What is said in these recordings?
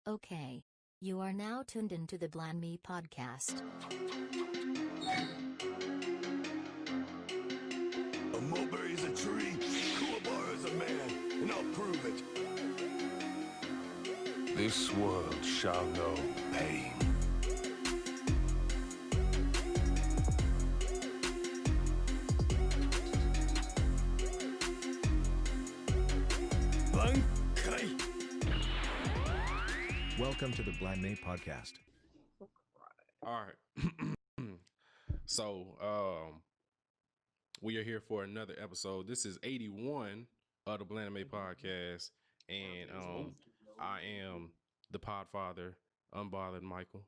Okay. You are now tuned into the Blanime podcast. A mulberry is a tree, Kuwabara is a man, and I'll prove it. This world shall know pain. Bankai! Welcome to the Blanime podcast. All right. We are here for another episode. This is 81 of the Blanime podcast. And I am the podfather, Unbothered Michael.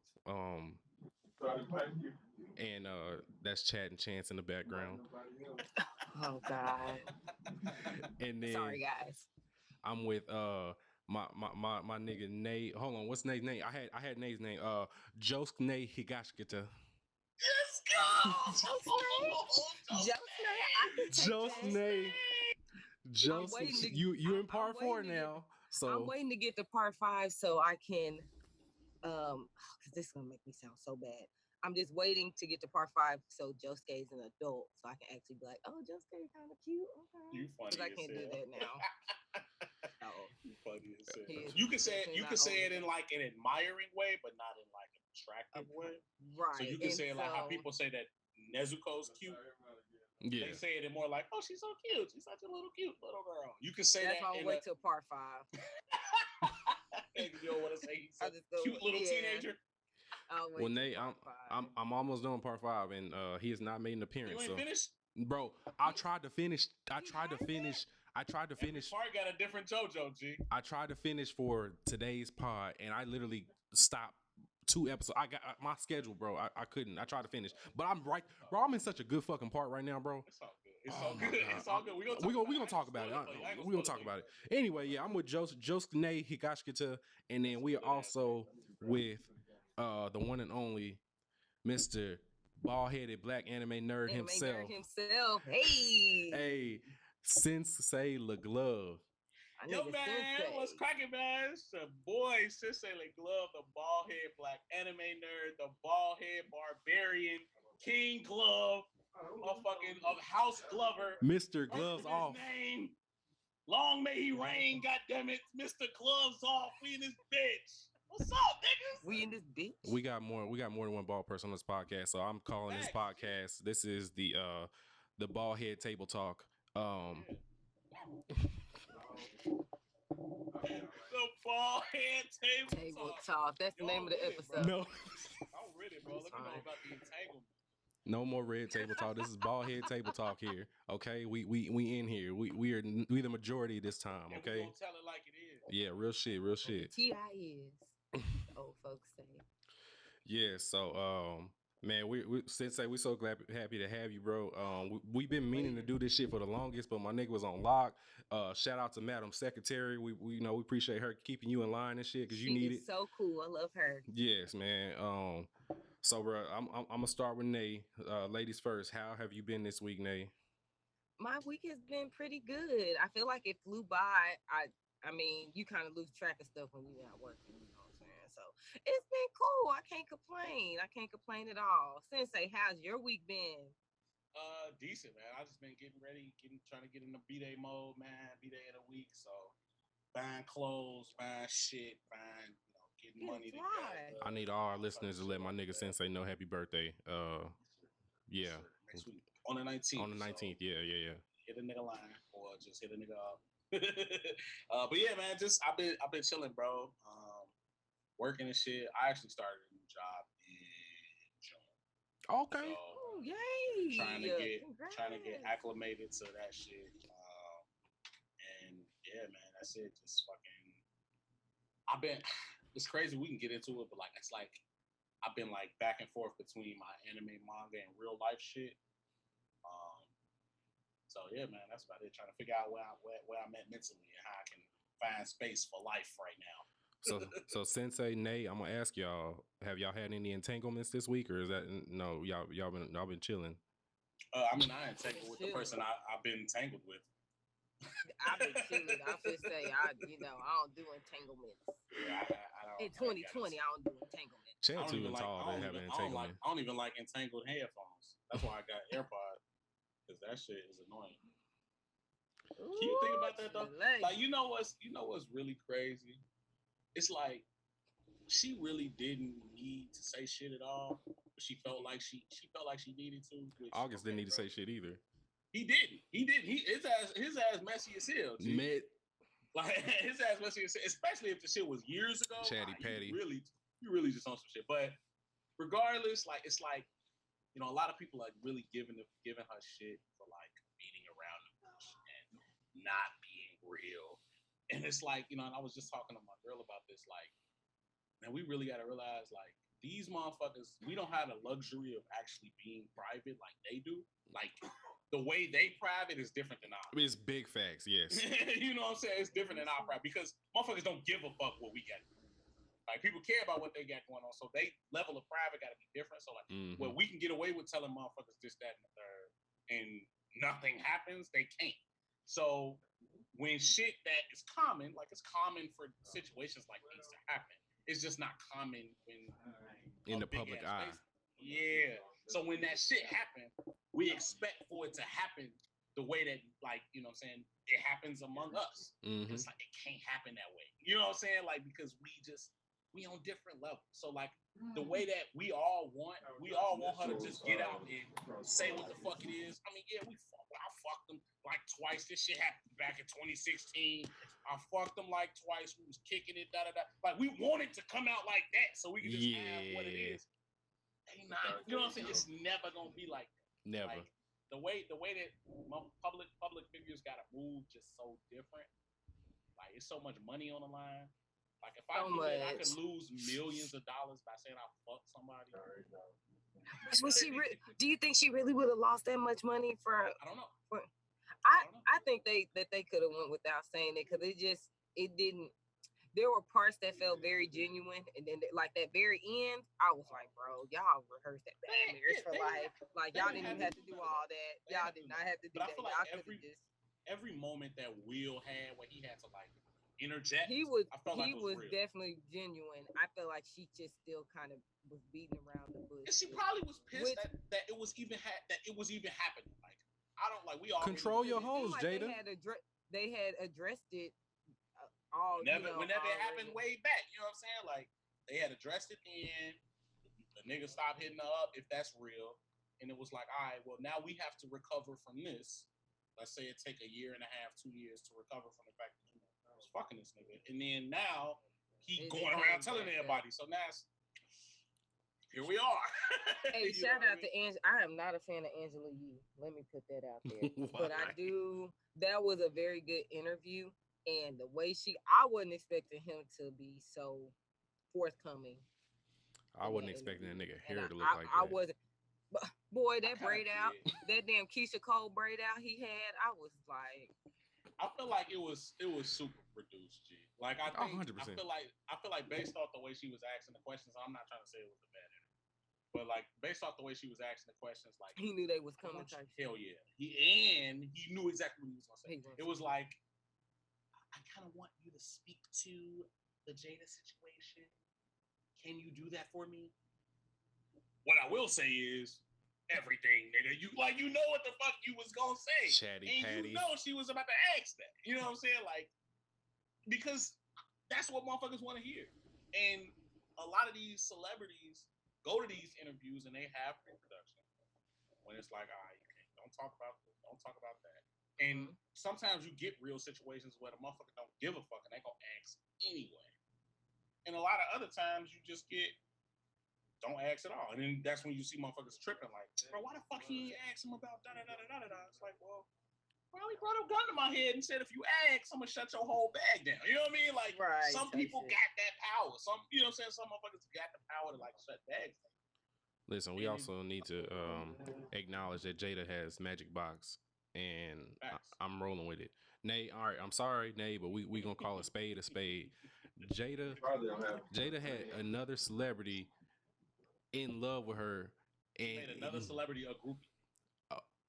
And that's Chad and Chance in the background. Oh God. And then Sorry guys. I'm with my nigga Nate. Hold on, what's Nate's name? I had Nate's name. Josk Nate Higashikita. Let's go. Josk you in part 4 now. So I'm waiting to get to part 5 so I can because this is gonna make me sound so bad. I'm just waiting to get to part 5 so Josuke is an adult so I can actually be like, oh, Josuke kind of cute. Okay. You funny. Because I can't do that now. You funny as hell. He is You can say it in not like an admiring way, but not in like an attractive way. Right. So you can and say it like how people say that Nezuko's cute. yeah. They say it in more like, oh, she's so cute. She's such a cute little girl. You can say that's that. why I'll wait till part 5. You don't want to say he's a I'll just go cute with- little yeah. teenager. Well, Nate, I'm almost done part 5, and he has not made an appearance. You ain't finished? Bro, I tried to finish. I tried to finish. Sorry, got a different JoJo, G. I tried to finish for today's pod, and I literally stopped 2 episodes. I got my schedule, bro. I couldn't. I tried to finish, but I'm right, bro. I'm in such a good fucking part right now, bro. It's all good. It's all good. It's all good. We gonna talk about it. We gonna talk about it. Anyway, yeah, I'm with Josuke Higashikita, and then we are also with the one and only Mr. Bald-headed black anime nerd himself. Hey, Sensei LeGlove. Yo, man, what's cracking, man? It's the boy, Sensei LeGlove, the bald-head black anime nerd, the bald-head barbarian, King Glove, motherfucking of House Glover. Mr. Gloves off. Name. Long may he reign, goddammit. Mr. Gloves off. We in this bitch. What's up, niggas? We in this bitch. We got more than one bald person on this podcast, so I'm calling this podcast. This is the bald head table talk. The bald head table talk. That's the name of the episode. No. I'm ready, bro. Let me know about the entanglement. No more red table talk. This is bald head table talk here. Okay, we in here. We are the majority this time. Okay. We gonna tell it like it is. Yeah, real shit. T.I. is. Old folks say. Yeah. So man, we Sensei, we so happy to have you, bro. We've been meaning to do this shit for the longest, but my nigga was on lock. Shout out to Madam Secretary. We we appreciate her keeping you in line and shit because you need it. So cool. I love her. Yes, man. So bro, I'm gonna start with Nay. Ladies first. How have you been this week, Nay? My week has been pretty good. I feel like it flew by. I mean, you kind of lose track of stuff when you're not working. You know what I'm saying? So it's been cool. I can't complain. I can't complain at all. Sensei, how's your week been? Decent, man. I just been getting ready, trying to get in the B-Day mode, man. B-Day of the week, so buying clothes, buying shit, getting money together. I need all our listeners to let my nigga Sensei know happy birthday. Yeah. Next week. On the 19th. On the 19th, so yeah. Hit a nigga line or just hit a nigga up. But yeah, man, I've been chilling, bro. Working and shit. I actually started a new job in June. Okay. So, yay! Trying to get acclimated to that shit. And yeah, man, that's it. Just fucking. It's crazy. We can get into it, but it's like I've been like back and forth between my anime, manga, and real life shit. So yeah, man, that's about it. Trying to figure out where I'm at mentally and how I can find space for life right now. So Sensei, Nay, I'm gonna ask y'all: have y'all had any entanglements this week, or is that no? Y'all been chilling. I ain't entangled with the person I've been entangled with. I've been chilling. I should say I don't do entanglements. Yeah, I don't. In 2020, I don't do entanglement. Chad too tall to have an entanglement. I don't even like entangled headphones. That's why I got AirPods, because that shit is annoying. Can you think about that though? Like, you know what's really crazy? It's like she really didn't need to say shit at all, but she felt like she needed to. Which, August didn't need to say shit either. He didn't. His ass messy as hell. Like his ass messy as hell, especially if the shit was years ago. Chatty Patty. You really just on some shit. But regardless, like it's like, you know, a lot of people like really giving her shit for like beating around the bush and not being real. And it's like, you know, and I was just talking to my girl about this, like, man, we really gotta realize, like, these motherfuckers, we don't have the luxury of actually being private like they do. Like, the way they private is different than ours. It's big facts, yes. You know what I'm saying? It's different than our private because motherfuckers don't give a fuck what we got. Like, people care about what they got going on, so they level of private gotta be different. So, like, where we can get away with telling motherfuckers this, that, and the third, and nothing happens, they can't. So, when shit that is common, like it's common for situations like these to happen, it's just not common when in the public eye. Yeah. So when that shit happen, we expect for it to happen the way that, like, you know what I'm saying, it happens among us. It's like it can't happen that way. You know what I'm saying? Like, because we on different levels. So like the way that we all want her to just get out and say what the fuck it is. I mean, yeah, I fucked them like twice. This shit happened back in 2016. I fucked them like twice. We was kicking it, Like, we want it to come out like that so we can just have what it is. Hey, nah, you know what I'm saying? It's never gonna be like that. Never. Like, the way that public figures gotta move just so different. Like, it's so much money on the line. Like, if I knew that I could lose millions of dollars by saying I fucked somebody. Do you think she really would have lost that much money for? I don't know. I think they could have went without saying it because it didn't. There were parts that felt very genuine, and then like that very end, I was like, bro, y'all rehearsed that bad marriage for life. Like, y'all didn't even have to do all that. Y'all did not have to do that. I feel like every moment that Will had where he had to like interject, he was real. definitely genuine. I feel like she just still kind of was beating around the bush. And she probably was pissed that it was even happening. Like, I don't like, we all control your hoes, like Jada. They had addressed it. Whenever it happened way back, you know what I'm saying? Like, they had addressed it, and the nigga stopped hitting her up if that's real. And it was like, all right, well, now we have to recover from this. Let's say it take a year and a half, 2 years to recover from the fact that you was fucking this nigga. And then now he going around telling everybody. So now here we are. Hey, shout out to Angela. I am not a fan of Angela Yee. Let me put that out there. But I do. That was a very good interview. And the way I wasn't expecting him to be so forthcoming. I wasn't expecting that nigga hair to look like that. I wasn't. But boy, that braid out, that damn Keisha Cole braid out he had, I was like, I feel like it was super produced, G. Like, I think 100%. I feel like based off the way she was asking the questions, I'm not trying to say it was a bad interview, but like based off the way she was asking the questions, like he knew they was coming. Hell yeah, he knew exactly what he was gonna say. It was like, I kind of want you to speak to the Jada situation. Can you do that for me? What I will say is everything, nigga. You know what the fuck you was gonna say. Chatty Patty. You know she was about to ask that. You know what I'm saying? Like, because that's what motherfuckers want to hear. And a lot of these celebrities go to these interviews and they have pre-production. When it's like, all right, don't talk about this, don't talk about that. And sometimes you get real situations where the motherfucker don't give a fuck and they gonna ask anyway. And a lot of other times you just get, don't ask at all. And then that's when you see motherfuckers tripping like, bro, why the fuck he ain't ask him about da-da-da-da-da-da? It's like, well, he brought a gun to my head and said, if you ask, I'm gonna shut your whole bag down. You know what I mean? Like, some people got that power. Some, you know what I'm saying? Some motherfuckers got the power to like shut bags down. Listen, we also need to acknowledge that Jada has Magic Box. And I'm rolling with it. Nay, all right, I'm sorry, Nay, but we gonna call a spade a spade. Jada had another celebrity in love with her, and made another celebrity a groupie.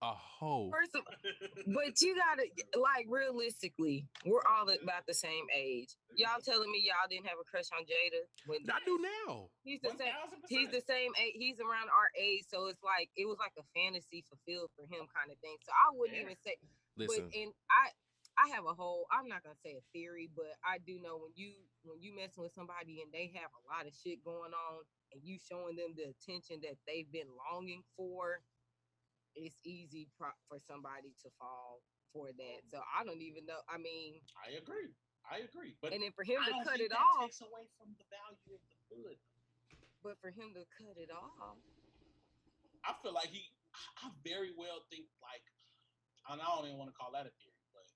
A hoe. First of, but you gotta like realistically, we're all about the same age. Y'all telling me y'all didn't have a crush on Jada when I do now. he's the same. 1000%. He's the same age. He's around our age, so it's like it was like a fantasy fulfilled for him kind of thing. So I wouldn't even say. Listen, But and I have a whole. I'm not gonna say a theory, but I do know when you messing with somebody and they have a lot of shit going on, and you showing them the attention that they've been longing for, it's easy for somebody to fall for that. So I don't even know. I mean, I agree. But and then for him I to don't cut think it that off, takes away from the value of the hood. but for him to cut it off, I feel like I very well think like, and I don't even want to call that a theory, but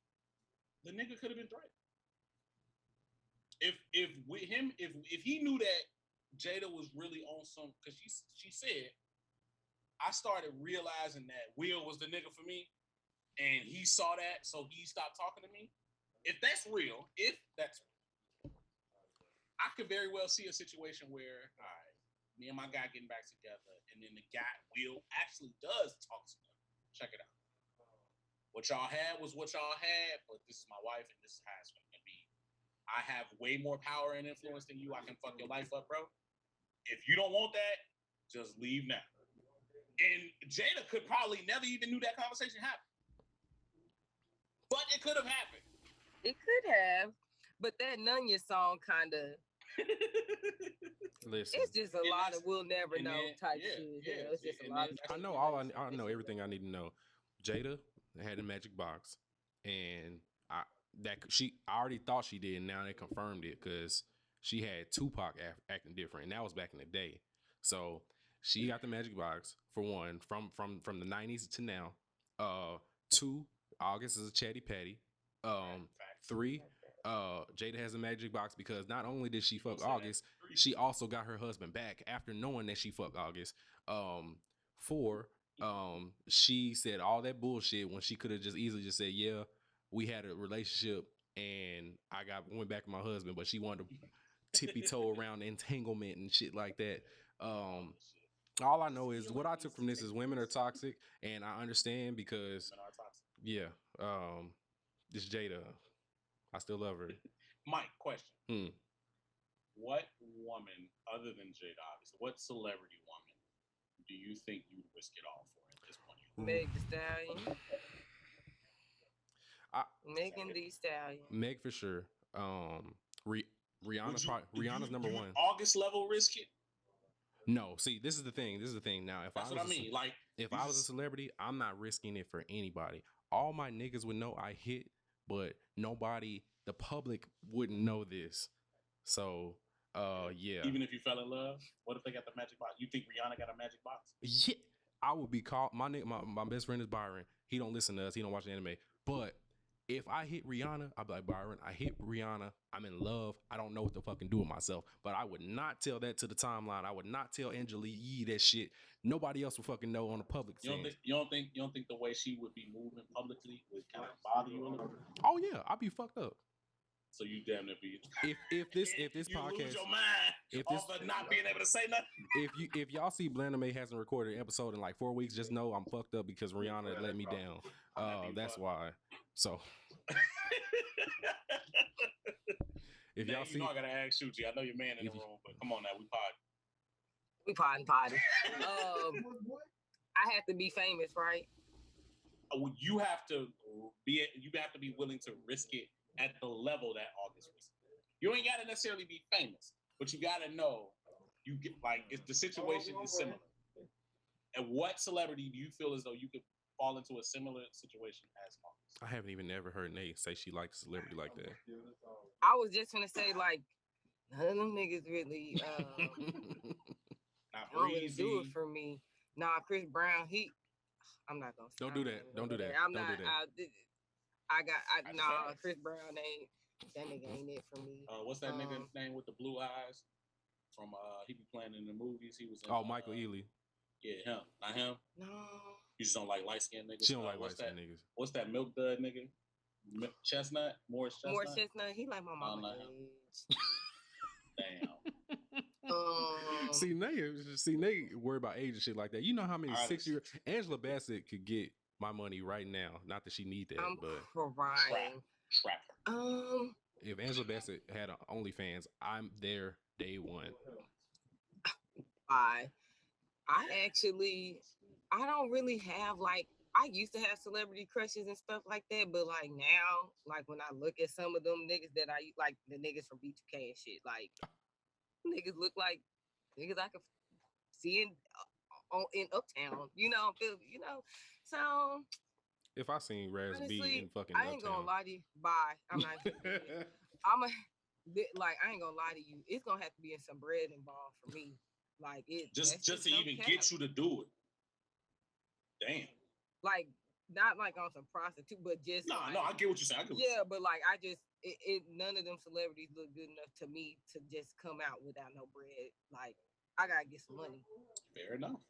the nigga could have been threatened. If he knew that Jada was really on some, because she said, I started realizing that Will was the nigga for me, and he saw that, so he stopped talking to me. If that's real, I could very well see a situation where, all right, me and my guy getting back together, and then the guy Will actually does talk to them. Check it out. What y'all had was what y'all had, but this is my wife, and this is how it's going to be. I have way more power and influence than you. I can fuck your life up, bro. If you don't want that, just leave now. And Jada could probably never even knew that conversation happened. But it could have happened. it could have. But that Nunya song kind of. listen. It's just a lot of we'll never know type shit. Yeah, It's just a lot of. I know I know everything I need to know. Jada had a magic box, and I already thought she did. And now they confirmed it because she had Tupac acting different, and that was back in the day. So she got the magic box for one from the 90s to now. 2, August is a chatty patty. 3, Jada has a magic box because not only did she fuck August, she also got her husband back after knowing that she fucked August. 4, she said all that bullshit when she could have just easily just said, yeah, we had a relationship and I went back to my husband, but she wanted to tippy toe around entanglement and shit like that. All I know is what I took from this is women are toxic, and I understand because yeah, this Jada, I still love her. Mike, question. What woman, other than Jada, obviously, what celebrity woman do you think you'd risk it all for at this point? Meg Thee Stallion. Megan Thee Stallion. Meg for sure. Rihanna's number 1. August level risk it? No, see, this is the thing. Now, if That's what I mean. Like, if I was a celebrity, I'm not risking it for anybody. All my niggas would know I hit, but nobody, the public wouldn't know this. So, yeah. Even if you fell in love, what if they got the magic box? You think Rihanna got a magic box? Yeah, I would be called. My best friend is Byron. He don't listen to us. He don't watch anime. But if I hit Rihanna, I'd be like, Byron, I hit Rihanna. I'm in love. I don't know what to fucking do with myself. But I would not tell that to the timeline. I would not tell Angela Yee that shit. Nobody else would fucking know on the public scene. You don't think the way she would be moving publicly would kind of bother you a little bit? Oh yeah, I'd be fucked up. So you damn near be. If this you podcast, lose your mind off of not being able to say nothing. If y'all see Blanime hasn't recorded an episode in like 4 weeks, just know I'm fucked up because Rihanna let me down. That's why. So if y'all see, I gotta ask Shuji. I know your man in the room, but come on now, we potting. I have to be famous, right? You have to be willing to risk it at the level that August risked. You ain't gotta necessarily be famous, but you gotta know you get like if the situation is similar. And what celebrity do you feel as though you could fall into a similar situation as August? I haven't even ever heard Nate say she liked a celebrity like that. I was just gonna say like none of them niggas really Not don't really Breezy. do it for me. Nah, Chris Brown, I'm not gonna say. Don't do that. Don't do that. I'm don't not. do that. Chris Brown ain't. That nigga ain't it for me. What's that nigga name with the blue eyes? From he be playing in the movies. He was in, Michael Ealy. Yeah, him. Not him. No. You just don't like light skinned niggas. She don't like light skinned niggas. What's that milk dud nigga? Chestnut? Morris Chestnut? Morris Chestnut. He like my mama age. Damn. See, Nate worry about age and shit like that. You know how many 6-year Angela Bassett could get my money right now. Not that she need that, I'm but crying. Trapper. if Angela Bassett had an OnlyFans, I'm there day one. I I don't really have like I used to have celebrity crushes and stuff like that, but like now, like when I look at some of them niggas that I like, the niggas from B2K and shit, like niggas look like niggas I could see in Uptown, you know. So If I seen Raz B in honestly, fucking I ain't gonna Uptown, lie to you. Bye. I'm not. I'm a like I ain't gonna lie to you. It's gonna have to be in some bread involved for me. Like it Just to no even cap. get you to do it. Damn. Like not like on some prostitute, but just No, like, I get what you're saying. yeah, but like I just none of them celebrities look good enough to me to just come out without no bread. Like I gotta get some money. Fair enough.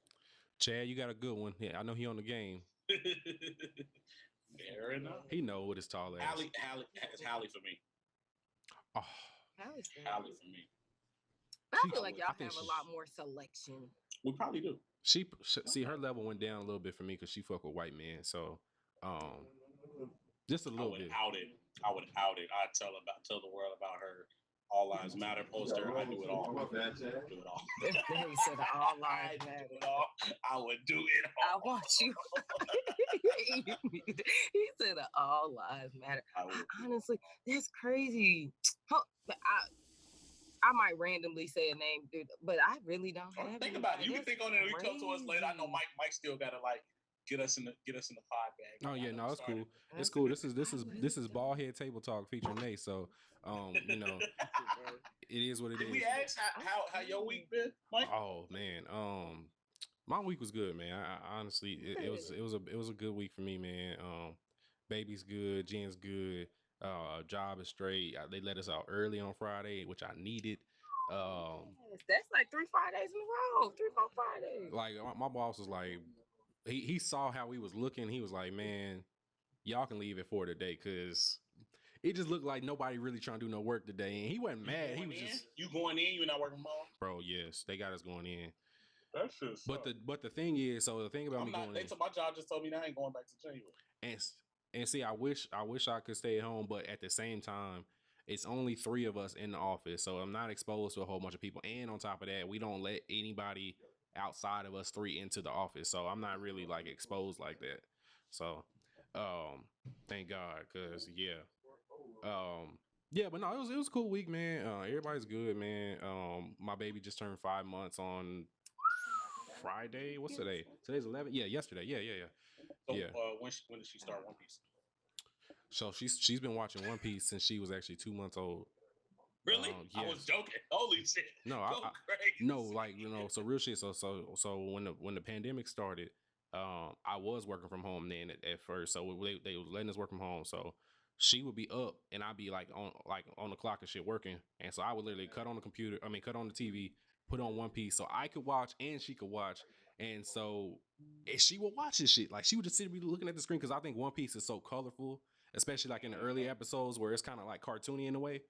Chad, you got a good one. Yeah, I know he on the game. Fair enough. He know what his tall ass. It's Hallie for me. Oh, Hallie for me. I feel like y'all have a lot more selection. We probably do. She see her level went down a little bit for me because she fuck with white men. So, just a little bit. I would out it. I'd tell the world about her All Lives Matter poster. I do it all. Do it all. He said All Lives Matter. I would do it all. I want you. He said All Lives Matter. Honestly, that's crazy. I might randomly say a name, dude, but I really don't have. Think about it. You can think on it. We come to us later. I know Mike still gotta like get us in the pod bag. Oh yeah, no, it's cool. It's cool. This is Bald Head Table Talk featuring Nate. So, you know, it is what it is. Did we ask how your week been, Mike? Oh man, my week was good, man. I honestly, it was a good week for me, man. Baby's good, Jen's good. Job is straight. They let us out early on Friday, which I needed. That's like 3 Fridays in a row. 3-4 Fridays. Like my boss was like, he saw how we was looking. He was like, man, y'all can leave it for today because it just looked like nobody really trying to do no work today. And he wasn't mad. He was just you going in. You're not working from home, bro. Yes, they got us going in. That shit. But the thing is, so the thing about going in, my job just told me that I ain't going back to January. And see, I wish I could stay at home, but at the same time, it's only 3 of us in the office, so I'm not exposed to a whole bunch of people. And on top of that, we don't let anybody outside of us 3 into the office, so I'm not really like exposed like that. So, thank God, cause yeah, but no, it was a cool week, man. Everybody's good, man. My baby just turned 5 months on Friday. What's today? Today's 11. Yeah, yesterday. Yeah. So, when did she start One Piece? So she's been watching One Piece since she was actually 2 months old. Really? Yes. I was joking. Holy shit! No, So real shit. So when the pandemic started, I was working from home then at first. So they was letting us work from home. So she would be up and I'd be like on the clock and shit working. And so I would literally cut on the TV, put on One Piece so I could watch and she could watch. And so she would watch this shit. Like she would just sit and be looking at the screen because I think One Piece is so colorful, especially like in the early episodes where it's kind of like cartoony in a way.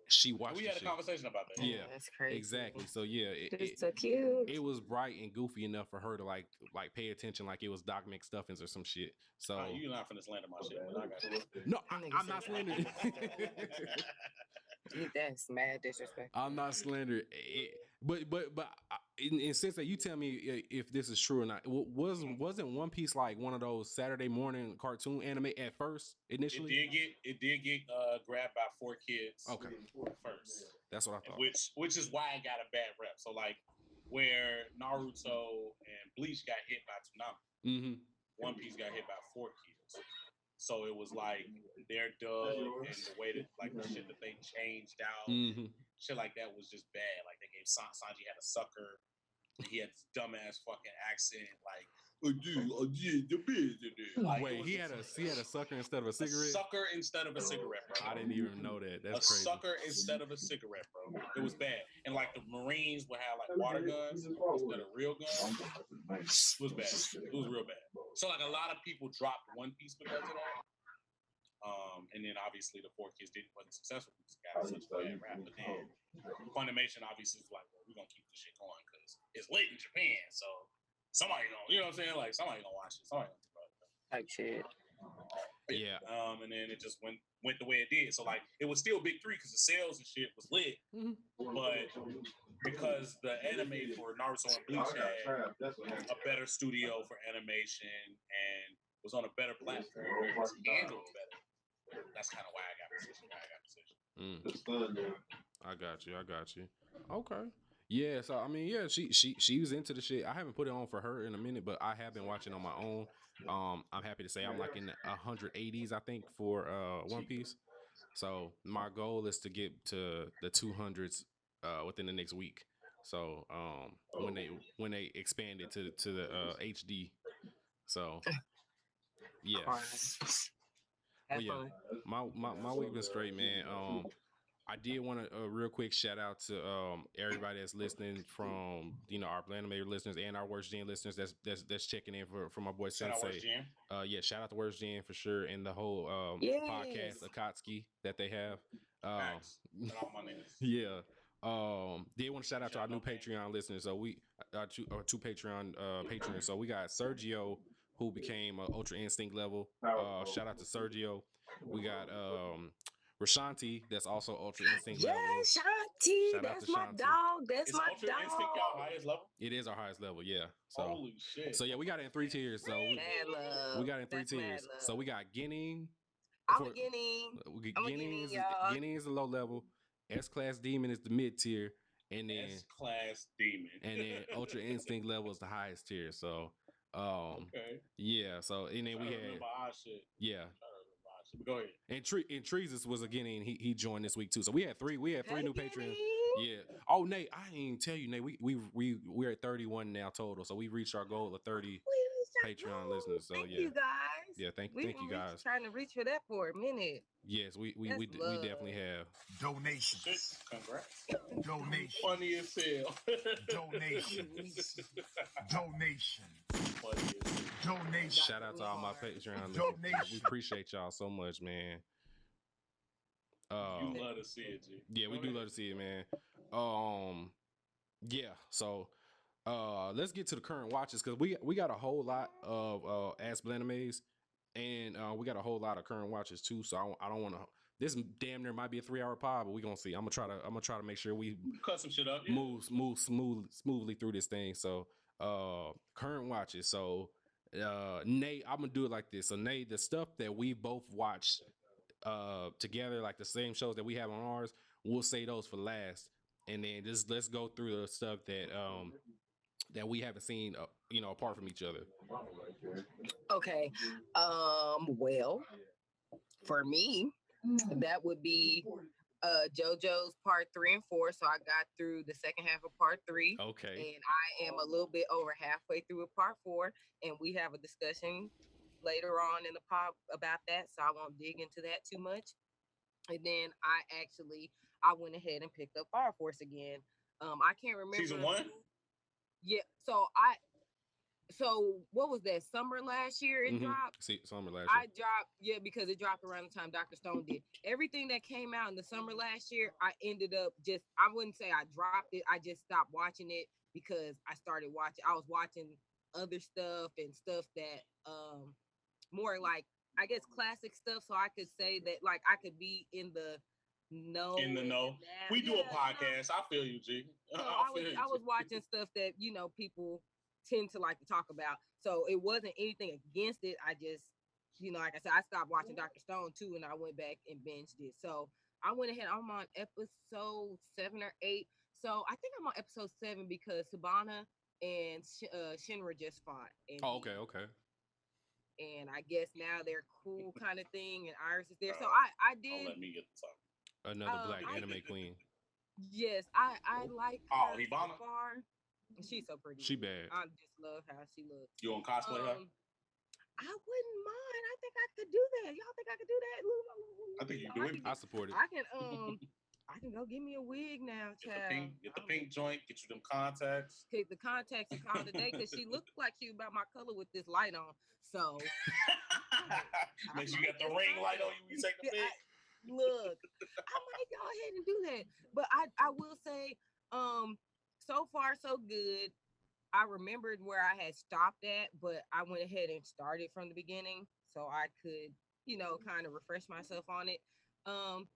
She watched. We had a conversation about that. Yeah, that's crazy. Exactly. So yeah, it's so cute. It was bright and goofy enough for her to like pay attention, like it was Doc McStuffins or some shit. So you're not finna slander my shit, but I got you. No, I'm not slandering. That's mad disrespect. I'm not slandering. But in sense that you tell me if this is true or not. Wasn't One Piece like one of those Saturday morning cartoon anime at first initially? It did get grabbed by 4 kids. Okay. First. That's what I thought. Which is why it got a bad rep. So like where Naruto and Bleach got hit by Tsunami, One Piece got hit by 4 kids. So it was like their dub and the way that like the shit that they changed out, shit like that was just bad. Like they gave Sanji had a sucker, he had this dumbass fucking accent, like wait, he had a sucker instead of a cigarette. A sucker instead of a cigarette, bro. I didn't even know that. That's crazy. A sucker instead of a cigarette, bro. It was bad. And like the Marines would have like water guns instead of real guns. It was bad. It was real bad. So like a lot of people dropped One Piece because of that. And then obviously the 4 kids wasn't successful because it got such a bad rap. But then Funimation obviously is like, well, we're gonna keep this shit going because it's late in Japan, so somebody gonna, you know what I'm saying? Like somebody gonna watch it. Somebody gonna type shit. Yeah. And then it just went the way it did. So like it was still big three because the sales and shit was lit, but because the anime for Naruto and Bleach had a better studio for animation and was on a better platform, and was better. That's kind of why I got position. I got you. Okay. Yeah, so I mean, yeah, she was into the shit. I haven't put it on for her in a minute, but I have been watching on my own. I'm happy to say I'm like in the 180s, I think, for One Piece. So my goal is to get to the 200s within the next week. So when they expand it to the HD. So yeah. But yeah, my week been straight, man. I did want to real quick shout out to everybody that's listening, from our Blanime listeners and our Worst Gen listeners that's checking in for my boy Sensei. Yeah, shout out to Worst Gen for sure, and the whole podcast Akatsuki that they have. Yeah. Did want to shout out to our new Patreon listeners. So we two Patreon patrons. So we got Sergio, who became Ultra Instinct level. Shout out to Sergio. We got Rashanti, that's also Ultra Instinct level. Yeah, Shanti, that's my dog. That's my Ultra dog. Instinct y'all highest level? It is our highest level, yeah. So, holy shit. So yeah, we got it in 3 tiers. So we got it in 3 tiers. So we got Guinea. I'm a Guinea. Guinea is the low level. S-Class Demon is the mid tier, and then S-Class Demon, and then Ultra Instinct level is the highest tier. So, okay, yeah. So and then we had yeah. Go ahead. And Treesus was a Guinea, and he joined this week too. So we had three new patrons. Yeah. Oh, Nate, I didn't even tell you, Nate. We're at 31 now total. So we reached our goal of 30 Patreon listeners. So thank you guys. Yeah, thank you guys. Trying to reach for that for a minute. Yes, we definitely have donations. Congrats. Donations. Funny as hell. Donations. Donations. Shout out to all my Patreon listeners. We appreciate y'all so much, man. You love to see it, G. Yeah, we do love to see it, man. Yeah. So, let's get to the current watches, because we got a whole lot of Ask Blanimes, and we got a whole lot of current watches too. So I don't want to. This damn near might be a 3-hour pod, but we gonna see. I'm gonna try to make sure we cut some shit up. Move smoothly through this thing. So, current watches. So, Nate, I'm gonna do it like this. So, Nate, the stuff that we both watched together, like the same shows that we have on ours, we'll say those for last, and then just let's go through the stuff that we haven't seen, apart from each other. Okay. Well, for me, that would be JoJo's part 3 and 4. So I got through the second half of part 3. Okay. And I am a little bit over halfway through with part 4, and we have a discussion later on in the pod about that, so I won't dig into that too much. And then I went ahead and picked up Fire Force again. I can't remember season 1. Yeah, so what was that, summer last year it dropped? Summer last year. I dropped, because it dropped around the time Dr. Stone did. Everything that came out in the summer last year, I ended up I wouldn't say I dropped it, I just stopped watching it because I was watching other stuff and stuff that more like, I guess, classic stuff, so I could say that, like, I could be in the know. We do a podcast. I feel you, G. So I was watching stuff that, people tend to like to talk about. So it wasn't anything against it. I just, like I said, I stopped watching Dr. Stone too, and I went back and binged it. So I went ahead. I'm on episode 7 or 8. So I think I'm on episode 7 because Sabana and Shinra just fought. And okay. And I guess now they're cool, kind of thing, and Iris is there. So I did. Don't let me get the talk. Another black anime queen. Yes, I like her Hibana. so far. She's so pretty. She bad. I just love how she looks. You want cosplay her? I wouldn't mind. I think I could do that. Y'all think I could do that? I think you do it. I support it. I can go get me a wig now, child. Get the pink joint. Get you them contacts. Take the contacts and call it a day, because she looked like she was about my color with this light on. So make sure you got the ring light on you when you take the pic. Look, I might go ahead and do that. But I will say, so far so good. I remembered where I had stopped at, but I went ahead and started from the beginning so I could, kind of refresh myself on it. Um,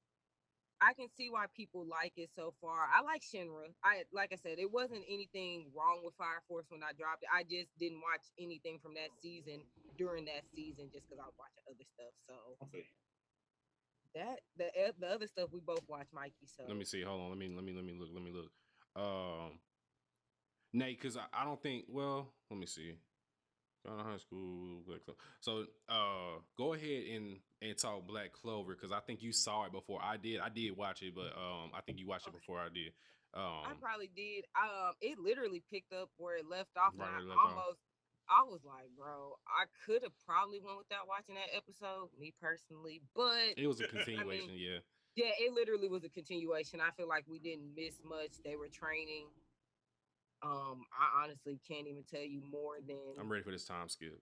I can see why people like it so far. I like Shinra. Like I said, it wasn't anything wrong with Fire Force when I dropped it. I just didn't watch anything from that season during that season just because I was watching other stuff. So Okay. that the other stuff we both watch, Mikey. So Let me see. Hold on. Let me look. Nate, because I don't think. Well, let me see. High School Black Clover. So, go ahead and talk Black Clover because I think you saw it before I did. I did watch it, but I think you watched it before I did. I probably did. It literally picked up where it left off, and Right I where it left off. I was like, bro, I could have probably went without watching that episode, me personally, but It was a continuation, yeah. Yeah, it literally was a continuation. I feel like we didn't miss much. They were training. I honestly can't even tell you more than. I'm ready for this time skip.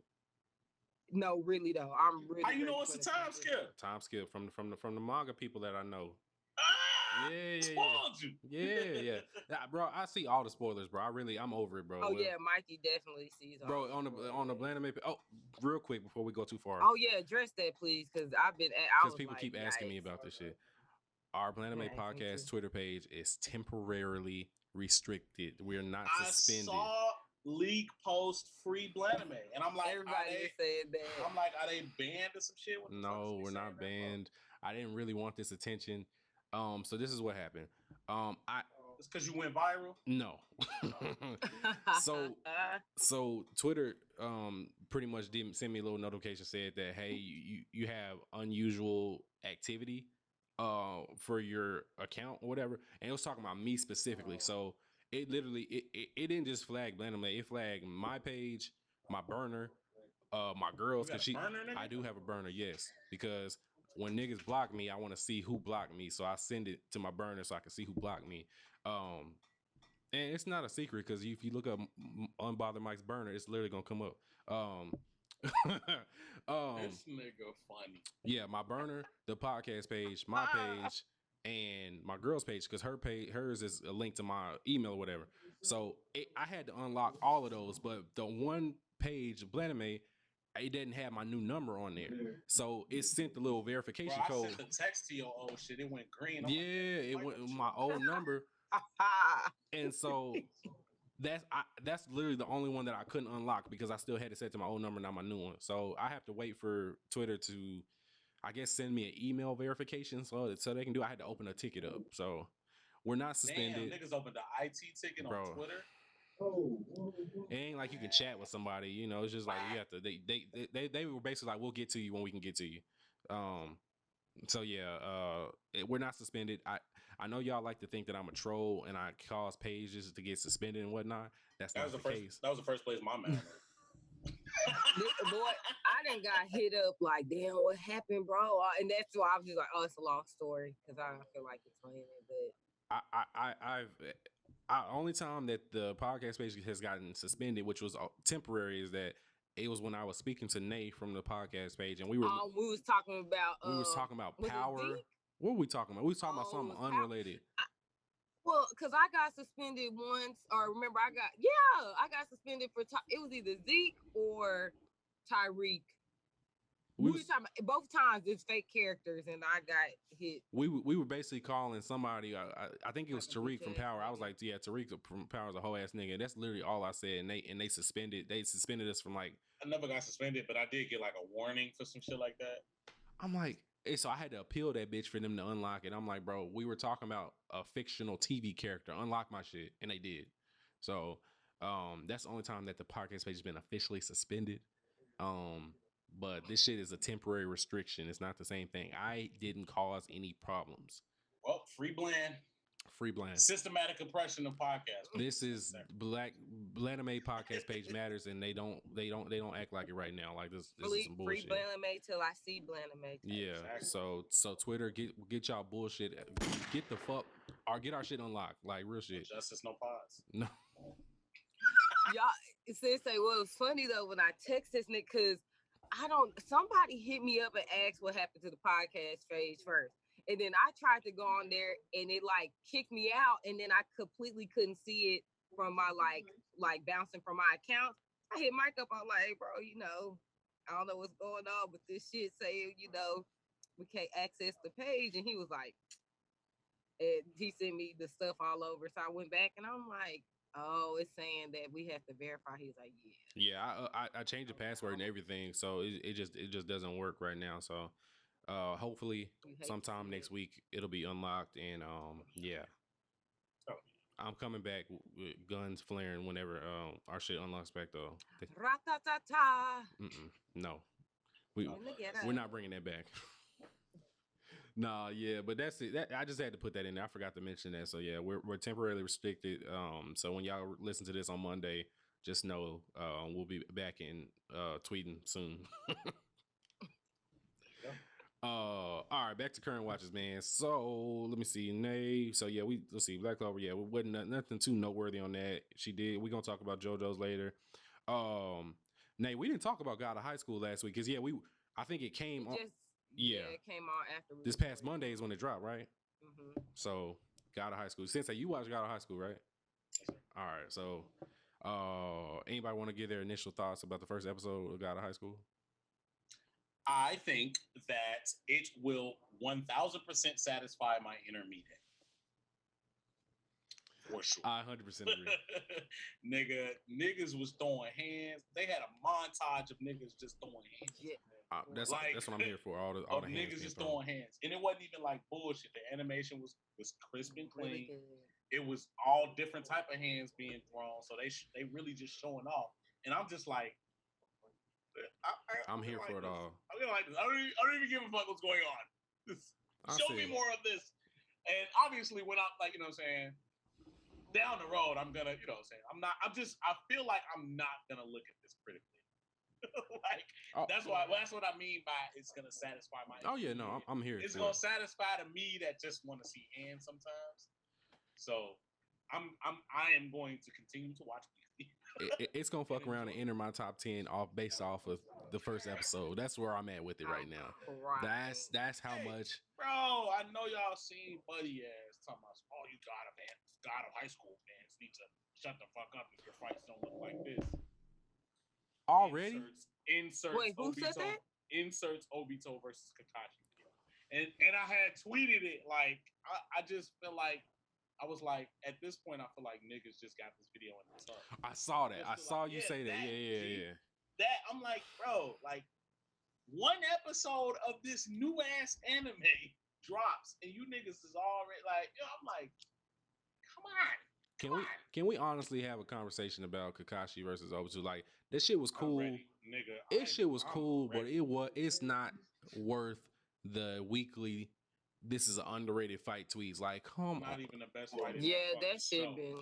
No, really though, I'm really. How you know it's a time skip? Time skip from the manga people that I know. Told you. Yeah. Bro, I see all the spoilers, bro. I'm over it, bro. Oh yeah, Mikey definitely sees. Bro, on the Blanime. Oh, real quick before we go too far. Oh yeah, address that please, because I've been. Because people keep asking me about this shit. Our Blanime podcast Twitter page is temporarily restricted. We're not suspended. I saw leak post free Blanime, and I'm like, everybody said that. I'm like, are they banned or some shit? No, we're not banned. I didn't really want this attention. So this is what happened. It's because you went viral? No. so Twitter pretty much didn't send me a little notification, said that hey, you have unusual activity for your account or whatever, and it was talking about me specifically. So it literally it didn't just flag Blanime, it flagged my page, my burner, my girls, because I do have a burner, yes, because when niggas block me, I want to see who blocked me, so I send it to my burner so I can see who blocked me. And it's not a secret because if you look up Unbothered Mike's burner, it's literally gonna come up. This nigga funny. Yeah, my burner, the podcast page, my page, and my girl's page, because hers is a link to my email or whatever. So I had to unlock all of those, but the one page, Blanime, it didn't have my new number on there. So it sent the little verification code. I sent the text to your old shit. It went green. It went with my old number. And so that's literally the only one that I couldn't unlock because I still had to set to my old number, not my new one. So I have to wait for Twitter to, I guess, send me an email verification so they can do. I had to open a ticket up. So we're not suspended. Damn, niggas opened the IT ticket on Twitter. It ain't like you can chat with somebody, it's just like you have to. They were basically like, we'll get to you when we can get to you. So yeah, we're not suspended. I know y'all like to think that I'm a troll and I cause pages to get suspended and whatnot. That was the case. That was the first place my man. Boy, I done got hit up like, damn, what happened, bro? And that's why I was just like, oh, it's a long story because I don't feel like explaining it. But only time that the podcast page has gotten suspended, which was temporary, is that it was when I was speaking to Nate from the podcast page, and we was talking about power. What were we talking about? We was talking about something unrelated. Well, because I got suspended once, or remember, I got suspended for it was either Zeke or Tyreek. We were talking about, both times it's fake characters, and I got hit. We were basically calling somebody. I think it was Tariq from Power. I was like, yeah, Tariq from Power is a whole ass nigga. That's literally all I said. And they suspended us from like. I never got suspended, but I did get like a warning for some shit like that. I'm like, so I had to appeal that bitch for them to unlock it. I'm like, bro, we were talking about a fictional TV character. Unlock my shit, and they did. So that's the only time that the podcast page has been officially suspended. But this shit is a temporary restriction. It's not the same thing. I didn't cause any problems. Well, free Bland. Systematic oppression of podcasts. This is Blanime podcast page matters, and they don't act like it right now. Like this is some bullshit. Free Blanime till I see Blanime. Yeah. Exactly. So Twitter, get y'all bullshit. Get the fuck or get our shit unlocked. Like real shit. No justice, no pause. No. Y'all, Sensei, well, it was funny though when I text this nigga because somebody hit me up and asked what happened to the podcast page first. And then I tried to go on there and it like kicked me out and then I completely couldn't see it from my like bouncing from my accounts. I hit Mike up. I'm like, bro, I don't know what's going on, but this shit saying, we can't access the page. And he was like, and he sent me the stuff all over. So I went back and I'm like, oh, it's saying that we have to verify. He's like, yeah. Yeah, I changed the password and everything, so it just doesn't work right now. So hopefully sometime next week it'll be unlocked, and yeah. I'm coming back with guns flaring whenever our shit unlocks back though. Ra-ta-ta-ta. No, we're not bringing that back. Nah, yeah, but that's it. I just had to put that in there. I forgot to mention that. So yeah, we're temporarily restricted. So when y'all listen to this on Monday, just know we'll be back in tweeting soon. All right, back to current watches, man. So let me see, Nay. So yeah, let's see, Black Clover. Yeah, we wasn't nothing too noteworthy on that. She did. We're gonna talk about JoJo's later. Nay, we didn't talk about God of High School last week because I think it came on. Yeah, it came on after this past Monday is when it dropped, right? Mm-hmm. So God of High School. Sensei, you watched God of High School, right? All right. So, anybody want to give their initial thoughts about the first episode of God of High School? I think that it will 1000% satisfy my intermediate. For sure. I 100% agree. Niggas was throwing hands. They had a montage of niggas just throwing hands. Yeah. That's what I'm here for. All the niggas just throwing hands, and it wasn't even like bullshit. The animation was crisp and clean. Really, it was all different type of hands being thrown, so they really just showing off. And I'm just like, I'm here for it all. I'm gonna like this. I don't even give a fuck what's going on. Show me more of this. And obviously, when I'm like, what I'm saying, down the road, I'm gonna, what I'm saying, I feel like I'm not gonna look at this critically. That's what I mean by it's gonna satisfy my. Oh yeah, no, I'm here. It's gonna satisfy to me that just want to see hands sometimes. So I am going to continue to watch. It's gonna fuck around and enter my top 10 based off of the first episode. That's where I'm at with it right now. Right. That's how much. Bro, I know y'all seen Buddy ass talking about, oh, you God of High School fans need to shut the fuck up if your fights don't look like this. Already? Inserts. Wait, who said that? Inserts Obito versus Kakashi. And I had tweeted it like I just feel like I was like, at this point, I feel like niggas just got this video in the tub. I saw that. I saw you say that. Yeah. That I'm like, bro, like one episode of this new ass anime drops, and you niggas is already like, I'm like, come on. Can we honestly have a conversation about Kakashi versus Obito? Like, that shit was cool. Shit was cool, but it's not worth the weekly. This is an underrated fight tweets. Like, come on. Not even the best fight. Yeah, that shit been.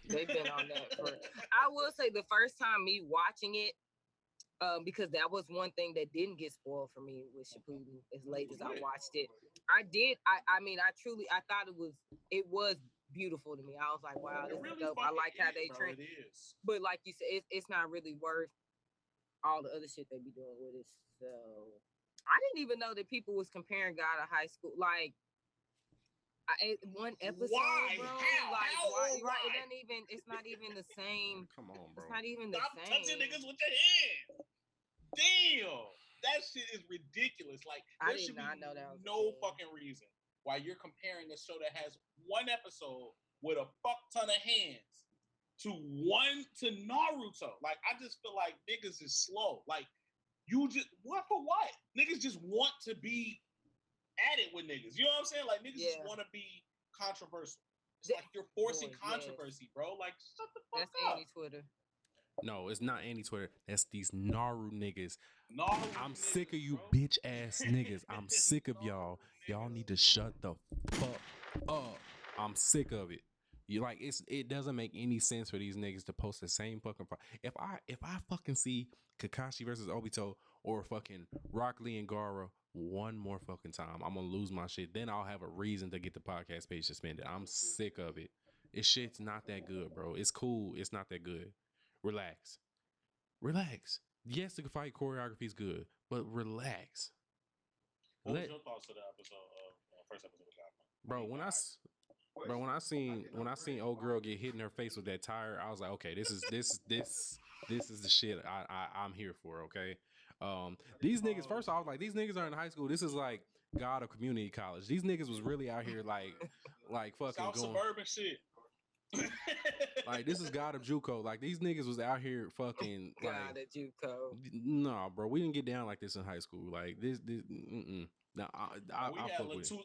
They've been on that for. I will say the first time me watching it, because that was one thing that didn't get spoiled for me with Shippuden as late as I watched it. I did. I mean, I thought it was beautiful to me. I was like, wow, this is dope. I like how they train. But like you said, it's not really worth all the other shit they be doing with it. So I didn't even know that people was comparing God of High School. Like, one episode, why? Bro. How? Like, why? Right? It's not even the same. Come on, bro. It's not even the Stop same. touching niggas with your hands. Damn, that shit is ridiculous. Like, there should be no fucking reason why you're comparing a show that has one episode with a fuck ton of hands to Naruto. Like, I just feel like niggas is slow. Like, you just what for what? Niggas just want to be at it with niggas. You know what I'm saying? Like, niggas just want to be controversial. It's like you're forcing controversy, bro. Like, shut the fuck up. That's anti-Twitter. No, it's not anti-Twitter. That's these Naru niggas. I'm sick of you bro. bitch ass niggas. I'm sick of y'all. Y'all need to shut the fuck up. I'm sick of it. You like it doesn't make any sense for these niggas to post the same fucking fight. If I fucking see Kakashi versus Obito or fucking Rock Lee and Gaara one more fucking time, I'm gonna lose my shit. Then I'll have a reason to get the podcast page suspended. I'm sick of it. This shit's not that good, bro. It's cool. It's not that good. Relax. Yes, the fight choreography is good, but relax. What was your thoughts of the episode, first episode of God? Bro, But when I seen old girl get hit in her face with that tire, I was like, okay, this is the shit I'm here for. Okay, these niggas. First off, like these niggas are in high school. This is like God of community college. These niggas was really out here like fucking South going suburban shit. like this is God of JUCO. Like these niggas was out here fucking like God at JUCO. no, bro. We didn't get down like this in high school. Like this. No, We I had fuck like with it.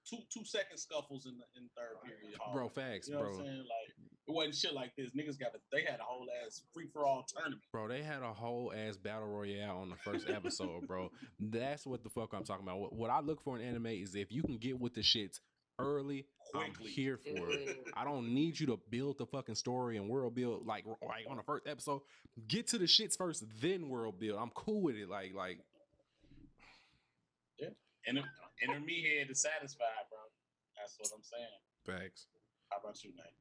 2 second scuffles in the third period. Bro, facts, you know bro. What I'm saying? Like it wasn't shit like this. Niggas they had a whole ass free for all tournament. Bro, they had a whole ass battle royale on the first episode, bro. That's what the fuck I'm talking about. What I look for in anime is if you can get with the shits early, Quickly. I'm here for it. I don't need you to build the fucking story and world build like on the first episode. Get to the shits first, then world build. I'm cool with it. Like yeah. Enter me head is satisfied, bro. That's what I'm saying. facts. How about you, Nate?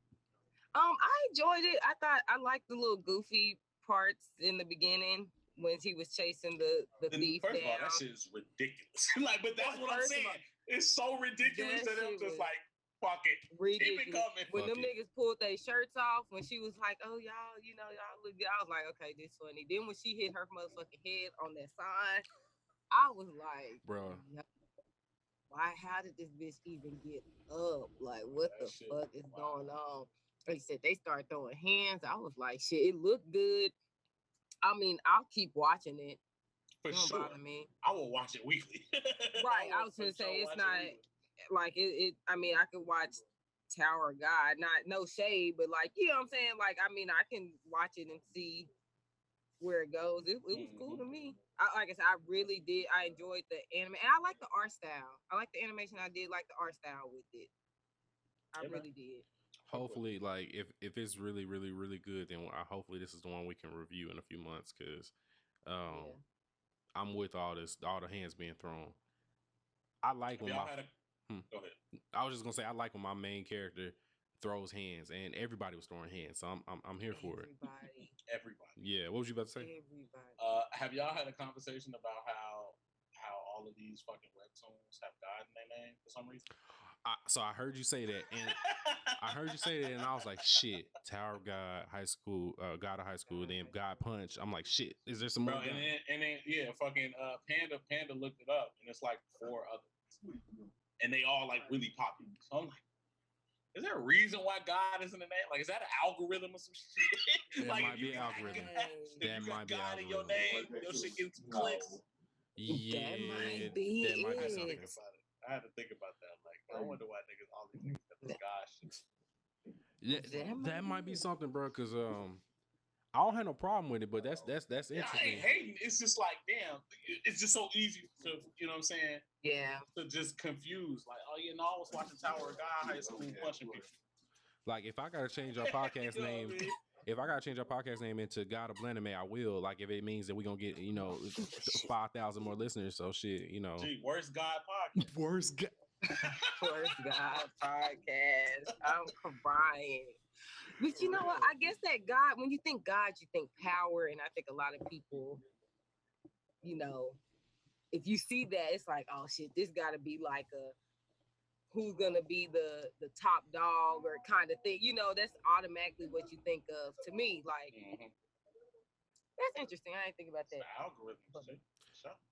I enjoyed it. I liked the little goofy parts in the beginning when he was chasing the thief First of all, down. that shit is ridiculous. Like, but that's what I'm saying. It's so ridiculous that I'm just like, fuck it. Ridiculous. Keep it coming. When Fuck them niggas pulled their shirts off, when she was like, "Oh y'all, y'all look good," I was like, "Okay, this funny." Then when she hit her motherfucking head on that sign, I was like, Bro. Why? How did this bitch even get up? Like, what the fuck is going on? They said they started throwing hands. I was like, shit, it looked good. I mean, I'll keep watching it. For Don't sure. bother me. I will watch it weekly. Right. I was gonna say it's not like it. I mean, I could watch Tower of God. Not no shade, but like, you know what I'm saying? Like, I mean, I can watch it and see where it goes. It was cool to me. Like I said, I really did. I enjoyed the anime, and I like the art style. I like the animation. I did like the art style with it. I really did. Hopefully, like if it's really good, then hopefully this is the one we can review in a few months because I'm with all the hands being thrown. I like when Go ahead. I was just gonna say I like when my main character throws hands, and everybody was throwing hands, so I'm here for it. Everybody. Yeah, what was you about to say? Everybody. Have y'all had a conversation about how all of these fucking webtoons have God in their name for some reason? So I heard you say that, and and I was like, shit, Tower of God, High School, God of High School, then God Punch. I'm like, shit, is there some more? And then yeah, fucking Panda looked it up, and it's like 4 others, and they all like really popular. So I'm like, is there a reason why God isn't in the name? Like, is that an algorithm or some shit? That like, might be an algorithm. That might be God in your name, your shit gets some clicks. Yeah, that might be something. I had to think about that. Like, I wonder why niggas all these niggas got this God shit. That might be something, bro. Because I don't have no problem with it, but that's interesting. I ain't hating. It's just like, damn, it's just so easy to, you know what I'm saying? Yeah. To just confuse. Like, oh, you know, I was watching Tower of God High School punching people. Like, if I gotta change our podcast name, if I gotta change our podcast name into God of Blanime, I will. Like, if it means that we're gonna get 5,000 more listeners, so shit, Gee, worst God podcast. Worst God. Worst God podcast. I'm crying. But you know what? I guess that God, when you think God, you think power. And I think a lot of people, if you see that, it's like, oh shit, this gotta be like who's gonna be the top dog or kind of thing. That's automatically what you think of to me. Like, that's interesting. I didn't think about that. Algorithm.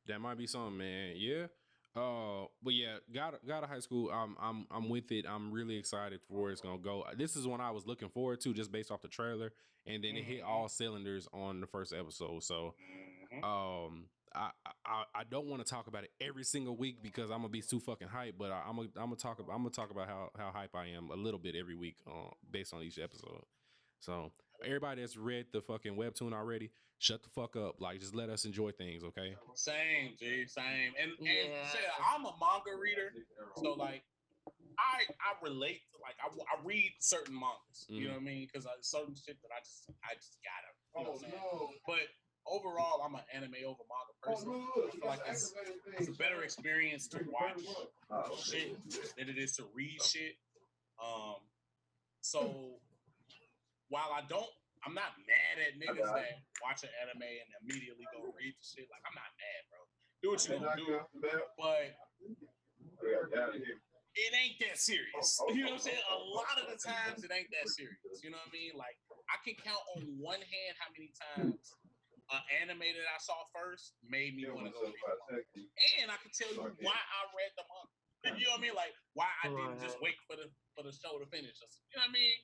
That might be something, man. Yeah. But yeah, got a high school. I'm with it. I'm really excited for where it's gonna go. This is one I was looking forward to just based off the trailer, and then it hit all cylinders on the first episode. So, I don't want to talk about it every single week because I'm gonna be too fucking hyped. But I'm gonna talk about how hype I am a little bit every week, based on each episode. So everybody that's read the fucking webtoon already, shut the fuck up. Like, just let us enjoy things, okay? Same, G, same. And say I'm a manga reader, so like I relate to, like I read certain mangas. You know what I mean? Because certain shit that I just gotta. You know what I'm saying? But overall, I'm an anime over manga person. I feel like it's a better experience to watch shit than it is to read shit. So while I'm not mad at niggas that watch an anime and immediately go read the shit. Like, I'm not mad, bro. Do what you gonna do. But it ain't that serious. You know what I'm saying? A lot of the times it ain't that serious. You know what I mean? Like I can count on one hand how many times an anime that I saw first made me want to go read the manga. And I can tell you why I read the manga. You know what I mean? Like why I didn't just wait for the show to finish. You know what I mean?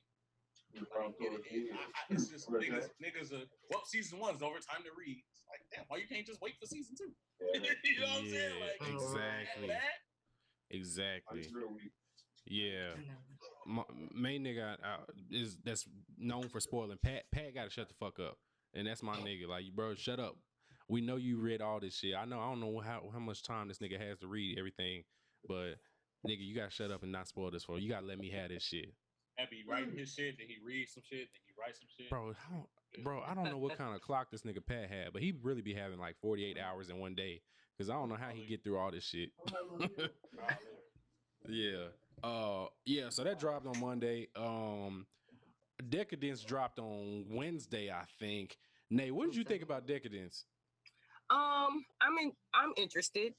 It's just niggas are season 1 is overtime to read. It's like damn, why you can't just wait for season 2? You know what I'm saying? Like exactly. Exactly. Yeah. My main nigga that's known for spoiling. Pat gotta shut the fuck up. And that's my nigga. Like, bro, shut up. We know you read all this shit. I don't know how much time this nigga has to read everything, but nigga, you gotta shut up and not spoil this for. You gotta let me have this shit. That be writing his shit, then he reads some shit, then he writes some shit. Bro, I don't know what kind of clock this nigga Pat had, but he really be having like 48 hours in one day. Cause I don't know how he get through all this shit. Yeah. So that dropped on Monday. Decadence dropped on Wednesday, I think. Nay, what did you think about Decadence? I'm interested.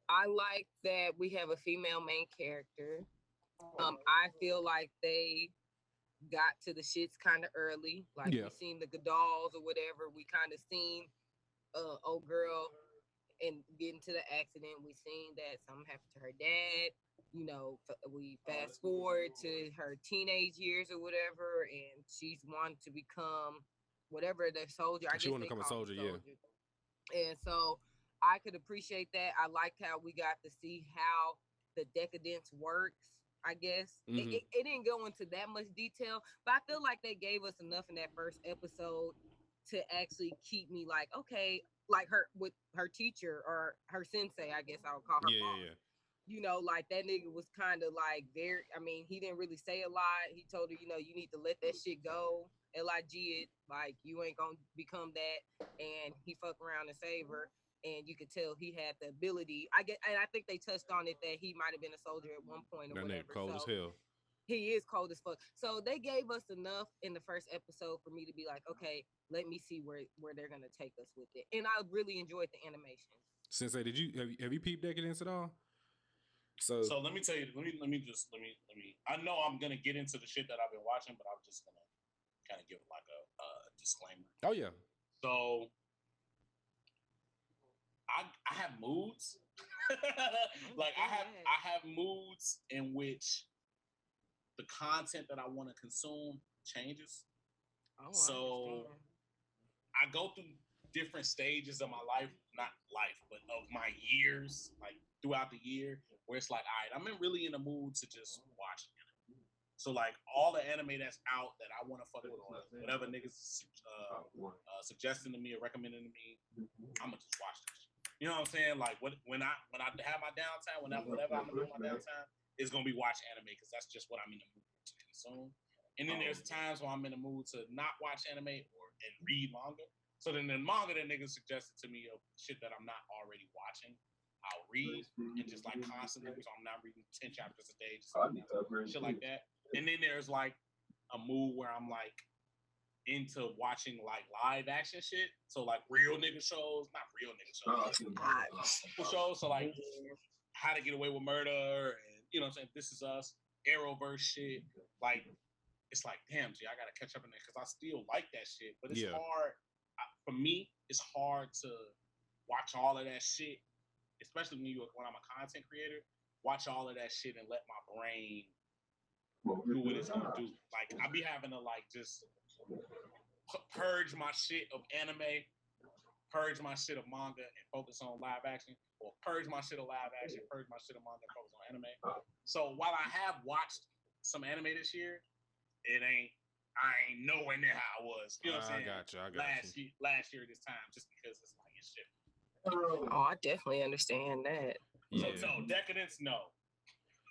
I like that we have a female main character. I feel like they got to the shits kind of early. Like we seen the Godals or whatever. We kind of seen old girl and get into the accident. We seen that something happened to her dad. You know, we fast forward to her teenage years or whatever, and she's wanted to become whatever the soldier. I guess she want to become a soldier, yeah. And so I could appreciate that. I liked how we got to see how the decadence works. I guess it didn't go into that much detail, but I feel like they gave us enough in that first episode to actually keep me like, okay, like her with her teacher or her sensei, I guess I would call her mom. Yeah. You know, like that nigga was kind of like very, I mean, he didn't really say a lot. He told her, you know, you need to let that shit go. L.I.G. it, like you ain't gonna become that. And he fucked around and saved her. And you could tell he had the ability. I think they touched on it that he might have been a soldier at one point or whatever. That nigga cold as hell. He is cold as fuck. So they gave us enough in the first episode for me to be like, okay, let me see where they're gonna take us with it. And I really enjoyed the animation. Sensei, have you peeped Decadence at all? So let me tell you. Let me. I know I'm gonna get into the shit that I've been watching, but I'm just gonna kind of give like a disclaimer. Oh yeah. So I have moods. Like I have moods in which the content that I want to consume changes. So I go through different stages of my life, not life, but of my years, like throughout the year, where it's like, all right, I'm really in the mood to just watch anime. So like all the anime that's out that I want to fuck with, whatever niggas suggesting to me or recommending to me, I'm gonna just watch this. You know what I'm saying? Like when I have my downtime, whatever I'm gonna do my downtime, it's gonna be watch anime because that's just what I'm in the mood to consume. And then there's times where I'm in the mood to not watch anime and read manga. So then the manga that niggas suggested to me of shit that I'm not already watching, I'll read and just like constantly. So I'm not reading 10 chapters a day, just shit like that. And then there's like a mood where I'm like into watching like live action shit. So like real nigga shows, not real nigga shows, shows. So like How to Get Away with Murder, and you know what I'm saying, This Is Us, Arrowverse shit. Like it's like, damn, G, I gotta catch up in there because I still like that shit, but it's hard. For me, it's hard to watch all of that shit, especially when I'm a content creator. Watch all of that shit and let my brain do what it's gonna do. Like I be having to like just purge my shit of anime, purge my shit of manga, and focus on live action, or purge my shit of live action, purge my shit of manga, and focus on anime. So while I have watched some anime this year, I ain't nowhere near how I was. You know what I'm saying? I got you. Last year this time, just because it's like it's shit. Oh, I definitely understand that. Yeah. So Decadence, no.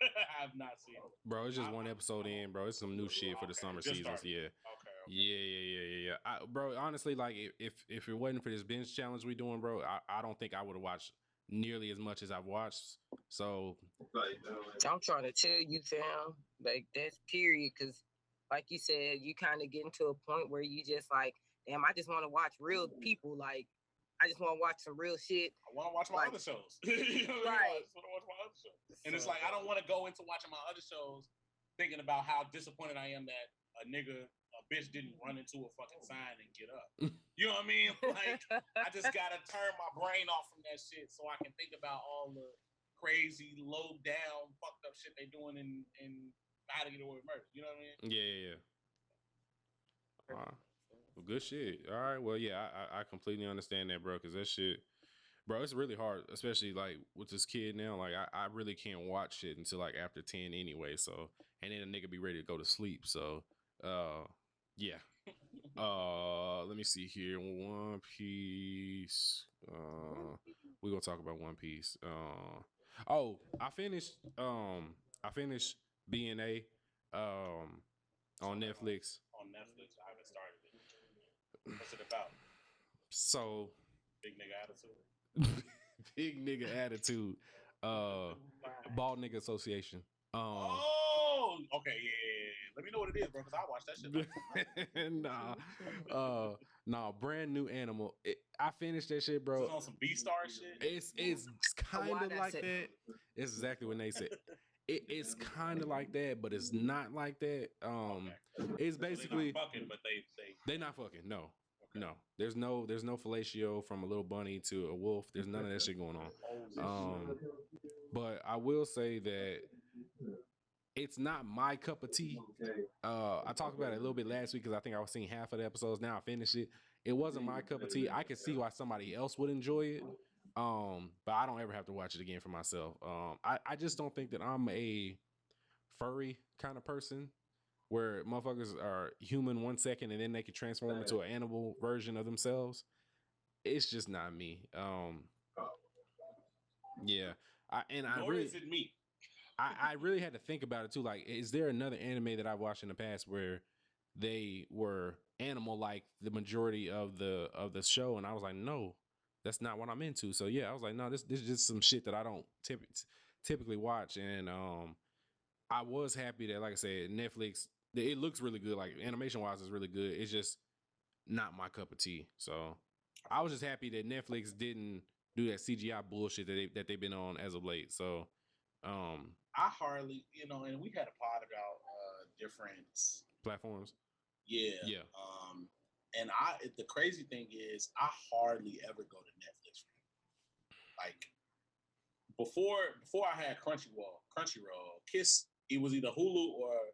I have not seen it. Bro, it's just one episode in, bro. It's some new shit for the summer seasons. Yeah. Okay. Yeah. Bro, honestly, like if it wasn't for this binge challenge we doing, bro, I don't think I would have watched nearly as much as I've watched. So I'm trying to tell you, fam, like that's period, because like you said, you kind of get into a point where you just like, damn, I just want to watch real people. Like, I just want to watch some real shit. I want to watch my Like- other shows. You know what I mean? Right. I just want to watch my other shows. And it's like I don't want to go into watching my other shows thinking about how disappointed I am that a bitch didn't run into a fucking sign and get up. You know what I mean? Like I just gotta turn my brain off from that shit so I can think about all the crazy, low down, fucked up shit they doing in How to Get Away with Murder. You know what I mean? Yeah. Well, good shit. All right. Well, yeah, I completely understand that, bro. Because that shit, bro, it's really hard, especially like with this kid now. Like, I really can't watch shit until like after 10 anyway. So, and then a nigga be ready to go to sleep. So, yeah. Let me see here. One Piece. We gonna talk about One Piece. Oh, I finished BNA on Netflix. On Netflix, I haven't started it. What's it about? So Big nigga attitude. big nigga attitude. Bald nigga association. Oh, okay, yeah. Let me know what it is, bro, because I watched that shit. Nah, brand new animal. I finished that shit, bro. It's on some B-Star shit. It's kind of like that. It's exactly what they said. It's kind of like that, but it's not like that. It's basically so they're not fucking, but they not fucking. No, okay. No. There's no fellatio from a little bunny to a wolf. There's none of that shit going on. But I will say that it's not my cup of tea. I talked about it a little bit last week because I think I was seeing half of the episodes. Now I finished it. It wasn't my cup of tea. I could see why somebody else would enjoy it. But I don't ever have to watch it again for myself. I just don't think that I'm a furry kind of person where motherfuckers are human 1 second and then they can transform into an animal version of themselves. It's just not me. Yeah. Nor is it me. I really had to think about it too. Like, is there another anime that I've watched in the past where they were animal like the majority of the show? And I was like, no, that's not what I'm into. So yeah, I was like, no, this is just some shit that I don't typically watch. And I was happy that, like I said, Netflix, it looks really good. Like animation wise, it's really good. It's just not my cup of tea. So I was just happy that Netflix didn't do that CGI bullshit that they've been on as of late. So I hardly, and we had a pod about different platforms. Yeah. And the crazy thing is I hardly ever go to Netflix. Like before I had Crunchyroll, Kiss, it was either Hulu or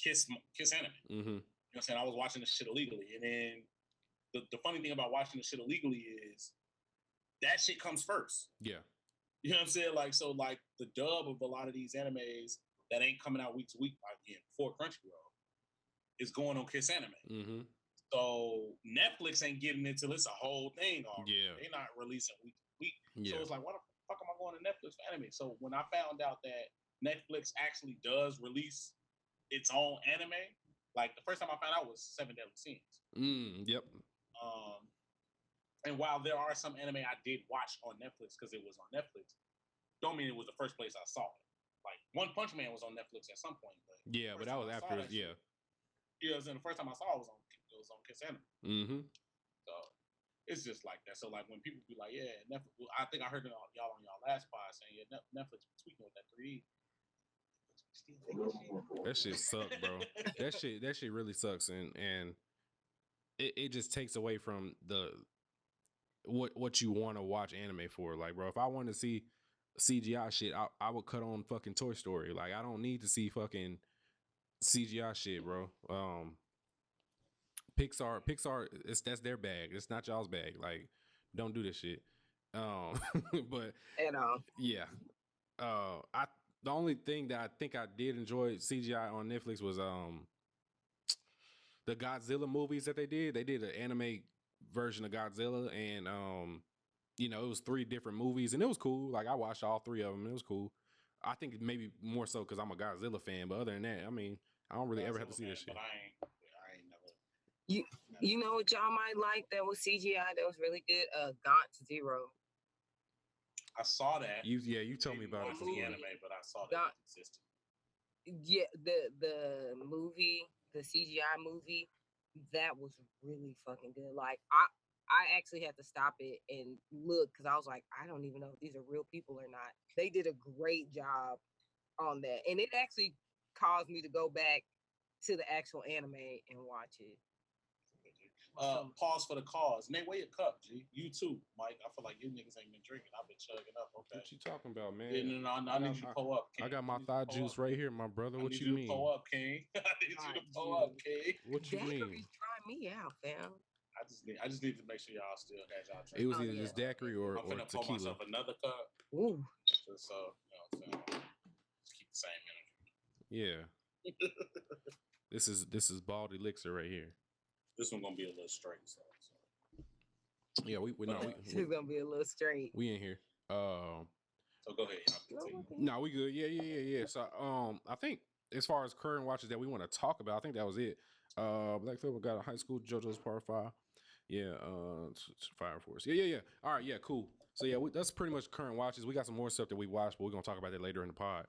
Kiss Anime. Mm-hmm. You know what I'm saying? I was watching this shit illegally. And then the funny thing about watching this shit illegally is that shit comes first. Yeah. You know what I'm saying? Like the dub of a lot of these animes that ain't coming out week to week, again, before Crunchyroll, is going on Kiss Anime. Mm-hmm. So Netflix ain't getting it till it's a whole thing already. Yeah. They're not releasing week to week. Yeah. So it's like, why the fuck am I going to Netflix for anime? So when I found out that Netflix actually does release its own anime, like the first time I found out was Seven Deadly Sins. Yep. And while there are some anime I did watch on Netflix because it was on Netflix, don't mean it was the first place I saw it. Like One Punch Man was on Netflix at some point, but yeah, but that was after it. Yeah. Yeah, and the first time I saw it was on Kiss Anime. Mm-hmm. So it's just like that. So like when people be like, yeah, Netflix, I think I heard y'all on y'all last pod saying, yeah, Netflix tweaking with that 3E. That shit sucks, bro. that shit really sucks, and it just takes away from what you want to watch anime for. Like, bro, if I want to see CGI shit, I would cut on fucking Toy Story. Like, I don't need to see fucking CGI shit, bro. Pixar, that's their bag. It's not y'all's bag. Like, don't do this shit. But yeah. The only thing that I think I did enjoy CGI on Netflix was the Godzilla movies that they did. They did an anime version of Godzilla, and it was 3 different movies, and it was cool. Like, I watched all 3 of them, and it was cool. I think maybe more so because I'm a Godzilla fan, but other than that, I mean, I don't really ever have to see this shit. But I ain't never. You know what y'all might like that was CGI that was really good? Gaunt's Zero. I saw that. You told me about it. The anime, but I saw that it existed. Yeah, the movie, the CGI movie, that was really fucking good. Like I actually had to stop it and look because I was like, I don't even know if these are real people or not. They did a great job on that, and it actually caused me to go back to the actual anime and watch it. Pause for the cause. Nate, where your cup, G? You too, Mike. I feel like you niggas ain't been drinking. I've been chugging up. Okay. What you talking about, man? Yeah, no, I need you to pull up, King. I got my thigh juice right here, my brother. What you mean? Pull up, King. I need you to pull up, King. What you mean? Daiquiris try me out, fam. I just need to make sure y'all still had y'all drink. It was either this daiquiri or I'm gonna pour tequila. myself another cup. Ooh. Just so you know what I'm saying. Just keep the same energy. Yeah. This is bald elixir right here. This one gonna be a little straight, so. Yeah, we It's gonna be a little straight. We in here. So go ahead. No, we good. Yeah. So I think as far as current watches that we want to talk about, I think that was it. Black Clover got a high school JoJo's Part 5. Yeah, Fire Force. Yeah. All right, yeah, cool. So yeah, that's pretty much current watches. We got some more stuff that we watched, but we're gonna talk about that later in the pod.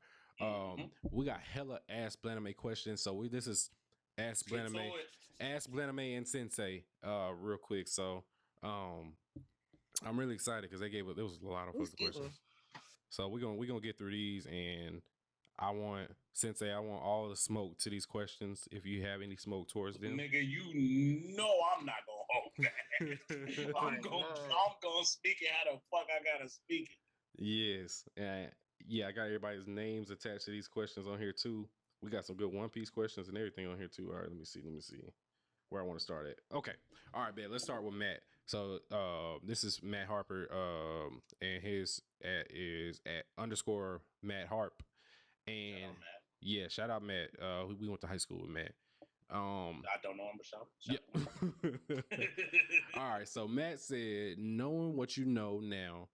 We got hella Ask Blanime questions. So this is Ask Blanime and Sensei real quick. So I'm really excited because there was a lot of fucking questions. So we're gonna get through these, and I want all the smoke to these questions. If you have any smoke towards them, nigga, you know I'm not gonna hold back. I'm gonna speak it how the fuck I gotta speak it. Yes, yeah, I got everybody's names attached to these questions on here too. We got some good One Piece questions and everything on here too. All right, let me see where I want to start at. Okay, all right, man. Let's start with Matt. So this is Matt Harper, and his is at _ Matt Harp. And yeah, shout out Matt. We went to high school with Matt. I don't know him, but shout. All right, so Matt said, knowing what you know now,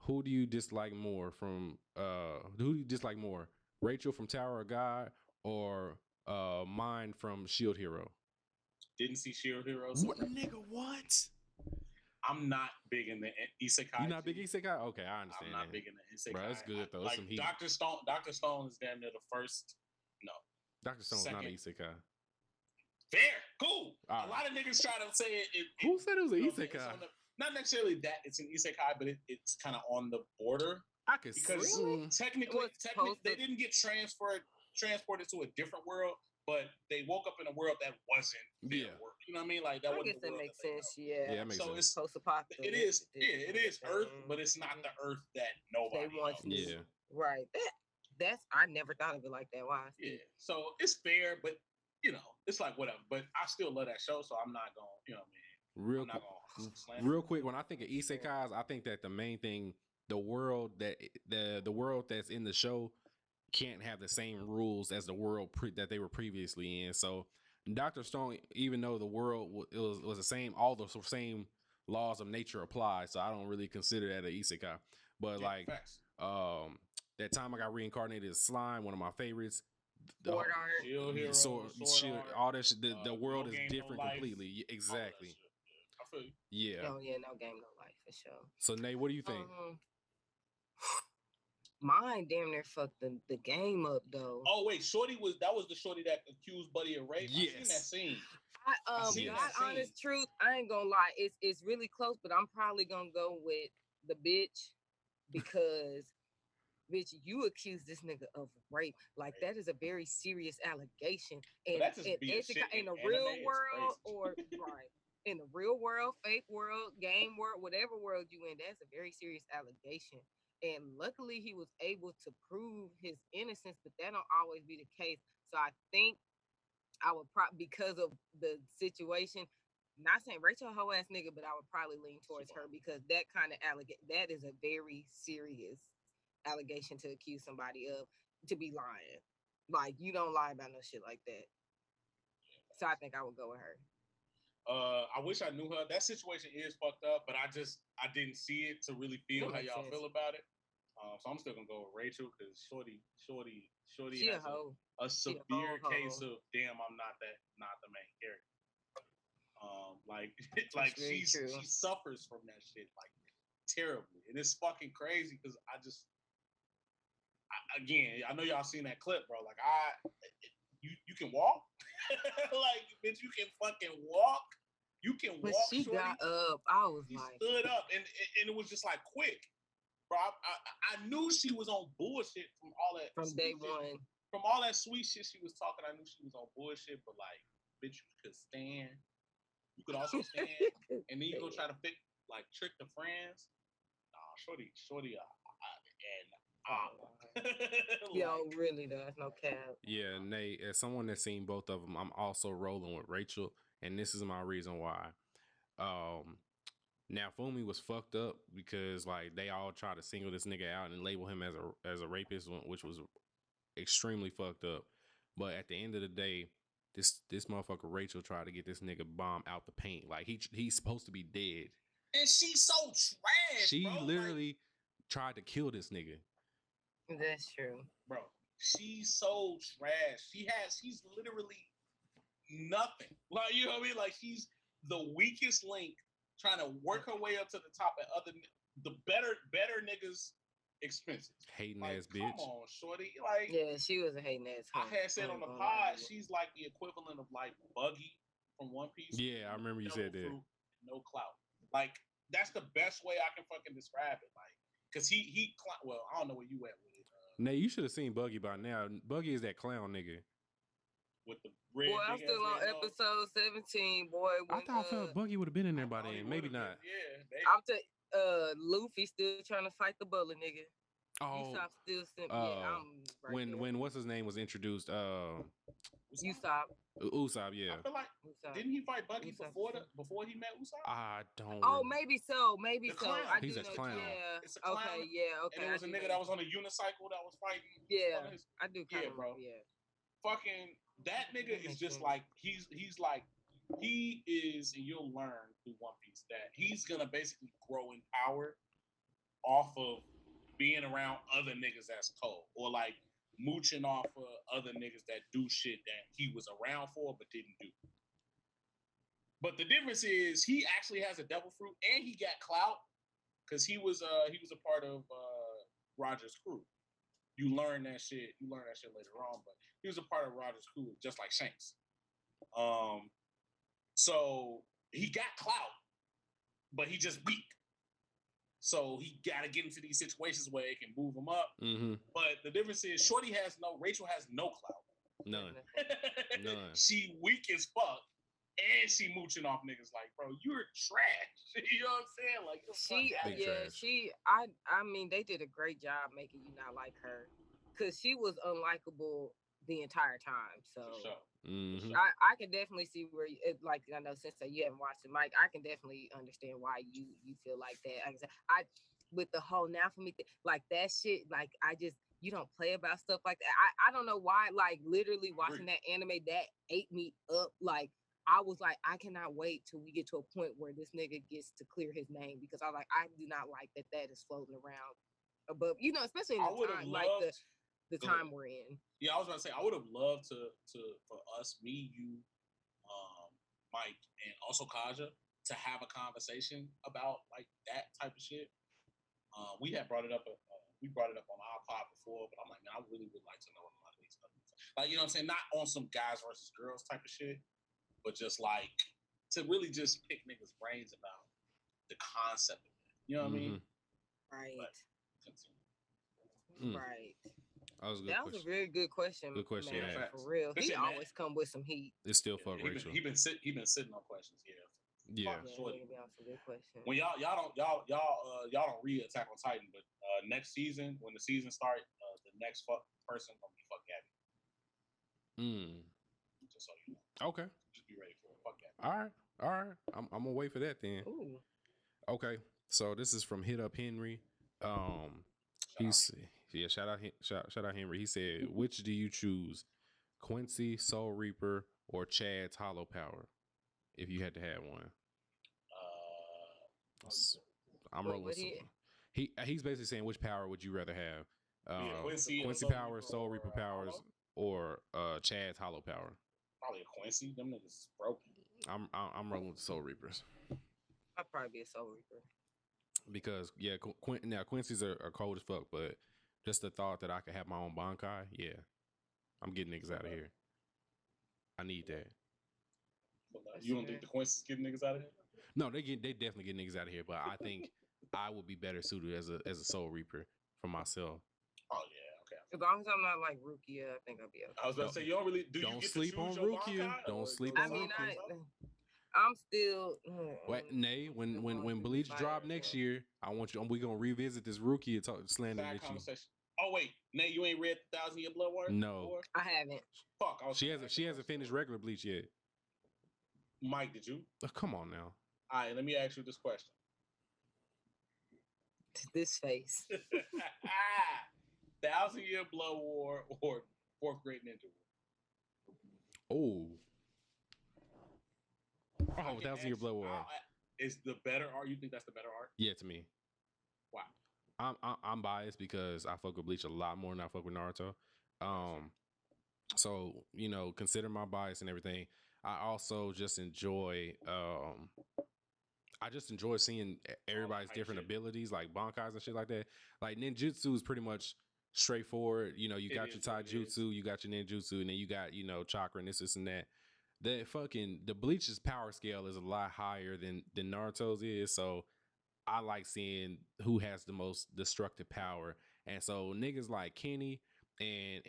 who do you dislike more Rachel from Tower of God or Mine from Shield Hero? Didn't see Shield Hero. What nigga? What? I'm not big in the isekai. You not big isekai? Okay, I understand. I'm not big in the isekai. Bro, that's good though. Like Dr. Stone. Dr. Stone is damn near the first. No, Dr. Stone's not an isekai. Fair, cool. A lot of niggas try to say it. Who said it was an isekai? Not necessarily that it's an isekai, but it's kind of on the border. I could because technically they didn't get transported to a different world, but they woke up in a world that wasn't their world. You know what I mean? Like that. I guess that makes sense. Yeah, that makes sense. It's post-apocalyptic. It is. Yeah, it is Earth, but it's not the Earth that nobody wants. Yeah, right. That's I never thought of it like that. Why? Yeah. So it's fair, but you know, it's like whatever. But I still love that show, so I'm not gonna. You know what I mean? Real quick, when I think of isekais, I think that the main thing, the world that's in the show can't have the same rules as the world that they were previously in. So Dr. Stone, even though the world was the same, all the same laws of nature apply. So I don't really consider that an isekai. But that time I got reincarnated as slime, one of my favorites. Sword art, all that shit. The world is different completely. Exactly. I feel you. Yeah. Oh yeah, no game, no life for sure. So Nate, what do you think? Mine damn near fucked the game up though. Oh wait, that was the shorty that accused Buddy of rape. Yes. I seen that scene. Honest truth, I ain't gonna lie. It's really close, but I'm probably gonna go with the bitch because bitch, you accused this nigga of rape. Like that is a very serious allegation. And in the real world or right. In the real world, fake world, game world, whatever world you in, that's a very serious allegation. And luckily he was able to prove his innocence, but that don't always be the case. So I think I would because of the situation, not saying Rachel a hoe ass nigga, but I would probably lean towards her because that kind of that is a very serious allegation to accuse somebody of, to be lying. Like you don't lie about no shit like that. So I think I would go with her. I wish I knew her. That situation is fucked up, but I didn't see it to really feel how y'all feel about it. So I'm still gonna go with Rachel because Shorty she has a severe case of damn, I'm not the main character. Like she suffers from that shit like terribly, and it's fucking crazy because again, I know y'all seen that clip, bro. Like you can walk, like bitch, you can fucking walk. You can When walk, she shorty. got up, I was She like, stood up, and it was just like quick, bro. I knew she was on bullshit from all that from day one. From all that sweet shit she was talking. I knew she was on bullshit, but like, bitch, you could stand. You could also stand, and then you go try to trick the friends. Nah, shorty, Yo, really, there's no cap. Yeah, Nate, as someone that's seen both of them, I'm also rolling with Rachel, and this is my reason why. Now Fumi was fucked up because like they all tried to single this nigga out and label him as a rapist, which was extremely fucked up. But at the end of the day, this motherfucker Rachel tried to get this nigga bomb out the paint. Like he's supposed to be dead, and she's so trash. She bro. literally tried to kill this nigga. That's true, bro. She's so trash. She's literally nothing. Like, you know what I mean? Like, she's the weakest link trying to work her way up to the top at the better niggas' expenses. Hating like, ass bitch. Come on, shorty. Like, yeah, she was a hating ass. I had said on the pod, she's like the equivalent of like Buggy from One Piece. Yeah, I remember you said that. No clout. Like, that's the best way I can fucking describe it. Like, cause well, I don't know where you at with it. Nay, you should have seen Buggy by now. Buggy is that clown nigga. With the red. Boy, I'm still on episode 17, boy. When, I thought Buggy would have been in there by then. Maybe not. Yeah. Luffy still trying to fight the bullet nigga. Oh, Usopp still simple. Yeah, I'm right when what's his name was introduced? Usopp. Usopp, yeah. I feel like didn't he fight Buggy before he met Usopp? I don't. Oh, maybe so. Maybe so. He's a clown. Yeah. It's a clown. Okay. Yeah. Okay. And it was a nigga that was on a unicycle that was fighting. Yeah. I do kind of. bro. Yeah. Fucking that nigga is just like he is, and you'll learn through One Piece that he's gonna basically grow in power off of being around other niggas that's cold, or like mooching off of other niggas that do shit that he was around for but didn't do. But the difference is he actually has a devil fruit and he got clout because he was a part of Roger's crew. You learn that shit later on, but he was a part of Roger's crew just like Shanks. So he got clout, but he just weak. So he got to get into these situations where it can move him up. Mm-hmm. But the difference is Rachel has no clout. None. She weak as fuck. And she mooching off niggas like, bro, you're trash. You know what I'm saying? Like, I mean, they did a great job making you not like her. Because she was unlikable the entire time. So mm-hmm. I can definitely see where, like, I know since you haven't watched it, Mike, I can definitely understand why you feel like that. Like I said, with the whole now for me, like that shit, like you don't play about stuff like that. I don't know why, like literally watching that anime that ate me up. Like I was like, I cannot wait till we get to a point where this nigga gets to clear his name, because I do not like that is floating around above, especially in the time like the time we're in. Yeah, I was about to say I would have loved to for us, me, you, Mike, and also Kaja to have a conversation about like that type of shit. We had brought it up. We brought it up on our pod before, but I'm like, man, I really would like to know a lot of these other, like, you know what I'm saying, not on some guys versus girls type of shit, but just like to really just pick niggas' brains about the concept of it. You know what I mean? Right. Right. That was a very good question. Good question, man, yeah. For real. He always come with some heat. It's still fuck Rachel. He been sitting on questions. Yeah. Good question. When y'all don't read Attack on Titan, but next season, when the season starts, the next person gonna be fuck Gabby. Just so you know. Okay. Just be ready for it. Fuck Gabby. All right. I'm gonna wait for that then. Ooh. Okay. So this is from Hit Up Henry. Shout out Henry. He said, which do you choose, Quincy, Soul Reaper, or Chad's Hollow Power, if you had to have one? I'm rolling with he's basically saying, which power would you rather have? Quincy power, Soul Reaper powers, or Chad's Hollow Power? Probably a Quincy. Them niggas is broken. I'm rolling with Soul Reapers. I'd probably be a Soul Reaper. Because now Quincy's are cold as fuck, but just the thought that I could have my own Bankai, yeah, I'm getting niggas out of here. I need that. You don't think the Quincy's getting niggas out of here? No, they definitely get niggas out of here. But I think I would be better suited as a Soul Reaper for myself. Oh yeah, okay. As long as I'm not like Rukia, I think I'll be okay. I was about to say you don't really do. Don't you get sleep to choose on your Rukia. Bankai, Don't or sleep your on I mean, Bankai? I'm still. What, Nay? When Bleach drop next year, I want you. We gonna revisit this Rukia and talk slander Side that you. conversation. Oh wait, Nate, you ain't read 1,000 Year Blood War? No. War? I haven't. Fuck. She hasn't finished regular Bleach yet. Mike, did you? Oh, come on now. All right, let me ask you this question. This face. 1,000 Year Blood War or Fourth Grade Ninja War? Oh, 1,000 Year Blood War. Is the better art? You think that's the better art? Yeah, to me. Wow. I'm biased because I fuck with Bleach a lot more than I fuck with Naruto. So consider my bias and everything. I also just enjoy. I just enjoy seeing everybody's different abilities, like bankais and shit like that. Like ninjutsu is pretty much straightforward. You got your taijutsu, you got your ninjutsu, and then you got chakra and this and that. The Bleach's power scale is a lot higher than Naruto's is, so I like seeing who has the most destructive power. And so niggas like Kenny and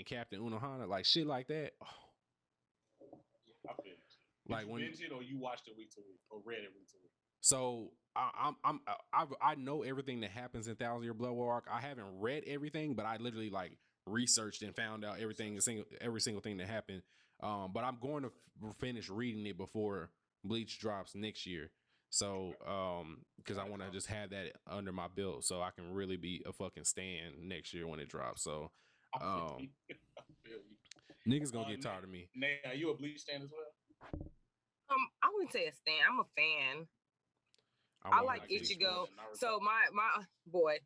Captain Unohana, like shit like that. Oh. I feel it. Like when binge it or you watched it week to week or read it week to week? So I know everything that happens in 1,000 Year Blood War arc. I haven't read everything, but I literally like researched and found out every single thing that happened. But I'm going to finish reading it before Bleach drops next year. So because I want to just have that under my belt so I can really be a fucking stan next year when it drops. So niggas gonna get tired of me. Nate, are you a Bleach stan as well? I wouldn't say a stan. I'm a fan. I like Ichigo. So my boy,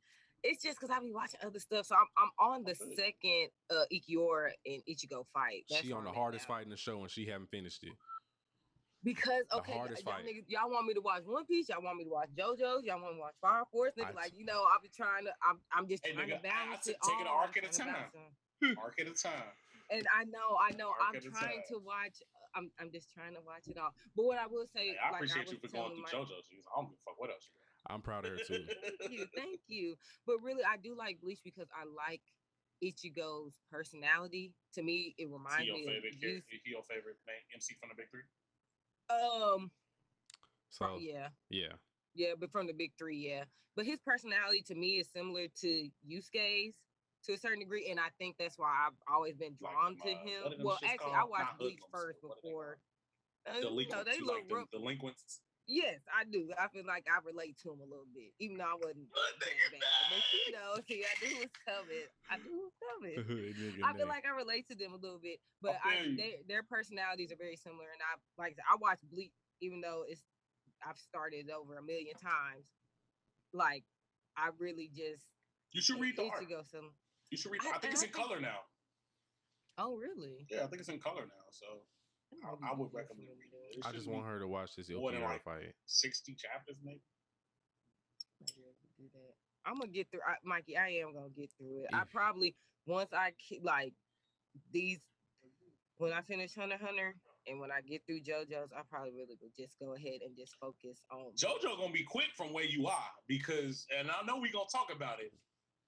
it's just because I be watching other stuff. So I'm on the second Ikiora and Ichigo fight. She on the hardest fight in the show and she haven't finished it. Because y'all want me to watch One Piece, y'all want me to watch JoJo, y'all want me to watch Fire Force, nigga. I'll be trying to. I'm just trying to balance it all. Take it an arc at a time. Arc at a time. And I know. I'm trying to watch. I'm just trying to watch it all. But what I will say, I appreciate you for going through JoJo. I don't give a fuck what else you got. I'm proud of her too. Thank you. But really, I do like Bleach because I like Ichigo's personality. To me, it reminds me of Is he your favorite MC from the Big Three? Yeah, but from the Big Three, yeah. But his personality to me is similar to Yusuke's to a certain degree, and I think that's why I've always been drawn to him. Well, actually, I watched Bleach first before. Delinquents. Yes, I do. I feel like I relate to him a little bit, even though I wasn't. But see, I do what's coming. I feel like I relate to them a little bit, but their personalities are very similar, and I watch Bleach, even though I've started over 1 million times. Like, I really just. You should read the art. You should read. I think it's in color now. Oh, really? Yeah, I think it's in color now. So I would recommend reading it. I just want her to watch this Ikiora fight. 60 chapters, maybe. Maybe I could do that. I'm gonna get through. Mikey, I am gonna get through it. I probably once I like these when I finish Hunter x Hunter. And when I get through JoJo's, I probably really would just go ahead and just focus on JoJo gonna be quick from where you are because, and I know we're gonna talk about it.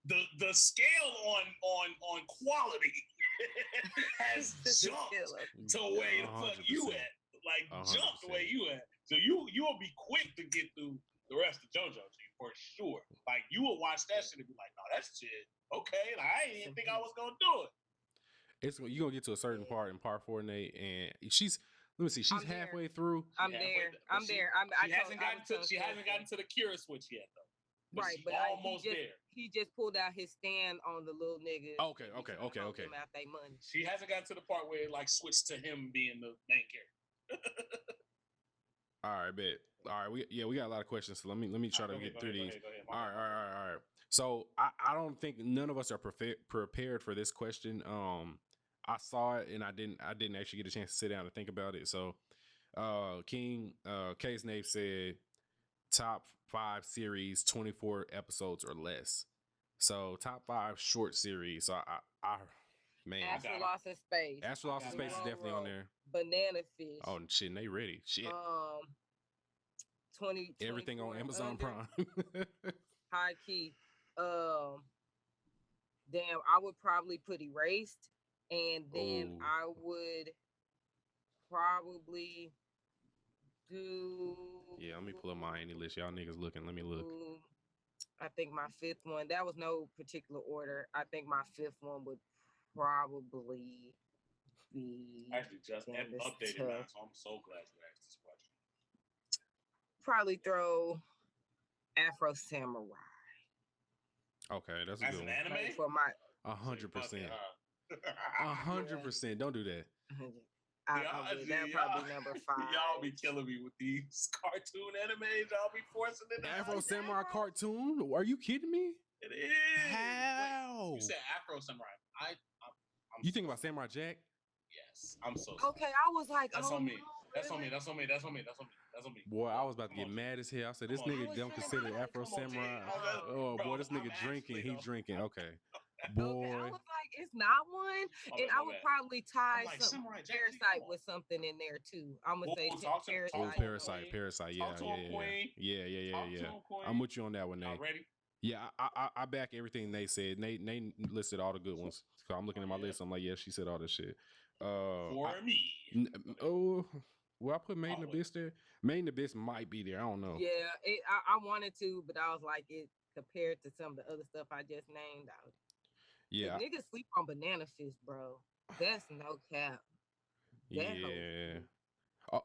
The scale on quality has jumped to where the fuck you at. Like 100%. Jumped where you at. So you will be quick to get through the rest of JoJo for sure. Like you will watch that shit and be like, no, that's shit. Okay, like I didn't even think I was gonna do it. You're gonna get to a certain part in part 4, Nate, and she's halfway through. I'm there. She hasn't gotten to the Kira switch yet though. But right, but almost there. He just pulled out his stand on the little nigga. Okay. Out they money. She hasn't gotten to the part where it like switched to him being the main character. All right, bet. All right, we got a lot of questions, so let me try to get through these. All right. So I don't think none of us are prepared for this question. I saw it and I didn't actually get a chance to sit down and think about it. So King Case Nave said top 5 series, 24 episodes or less. So top 5 short series. So I Man, Astro Lost in Space. Astro Lost in Space is definitely on there. Banana Fish. Oh shit, and they ready. Shit. 20 Everything on Amazon under, Prime. High key. Damn, I would probably put Erased, and then I would probably do. Yeah, let me pull up my any list. Y'all niggas looking. Let me look. I think my fifth one. That was no particular order. I think my fifth one would probably be. Actually, just updated mine, so I'm so glad you asked this question. Probably throw Afro Samurai. Okay, that's a good one. Anime? Like for my 100%. 100%. Don't do that. That probably number 5. Y'all be killing me with these cartoon animes. Y'all be forcing it. Afro Samurai cartoon? Are you kidding me? It is. How? Wait, you said Afro Samurai. I'm you think about Samurai Jack? Yes, I'm so sorry. Okay, I was like, that's on me. That's really? on me. That's on me. That's on me. That's on me. That's on me. Boy, I was about to get mad as hell. I said, this nigga don't consider Afro Samurai. Oh, boy, this nigga drinking. He drinking. Okay. Boy. Okay, I was like, it's not one. And I would probably tie some Parasite with something in there too. I'm gonna say Parasite. Oh, Parasite. Yeah. I'm with you on that one, Nate. Ready? Yeah, I back everything they said. Nate listed all the good ones. So I'm looking at my list. I'm like, yeah, she said all this shit. For me. Well, I put Made in Abyss there. Made in Abyss might be there. I don't know. Yeah, I wanted to, but I was like, it compared to some of the other stuff I just named out. Yeah, niggas sleep on Banana Fish, bro. That's no cap.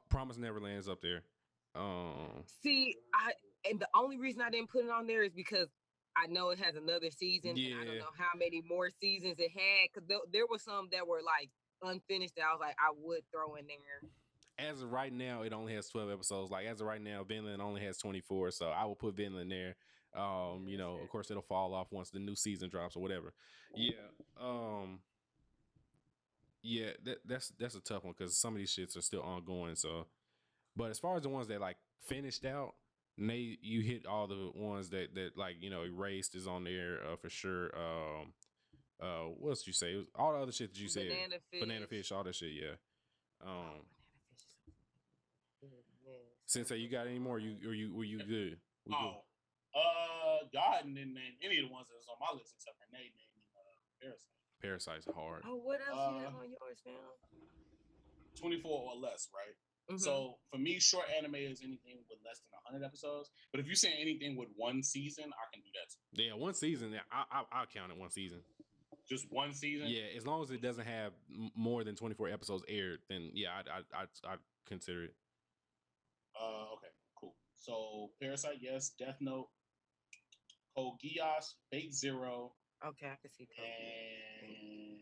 Promise Neverland's up there. See, and the only reason I didn't put it on there is because I know it has another season. Yeah. And I don't know how many more seasons it had, because there were some that were like unfinished that I was like, I would throw in there. As of right now, it only has 12 episodes. Like, as of right now, Vinland only has 24, so I will put Vinland there. You know, of course, it'll fall off once the new season drops or whatever. Yeah. That's a tough one because some of these shits are still ongoing. So, but as far as the ones that like finished out, you hit all the ones that like, you know, Erased is on there for sure. What else did you say? It was all the other shit that you said. Banana Fish, all that shit. Yeah. Sensei, you got any more? Were you good? Y'all hadn't named any of the ones that was on my list except for Nate naming Parasite. Parasite's hard. Oh, what else you have on yours now? 24 or less, right? Mm-hmm. So for me, short anime is anything with less than 100 episodes. But if you say anything with one season, I can do that too. Yeah, one season. I'll count it one season. Just one season? Yeah, as long as it doesn't have more than 24 episodes aired, then yeah, I'd consider it. Okay, cool. So Parasite, yes. Death Note, Code Geass, Fate Zero. Okay, I can see Code. And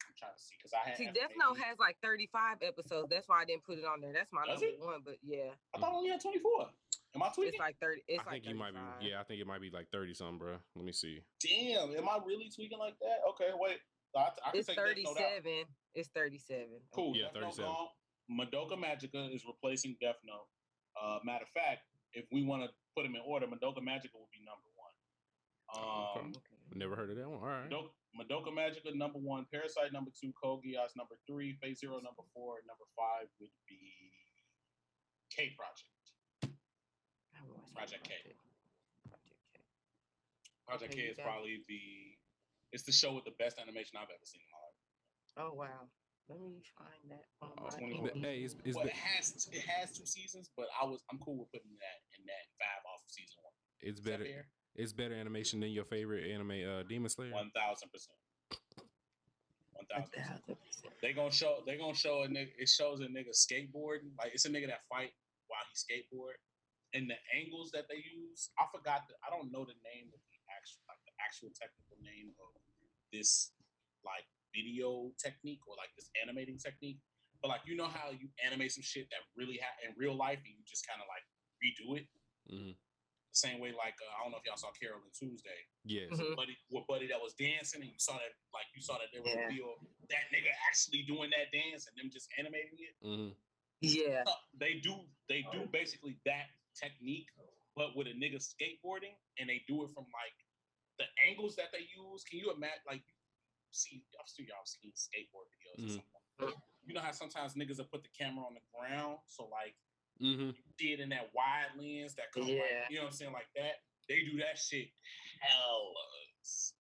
I'm trying to see because I had. See, Death Note has like 35 episodes. That's why I didn't put it on there. That's my number one. But yeah, I thought only had 24. Am I tweaking? It's like 30. I think you might be. Yeah, I think it might be like 30 something, bro. Let me see. Damn, am I really tweaking like that? Okay, wait. I it's 37. It's 37. Cool. Yeah, 37. Madoka Magica is replacing Death Note. Matter of fact, if we want to put them in order, Madoka Magica will be number 1. Okay. Never heard of that one. All right. Madoka Magica number 1, Parasite number 2, Code Geass number 3, Phase Zero number 4, number 5 would be K Project. Project K. Project K is probably it's the show with the best animation I've ever seen in my life. Oh wow. Let me find that on Hey, it has 2 seasons, but I'm cool with putting that in that 5 off of season 1. It's better. It's better animation than your favorite anime, Demon Slayer. 1000%. 1000%. They gonna show a nigga. It shows a nigga skateboarding. Like it's a nigga that fight while he skateboard, and the angles that they use. I don't know the name of the actual technical name of this like video technique or like this animating technique. But like you know how you animate some shit that really in real life and you just kind of like redo it. Mm-hmm. The same way like I don't know if y'all saw Carol and Tuesday. Yes. Mm-hmm. Buddy that was dancing and you saw that they were reveal that nigga actually doing that dance and them just animating it. Mm-hmm. Yeah. They do basically that technique, but with a nigga skateboarding, and they do it from like the angles that they use. Can you imagine? Like, y'all seen skateboard videos or something. You know how sometimes niggas will put the camera on the ground, so like you see it in that wide lens that comes like, you know what I'm saying, like that. They do that shit hellas.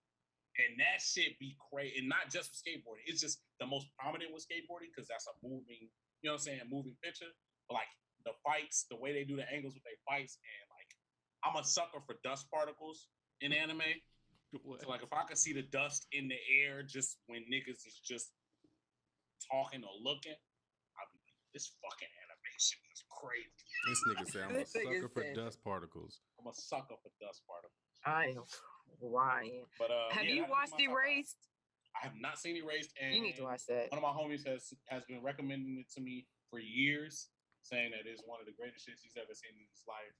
And that shit be crazy. And not just for skateboarding. It's just the most prominent with skateboarding because that's a moving, you know what I'm saying, moving picture. But like the fights, the way they do the angles with their fights, and like I'm a sucker for dust particles in anime. So like if I could see the dust in the air just when niggas is just talking or looking, I'd be like, this fucking animation is crazy. This nigga said I'm a sucker for dust particles. I'm a sucker for dust particles. I am crying. But have you watched Erased? I have not seen Erased, and you need to watch that. One of my homies has been recommending it to me for years, saying that it's one of the greatest shits he's ever seen in his life.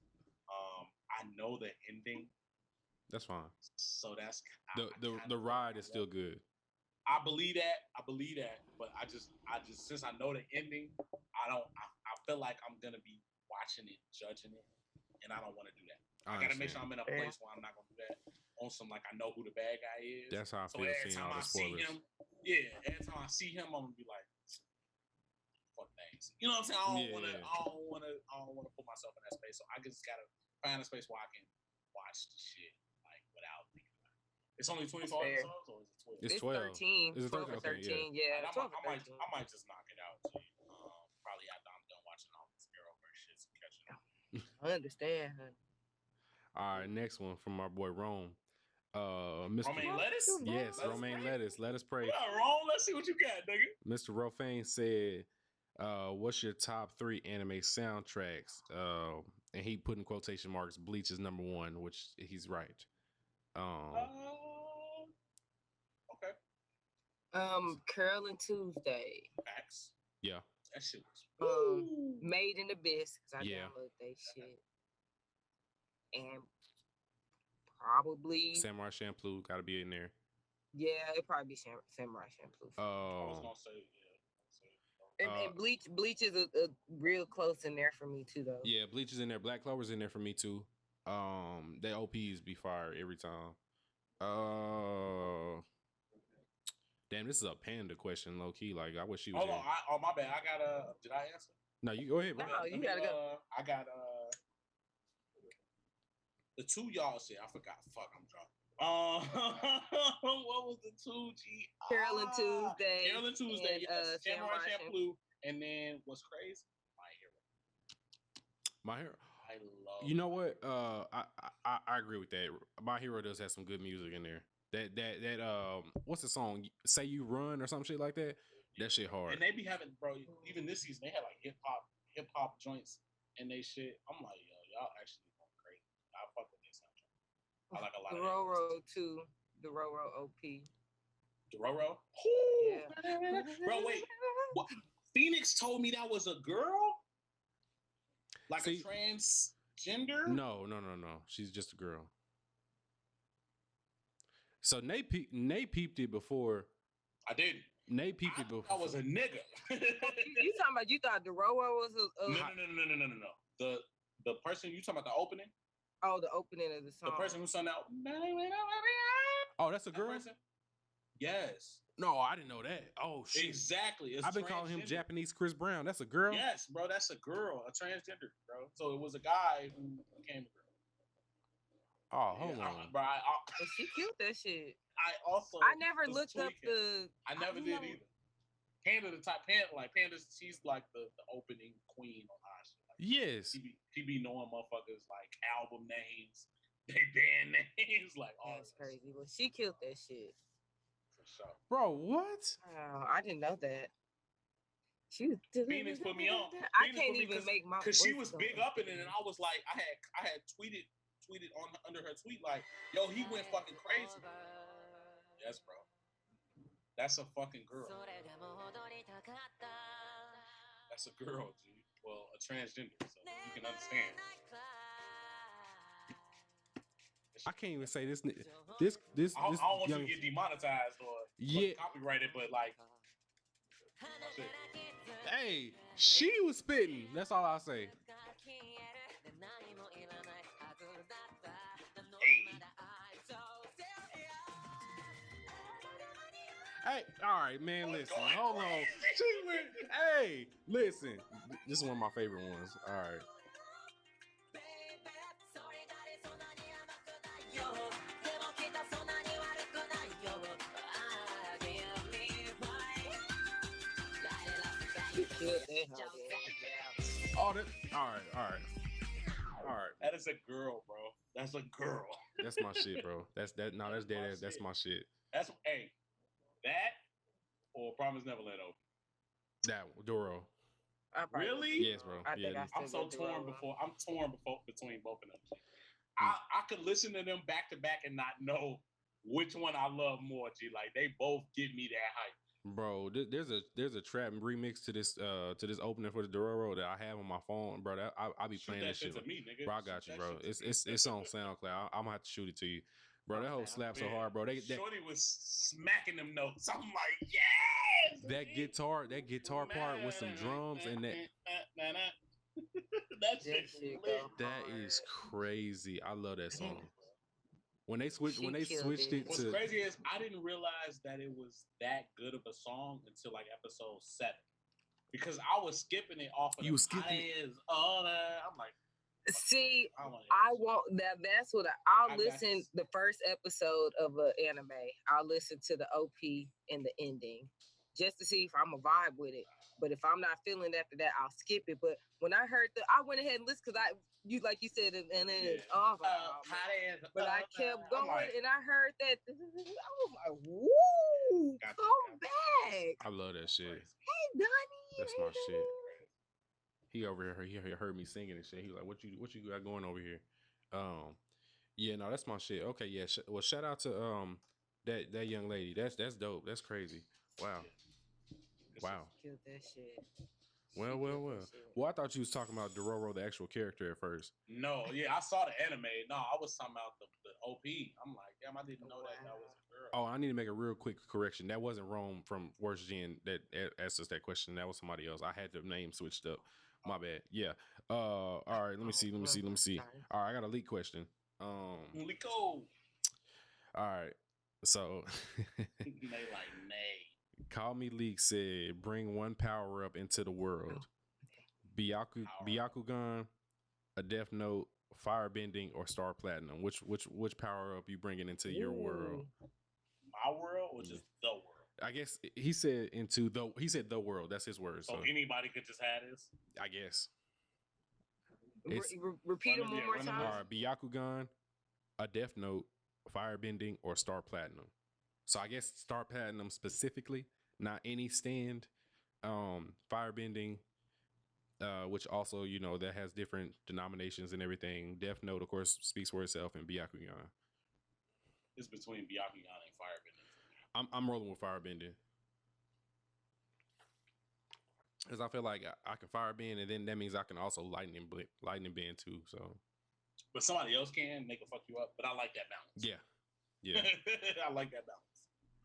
I know the ending. That's fine. So that's the ride is still good. I believe that. But I just since I know the ending, I feel like I'm gonna be watching it, judging it, and I don't want to do that. I gotta make sure I'm in a place where I'm not gonna do that. On some like I know who the bad guy is. That's how I feel seeing all the spoilers. Every time I see him, I'm gonna be like, fuck things. You know what I'm saying? I don't wanna put myself in that space. So I just gotta find a space where I can watch the shit like without thinking about it. It's only 24 episodes, or is it 12? It's 12. 13. Is it 12 or 13? Yeah. I might just knock it out. Probably after I'm done watching all this Arrowverse shit and catching up. I understand, honey. All right, next one from our boy Rome. Mr. Romaine Lettuce? Yes, Romaine Lettuce. Let us pray. Rome, let's see what you got, nigga. Mr. Rofane said, what's your top 3 anime soundtracks? And he put in quotation marks, Bleach is number 1, which he's right. Okay. Curl and Tuesday. Facts. Yeah. That shit was Made in Abyss, because I Yeah. download that shit. And probably Samurai Champloo got to be in there. Yeah, it'd probably be Samurai Champloo. I was gonna say, yeah. And Bleach is a real close in there for me too, though. Yeah, Bleach is in there. Black Clover's in there for me too. They OPs be fire every time. Damn, this is a panda question, low key. Like I wish she was. Hold on, my bad. I got did I answer? No, you go ahead, bro. No, you gotta go. I got the 2 y'all shit. I forgot. Fuck, I'm drunk. What was the 2 G? Carol and Tuesday. Carol and Tuesday. And, yes. Samurai Champloo. And then what's crazy? My Hero. I love. You know what? I agree with that. My Hero does have some good music in there. That what's the song? Say You Run or some shit like that. That shit hard. And they be having, bro. Even this season, they had like hip hop joints and they shit. I'm like, yo, y'all actually going crazy. I fuck with this soundtrack. I like a lot the of Roro too. The Roro OP. The Roro? Yeah. Bro, wait. What? Phoenix told me that was a girl? Like a transgender? No. She's just a girl. So Nate peeped it before. I did. Nate peeped it before. I was a nigga. You talking about? You thought the Roro was a? No. The person you talking about the opening? Oh, the opening of the song. The person who sung out. Oh, that's a girl. Yes. No, I didn't know that. Oh shit. Exactly. I've been calling him Japanese Chris Brown. That's a girl. Yes, bro. That's a girl, a transgender, bro. So it was a guy who became a girl. Oh, hold on, bro. But she cute that shit. I never looked up the. I never did either. Panda, Panda, she's like the opening queen on our shit. Like, yes. She be knowing motherfuckers like album names, they band names, like all. That's crazy. Well, she killed that shit. For sure. Bro, what? Oh, I didn't know that. She was Phoenix put me on. I can't even make my because she was big up in it, and I was like, I had tweeted on under her tweet like, yo, he went fucking crazy. Yes, bro. That's a fucking girl. That's a girl, G. Well, a transgender, so you can understand. I can't even say this. I don't want young... you to get demonetized or copyrighted, but like, shit. Hey, she was spitting. That's all I'll say. Hey, all right, man. Listen, hold on. Hey, listen. This is one of my favorite ones. All right. All that. All right. All right. All right. That is a girl, bro. That's a girl. That's my shit, bro. That's that. No, that's dead ass. That's my shit. That's hey, that or Promise Neverland open. That Doro. Really? Yes, bro. Yeah. I'm so torn between both of them. I could listen to them back to back and not know which one I love more. G, like they both give me that hype. Bro, there's a trap remix to this opening for the Dororo that I have on my phone, bro. I be playing that shit. To me, nigga. Bro, I got you, bro. It's on SoundCloud. I'm gonna have to shoot it to you, bro. That whole slap so hard, bro. Shorty was smacking them notes. I'm like, yes. That guitar part with some drums and that. That is crazy. I love that song. When they switched it What's to crazy is I didn't realize that it was that good of a song until like episode 7, because I was skipping it off of all that. I'm like, see, I want that. That's what I'll listen. The first episode of an anime, I'll listen to the OP and the ending just to see if I'm a vibe with it. But if I'm not feeling it after that, I'll skip it. But when I heard I went ahead and listened because like you said, and then but I kept going and I heard that. I was like, "Woo, come back!" I love that shit. Hey, Donnie, that's my shit. He over here, he heard me singing and shit. He was like, "What you got going over here?" Yeah, no, that's my shit. Okay, yeah. Well, shout out to that young lady. That's dope. That's crazy. Wow. Wow. Killed that shit. Well. Well, I thought you was talking about Dororo, the actual character at first. No, yeah, I saw the anime. No, I was talking about the OP. I'm like, damn, I didn't know that was a girl. Oh, I need to make a real quick correction. That wasn't Rome from Worst Gen that asked us that question. That was somebody else. I had the name switched up. My bad. Yeah. All right. Let me see. All right, I got a leak question. Leako. All right. So. They like nay. Call Me Leak said, bring one power up into the world. Byakugan, a Death Note, Firebending, or Star Platinum. Which power up you bringing into your world? My world or just the world? I guess he said the world. That's his word. So anybody could just have this? I guess. Repeat them one more time. All right, Byakugan, a Death Note, Firebending, or Star Platinum. So I guess Star Platinum specifically, not any stand. Firebending, which also, that has different denominations and everything. Death Note, of course, speaks for itself, and Byakugan. It's between Byakugan and Firebending. I'm rolling with Firebending. Because I feel like I can Firebend, and then that means I can also lightning bend too. So, but somebody else can, they can fuck you up. But I like that balance. Yeah. I like that balance.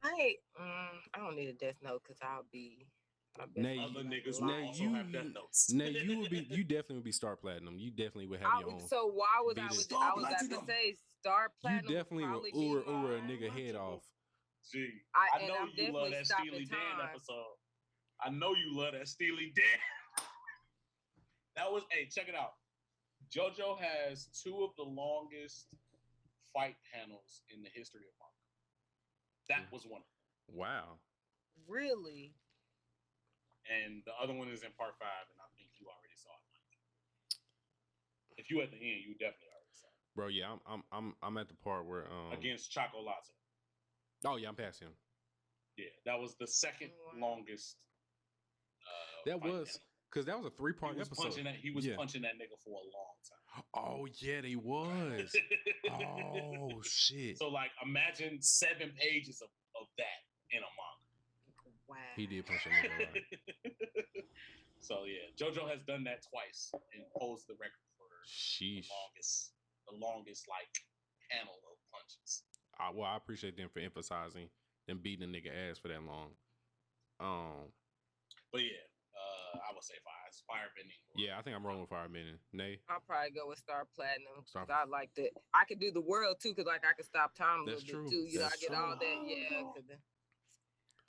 I don't need a Death Note because I'll be. Now, other niggas will also have Death Notes. Now you definitely would be Star Platinum. You definitely would have your own. So why was I was about to say Star Platinum? You definitely would ura a nigga head off. Gee, I know you love that Steely Dan episode. I know you love that Steely Dan. That was check it out. JoJo has 2 of the longest fight panels in the history of manga. That was one of them. Wow. Really? And the other one is in part 5, and I think you already saw it. If you at the end, you definitely already saw it. Bro, yeah, I'm at the part where against Chocolate. Oh yeah, I'm past him. Yeah, that was the second longest. That was because that was a 3-part episode. He was punching that nigga for a long time. Oh yeah, they was. Oh shit. So like, imagine 7 pages of that in a manga. Wow. He did punch a nigga. Right. So yeah, JoJo has done that twice and holds the record for the longest like panel of punches. Well, I appreciate them for emphasizing them beating a nigga ass for that long. But yeah, I would say Firebending. Yeah, I think I'm rolling with Firebending. Nay? I'll probably go with Star Platinum. I like that. I could do the world too, because like I could stop time a little bit too. I get all that. Yeah.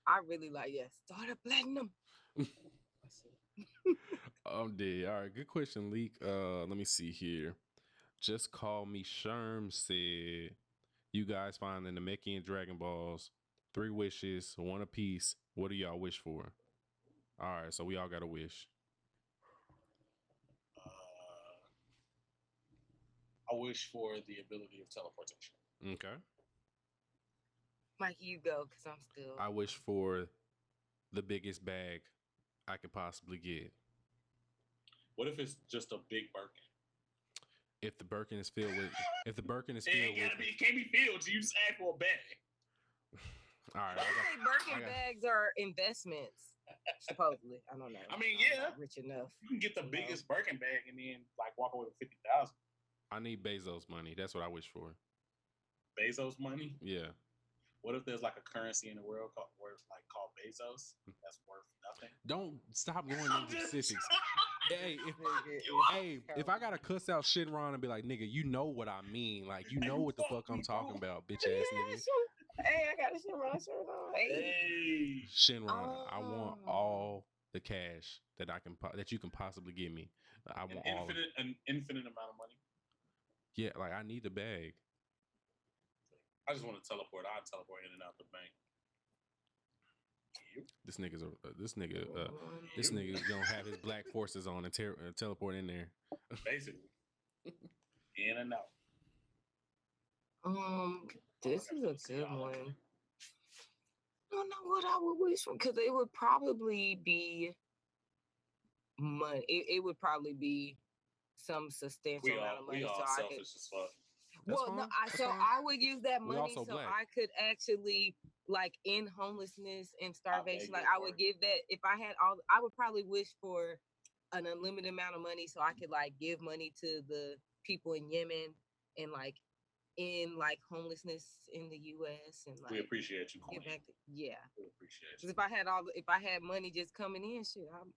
I really like start a platinum. I'm dead. All right, good question, Leak. Let me see here. Just Call Me Sherm said, you guys find the Namekian Dragon Balls, 3 wishes, 1 apiece. What do y'all wish for? All right, so we all got a wish. I wish for the ability of teleportation. Okay. Mikey, you go, because I'm still. I wish for the biggest bag I could possibly get. What if it's just a big Birkin? If the Birkin is filled with, it can't be filled. You just ask for a bag. All right. Birkin bags are investments, supposedly. I don't know. I mean, I'm not rich enough. You can get the biggest Birkin bag and then like walk away with 50,000. I need Bezos money. That's what I wish for. Bezos money? Yeah. What if there's like a currency in the world called Bezos that's worth nothing? Don't stop going into specifics. If I gotta cuss out Shinron and be like, nigga, you know what I mean. Like, you know what the fuck I'm talking about, bitch ass nigga. Hey, I got a Shinron shirt on. Hey. Shinron, I want all the cash that you can possibly give me. I want an infinite amount of money. Yeah, like I need the bag. I just want to teleport. I'll teleport in and out the bank. This nigga gonna have his black forces on and teleport in there. Basically, in and out. This is a good one. I don't know what I would wish for, because it would probably be money. It would probably be some substantial amount of money. We all selfish as fuck. I would use that money so black. I could actually like end homelessness and starvation. Like I would give that if I had I would probably wish for an unlimited amount of money so I could like give money to the people in Yemen and like in like homelessness in the US and like we appreciate you. Get back to, yeah. We appreciate you. If I had money just coming in, shit, I'll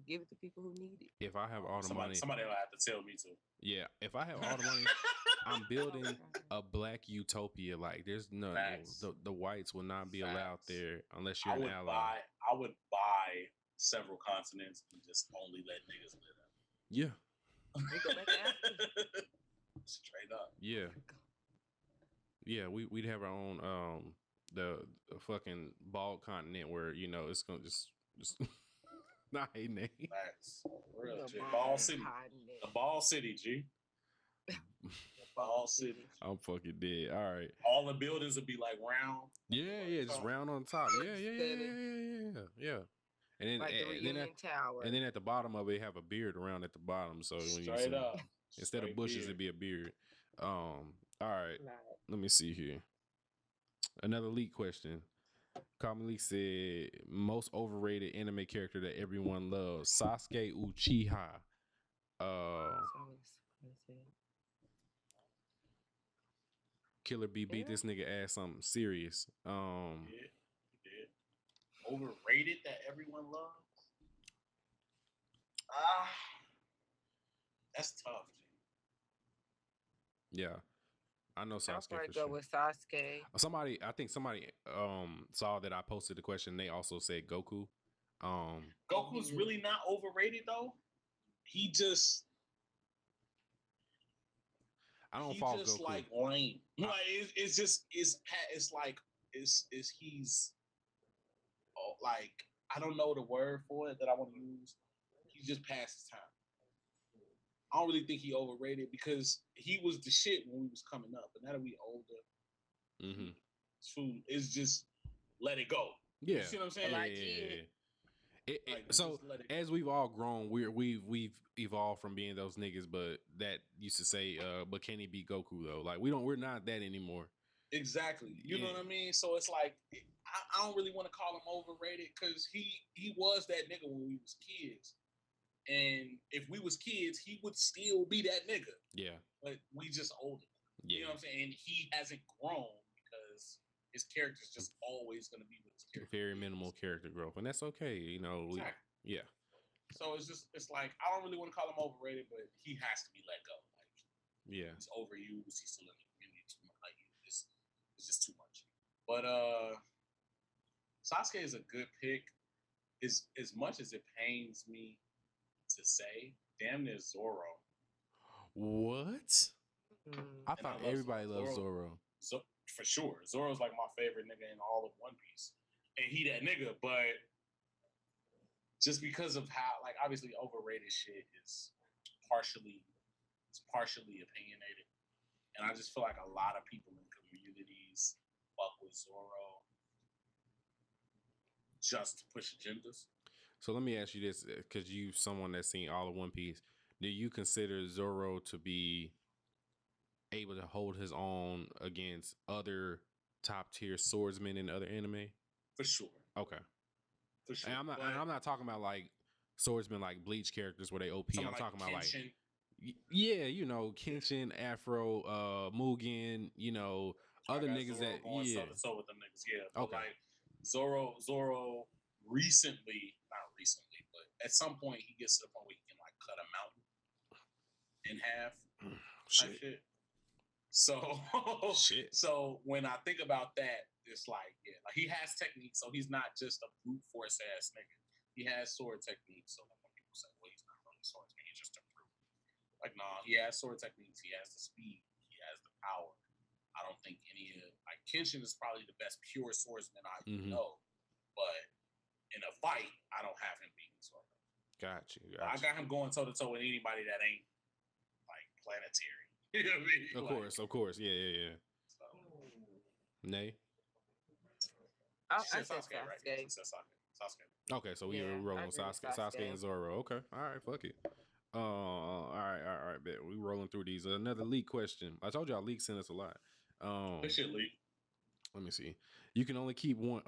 give it to people who need it. If I have all the money, somebody will have to tell me to. Yeah, if I have all the money, I'm building a black utopia. Like there's no the whites will not be allowed there unless you're an ally. I would buy several continents and just only let niggas live there. Yeah. Straight up. Yeah. Yeah, we'd have our own the fucking bald continent where it's gonna just not a name. Facts. Real G. Ball City. The Ball City, G. Ball City. I'm fucking dead. All right. All the buildings would be like round. Yeah, just round on top. Yeah. And then, like and then at the bottom of it, have a beard around at the bottom. So when Straight up. Instead of bushes, it'd be a beard. All right. Let me see here. Another leak question. Commonly said most overrated anime character that everyone loves. Sasuke Uchiha. Killer B beat this nigga ass something serious. He did. Overrated that everyone loves. That's tough. Yeah. I know Sasuke. I'll probably for go sure. with Sasuke. I think somebody saw that I posted the question. They also said Goku. Goku's really not overrated though. He just I don't follow Goku. Like lame. Like it's like he's like I don't know the word for it that I want to use. He just passed his time. I don't really think he overrated because he was the shit when we was coming up, but now that we older, it's just let it go. Yeah, you see what I'm saying? So as we've all grown, we've evolved from being those niggas, but that used to say, but can he beat Goku though? Like we're not that anymore. Exactly. You know what I mean? So it's like I don't really want to call him overrated because he was that nigga when we was kids. And if we was kids, he would still be that nigga. Yeah. But we just older. Yeah. You know what I'm saying? And he hasn't grown because his character's just always going to be with his character. Very minimal character growth. And that's okay. Exactly. Yeah. So it's like, I don't really want to call him overrated, but he has to be let go. Like, he's overused. He's still really too much. Like, it's just too much. But, Sasuke is a good pick. As much as it pains me to say, damn near Zoro. What? I thought everybody loves Zoro. For sure. Zoro's like my favorite nigga in all of One Piece. And he that nigga, but just because of how, like, obviously overrated shit is partially opinionated. And I just feel like a lot of people in communities fuck with Zoro just to push agendas. So let me ask you this, because you someone that's seen all of One Piece, do you consider Zoro to be able to hold his own against other top tier swordsmen in other anime? For sure. Okay. For sure. And I'm not talking about like swordsmen like Bleach characters where they OP. I'm talking about like yeah, you know, Kenshin, Afro, Mugen, you know, other niggas Zoro that going so with them niggas, yeah. But okay. Like Zoro not recently, but at some point he gets to the point where he can like cut a mountain in half. Shit. So so when I think about that, it's like, yeah, like he has technique, so he's not just a brute force ass nigga. He has sword technique, so like when people say, well, he's not really swordsman, he's just a brute. Like, nah, he has sword techniques, he has the speed, he has the power. I don't think any of like Kenshin is probably the best pure swordsman I know, but in a fight, I don't have him beating Zoro. Gotcha. I got him going toe to toe with anybody that ain't like planetary. You know what I mean? Of course. Yeah. So. Nay? I said Sasuke. Right? Sasuke. Okay, so we were rolling Sasuke and Zoro. Okay, all right, fuck it. All right, bet. We rolling through these. Another leak question. I told y'all leak sent us a lot. This shit leak. Let me see. You can only keep one.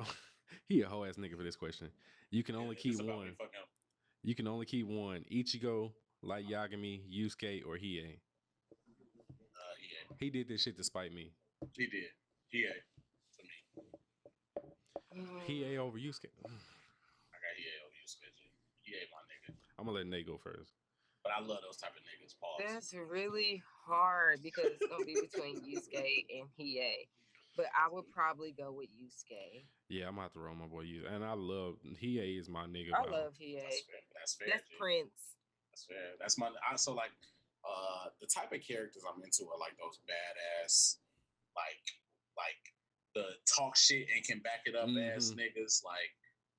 He a hoe ass nigga for this question. You can only keep one. You can only keep one. Ichigo, Light Yagami, Yusuke, or Hiei. He did this shit to spite me. He did. Hiei for me. Hiei over Yusuke. I got Hiei over Yusuke. Hiei my nigga. I'm gonna let Nate go first. But I love those type of niggas. Pause. That's really hard because it's gonna be between Yusuke and Hiei. But I would probably go with Yusuke. Yeah, I'm gonna have to roll my boy Yusuke. And I love Hiei is my nigga. I love Hiei. That's fair. That's Prince. That's fair. That's my also like the type of characters I'm into are like those badass, like the talk shit and can back it up ass niggas, like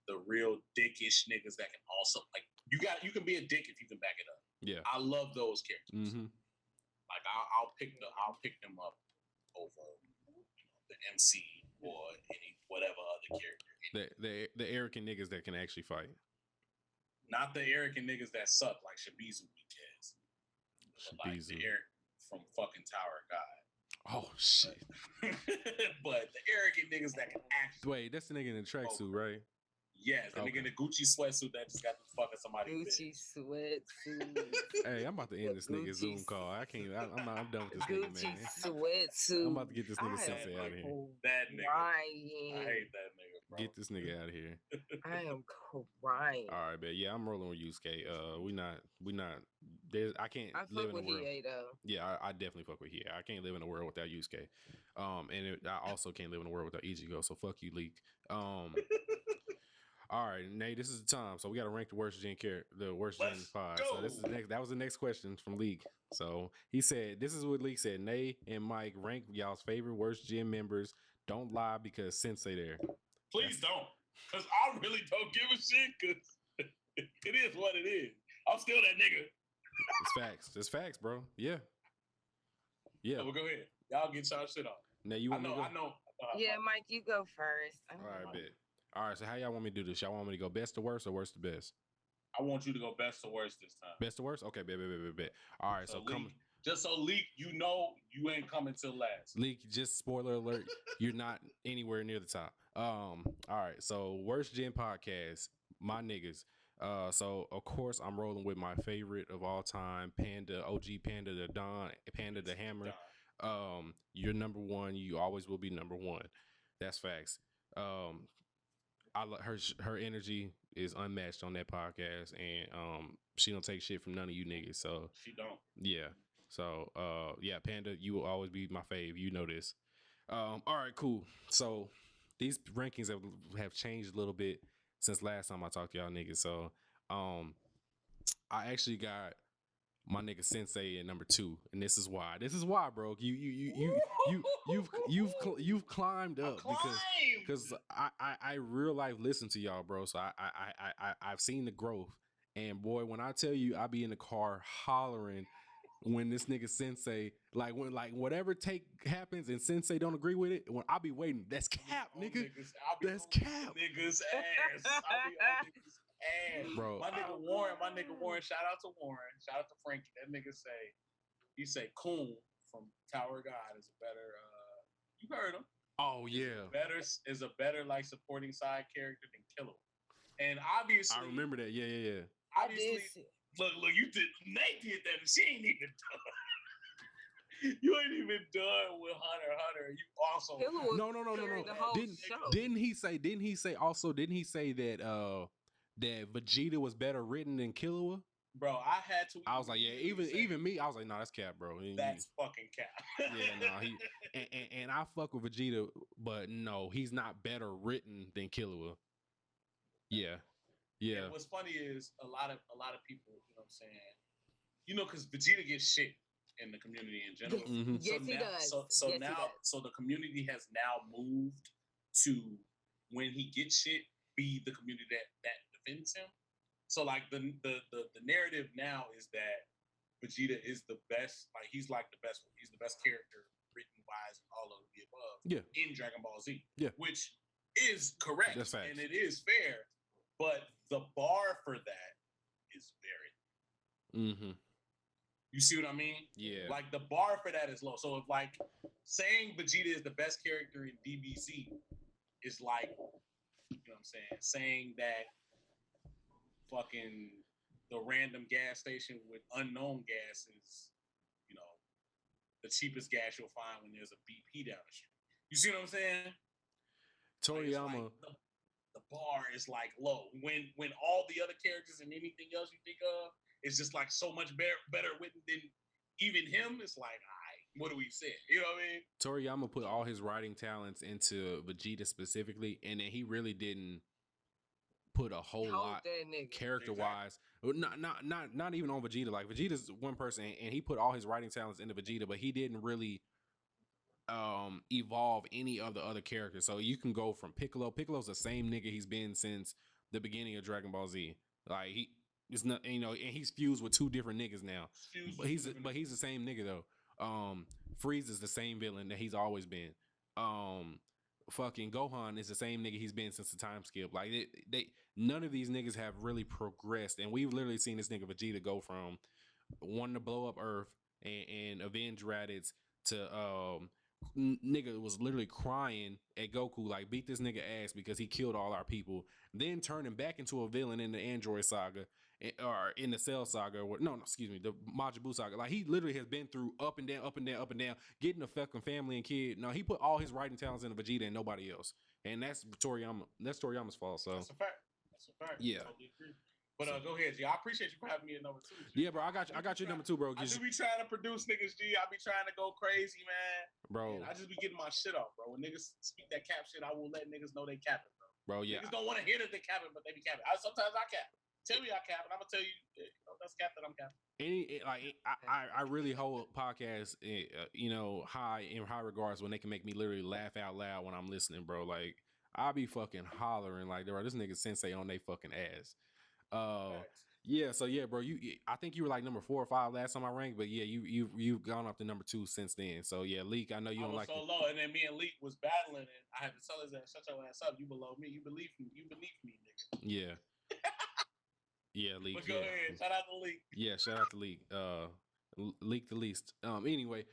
the real dickish niggas that can also like you can be a dick if you can back it up. Yeah, I love those characters. Like I'll pick them up over the MC or any whatever other character. The arrogant niggas that can actually fight. Not the arrogant niggas that suck like Shibizu kids. Like the Eric from fucking Tower of God. Oh shit. But the arrogant niggas that can actually wait, that's the nigga in the tracksuit, right? Yes, the nigga in the Gucci sweatsuit that just got the fucking somebody. Gucci sweatsuit. Hey, I'm about to end this nigga Zoom call. I'm done with this nigga, man. Gucci sweatsuit. I'm about to get this nigga Sensei out of here. That nigga. I hate that nigga, bro. Get this nigga out of here. I am crying. All right, but yeah, I'm rolling with Yusuke. We not. I can't live in a world. Hiei, though. Yeah, I definitely fuck with Hiei. I can't live in a world without Yusuke. I also can't live in a world without Ichigo. So fuck you, Leak. All right, Nate, this is the time. So we got to rank the worst gen pod. So this is the next. That was the next question from Leak. So he said, "This is what Leak said." Nate and Mike rank y'all's favorite worst gen members. Don't lie because Sensei there. Please don't, because I really don't give a shit. Because it is what it is. I'm still that nigga. It's facts. It's facts, bro. Yeah. Yeah. Well, go ahead. Y'all get y'all shit off. Now you want me to go? I know. Yeah, Mike, you go first. All right, bet. All right, so how y'all want me to do this? Y'all want me to go best to worst or worst to best? I want you to go best to worst this time. Best to worst? Okay, bet. All right, so come. Just so Leak, you know you ain't coming till last. Leak, just spoiler alert, you're not anywhere near the top. All right, so worst gen podcast, my niggas. So of course I'm rolling with my favorite of all time, Panda, OG Panda the Don, Panda the Hammer. You're number one. You always will be number one. That's facts. Her energy is unmatched on that podcast, and she don't take shit from none of you niggas. So she don't. Yeah. So yeah, Panda, you will always be my fave. You know this. All right, cool. So these rankings have changed a little bit since last time I talked to y'all niggas. So I actually got my nigga Sensei at number 2, and this is why. This is why, bro. You've climbed up because I real life listen to y'all, bro. So I've seen the growth, and boy, when I tell you, I be in the car hollering when this nigga Sensei, like when whatever take happens and Sensei don't agree with it, when I be waiting, that's cap, nigga. That's cap. Niggas ass. I'll be on niggas ass. Bro. My nigga Warren, shout out to Warren, shout out to Frankie. That nigga he say Coon from Tower of God is a better you heard him. Oh yeah. Is a better like supporting side character than Killer. And obviously I remember that. Yeah. Obviously, look, you did. Nate did that, and she ain't even done. You ain't even done with Hunter x Hunter. You also No. Didn't he say that that Vegeta was better written than Killua? Bro, I had to. I was like, yeah, even me, I was like, no, that's cap, bro. That's fucking cap. Yeah, no, and I fuck with Vegeta, but no, he's not better written than Killua. Yeah. And what's funny is a lot of people, you know what I'm saying? You know, because Vegeta gets shit in the community in general. Mm-hmm. Yes, he does. So the community has now moved to when he gets shit, be the community that defends him. So like the narrative now is that Vegeta is the best, like he's like the best. He's the best character written wise and all of the above in Dragon Ball Z. Yeah, which is correct and it is fair, but the bar for that is very. Mm-hmm. You see what I mean? Yeah. Like the bar for that is low. So if like saying Vegeta is the best character in DBZ is like, you know what I'm saying, saying that fucking the random gas station with unknown gas is, you know, the cheapest gas you'll find when there's a BP down the street. You see what I'm saying? Toriyama. Like the bar is like low. When all the other characters and anything else you think of is just like so much better written than even him, it's like, all right, what do we say? You know what I mean? Toriyama put all his writing talents into Vegeta specifically, and then he really didn't put a whole lot character wise. Not even on Vegeta. Like Vegeta's one person, and he put all his writing talents into Vegeta, but he didn't really evolve any of the other characters. So you can go from Piccolo. Piccolo's the same nigga he's been since the beginning of Dragon Ball Z. Like it's not, you know, and he's fused with 2 different niggas now. But he's the same nigga though. Frieza's the same villain that he's always been. Fucking Gohan is the same nigga he's been since the time skip. Like they none of these niggas have really progressed, and we've literally seen this nigga Vegeta go from wanting to blow up Earth and avenge Raditz to nigga was literally crying at Goku, like beat this nigga ass because he killed all our people, then turning back into a villain in the Android saga or in the Cell saga, or the Majin Buu saga. Like he literally has been through up and down, getting the fucking family and kid. No, he put all his writing talents into Vegeta and nobody else, and that's Toriyama. That's Toriyama's fault. So that's a fact. Yeah. I totally agree. But go ahead, G. I appreciate you for having me at number 2. G. Yeah, bro. I got you number 2, bro. I just be trying to produce niggas, G. I be trying to go crazy, man. Bro. And I just be getting my shit off, bro. When niggas speak that cap shit, I will let niggas know they capping, bro. Bro, yeah. Niggas don't want to hear that they capping, but they be capping. Sometimes I cap. Tell me I cap, and I'm gonna tell you, that's cap that I'm capping. I really hold podcasts, you know, in high regards when they can make me literally laugh out loud when I'm listening, bro. Like I be fucking hollering like, bro, this nigga Sensei on they fucking ass. Yeah, so yeah, bro, I think you were like number 4 or 5 last time I ranked, but yeah, you've gone up to number 2 since then. So yeah, Leak, I know you don't like so low, and then me and Leak was battling, and I had to tell his ass, shut your ass up. You below me. You beneath me, nigga. Yeah. Yeah, Leak. But go ahead. Shout out to Leak. Yeah, shout out to Leak. Leak the least. Anyway,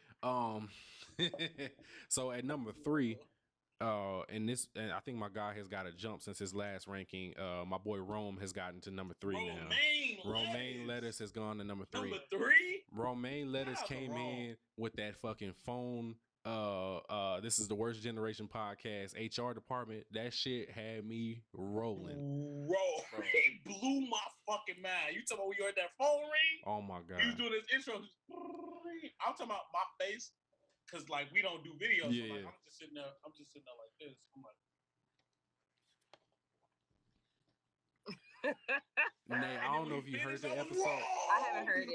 so at number 3, and I think my guy has got a jump since his last ranking. My boy Rome has gotten to number 3 now. Romaine Lettuce has gone to number 3. Number 3? Romaine Lettuce came in with that fucking phone. This is the Worst Generation podcast HR department. That shit had me rolling. Bro. It blew my fucking mind. You talking about when you heard that phone ring? Oh my god. He was doing his intro. I'm talking about my face. Cause like we don't do videos, so like, I'm just sitting there like this. I'm like, Nay, I don't know if you heard the episode. I haven't heard it.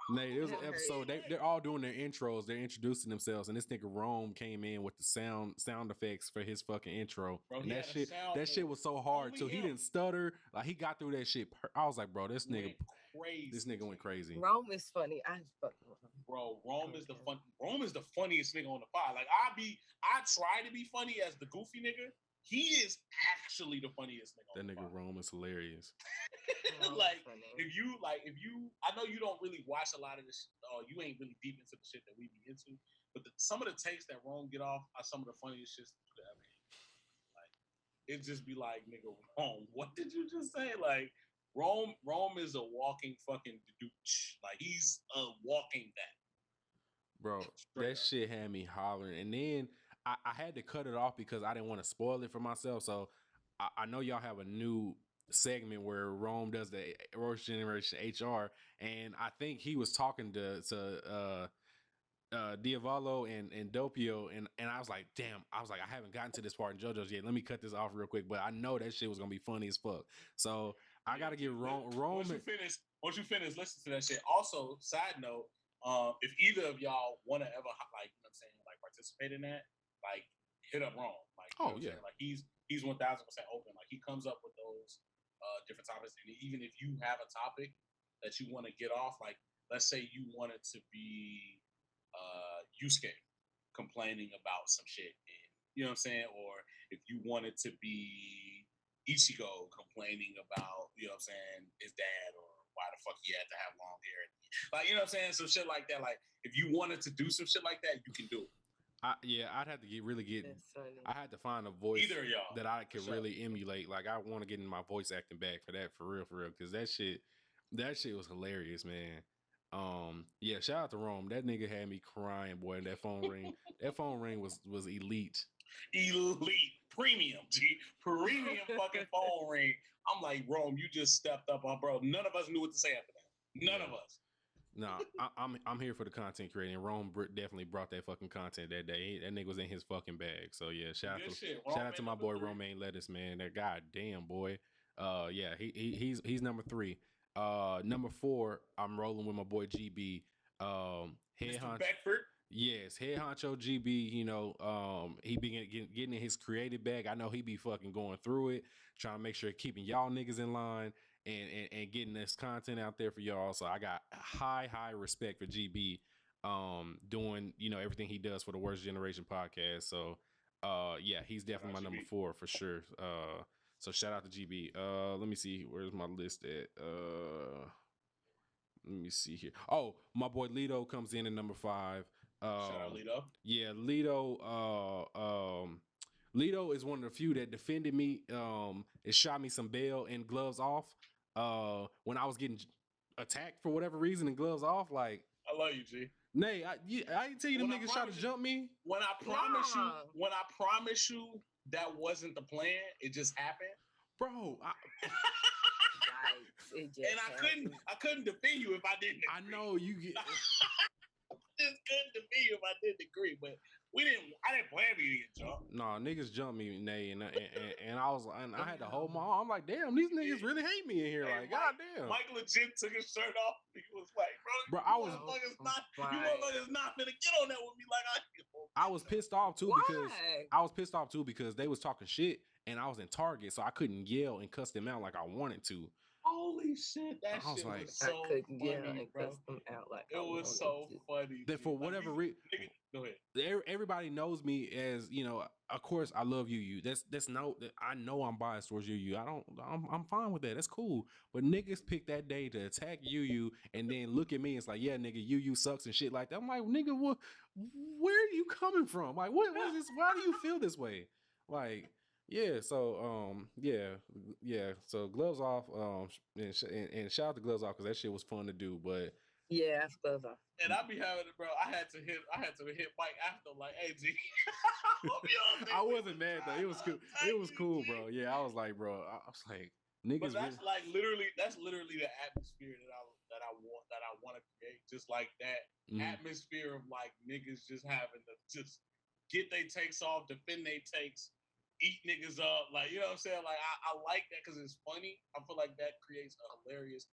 Nay, there was an Never heard episode. They're all doing their intros. They're introducing themselves, and this nigga Rome came in with the sound effects for his fucking intro. Bro, and he had a that shit was so hard Only too. He him. didn't stutter. Like he got through that shit. I was like, bro, this Went crazy. this nigga went crazy. Rome is funny. I fucking with him. Bro, Rome is the funniest nigga on the pod. Like I try to be funny as the goofy nigga. He is actually the funniest nigga. That nigga Rome is hilarious. Like if you I know you don't really watch a lot of this. You ain't really deep into the shit that we be into. But some of the takes that Rome get off are some of the funniest shit that like it just be like, nigga, Rome, what did you just say? Like Rome is a walking fucking douche. Like he's a walking that. Bro, that shit had me hollering. And then I had to cut it off because I didn't want to spoil it for myself. So I know y'all have a new segment where Rome does the Roach Generation HR, and I think he was talking to Diavolo and Doppio, and I was like, damn, I haven't gotten to this part in JoJo's yet. Let me cut this off real quick. But I know that shit was gonna be funny as fuck. So I gotta give Rome. Once you finish, listen to that shit. Also, side note, if either of y'all want to ever like, you know what I'm saying, like participate in that, like hit up Rome. Like, you know what I'm saying? Like he's 1,000% open. Like he comes up with those different topics, and even if you have a topic that you want to get off, like let's say you wanted to be Yusuke complaining about some shit, and you know what I'm saying, or if you wanted to be Ichigo complaining about, you know what I'm saying, his dad, or why the fuck he had to have long hair, like, you know what I'm saying, some shit like that. Like if you wanted to do some shit like that, you can do it. I'd have to I had to find a voice Either of y'all that I could really emulate. Like I want to get in my voice acting back for that, for real, because that shit was hilarious, man. Yeah, shout out to Rome. That nigga had me crying, boy. That phone ring, was elite. Elite premium, premium fucking phone ring. I'm like, Rome, you just stepped up, bro. None of us knew what to say after that. None of us. No, I'm here for the content creating. Rome definitely brought that fucking content that day. That nigga was in his fucking bag. So yeah, shout out to my boy Romaine Lettuce, man. That goddamn boy. Yeah, he's number 3. Number 4, I'm rolling with my boy GB. Head honcho. Beckford. Yes, head honcho GB. You know, he be getting in his creative bag. I know he be fucking going through it, trying to make sure keeping y'all niggas in line. And getting this content out there for y'all. So I got high respect for GB doing, you know, everything he does for the Worst Generation podcast. So yeah, he's definitely my number 4 for sure. So shout out to GB. Let me see, where's my list at? Let me see here. Oh, my boy Lito comes in at number 5. Shout out Lito. Yeah, Lito is one of the few that defended me. It shot me some bail and gloves off. When I was getting attacked for whatever reason and gloves off, like I love you, G. Nay, I didn't tell you them niggas tried to jump me. When I promise you that wasn't the plan, it just happened, bro. I couldn't defend you if I didn't agree. I know you get. Just couldn't defend you if I didn't agree, but I didn't plan for you to get jumped. No, niggas jumped me, Nay, and I was, and I had to hold my arm. I'm like, damn, these niggas really hate me in here. Like, goddamn. Mike legit took his shirt off. He was like, bro, you motherfuckers not finna get on that with me. Like I was pissed off too because they was talking shit, and I was in Target, so I couldn't yell and cuss them out like I wanted to. Holy shit, that shit was so funny, bro. It was so funny. That for whatever reason, go ahead. Everybody knows me as, you know. Of course, I love Yu. I know I'm biased towards Yu. I'm fine with that. That's cool. But niggas pick that day to attack Yu and then look at me and it's like, yeah, nigga, Yu sucks and shit like that. I'm like, nigga, where are you coming from? Like, what is this? Why do you feel this way? Like. Yeah, so so gloves off, and shout out to gloves off because that shit was fun to do. But yeah, gloves off. And I be having it, bro. I had to hit Mike after, like, hey, G. I wasn't mad though. It was cool. It was cool, bro. Yeah, I was like, bro. I was like, niggas. But that's literally the atmosphere that I want to create. Just like that atmosphere of like niggas just having to just get their takes off, defend their takes. eat niggas up. Like, you know what I'm saying? Like, I like that because it's funny. I feel like that creates a hilarious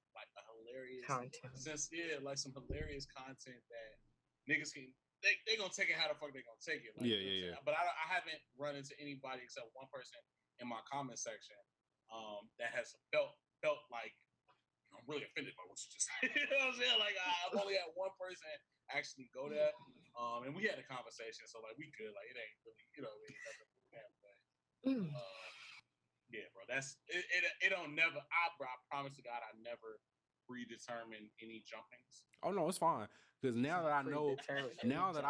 Content. sense. Yeah, like some hilarious content that niggas can. They gonna take it how the fuck they gonna take it. Like, Yeah. But I haven't run into anybody except one person in my comment section that has felt like I'm really offended by what you just said. You know what I'm saying? Like, I've only had one person actually go there, and we had a conversation, so like we good. Like, it ain't really, you know, it ain't nothing with that. But yeah, bro, that's it. It don't never. I promise to God, I never predetermine any jumpings. Oh no, it's fine. Because now that I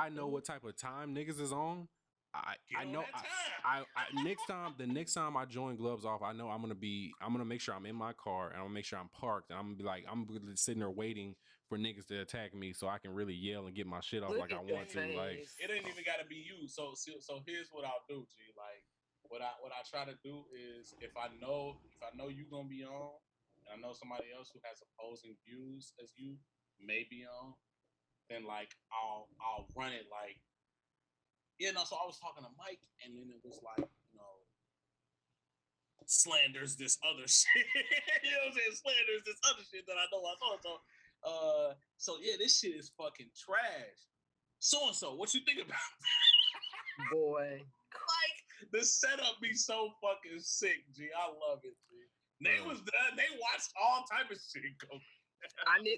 know what type of time niggas is on, I know I the next time I join Gloves Off, I know I'm gonna make sure I'm in my car and I'm gonna make sure I'm parked and I'm gonna be like I'm sitting there waiting for niggas to attack me so I can really yell and get my shit off like I want to. Like, it ain't even gotta be you. So here's what I'll do, G. Like what I try to do is if I know you gonna be on and I know somebody else who has opposing views as you may be on, then like I'll run it like, you know. So I was talking to Mike and then it was like, you know, slanders this other shit. You know what I'm saying? Slanders this other shit that I know I saw. So yeah, this shit is fucking trash. So and so, what you think about that? Boy. Like, the setup be so fucking sick, G. I love it, G. They was done. They watched all type of shit go.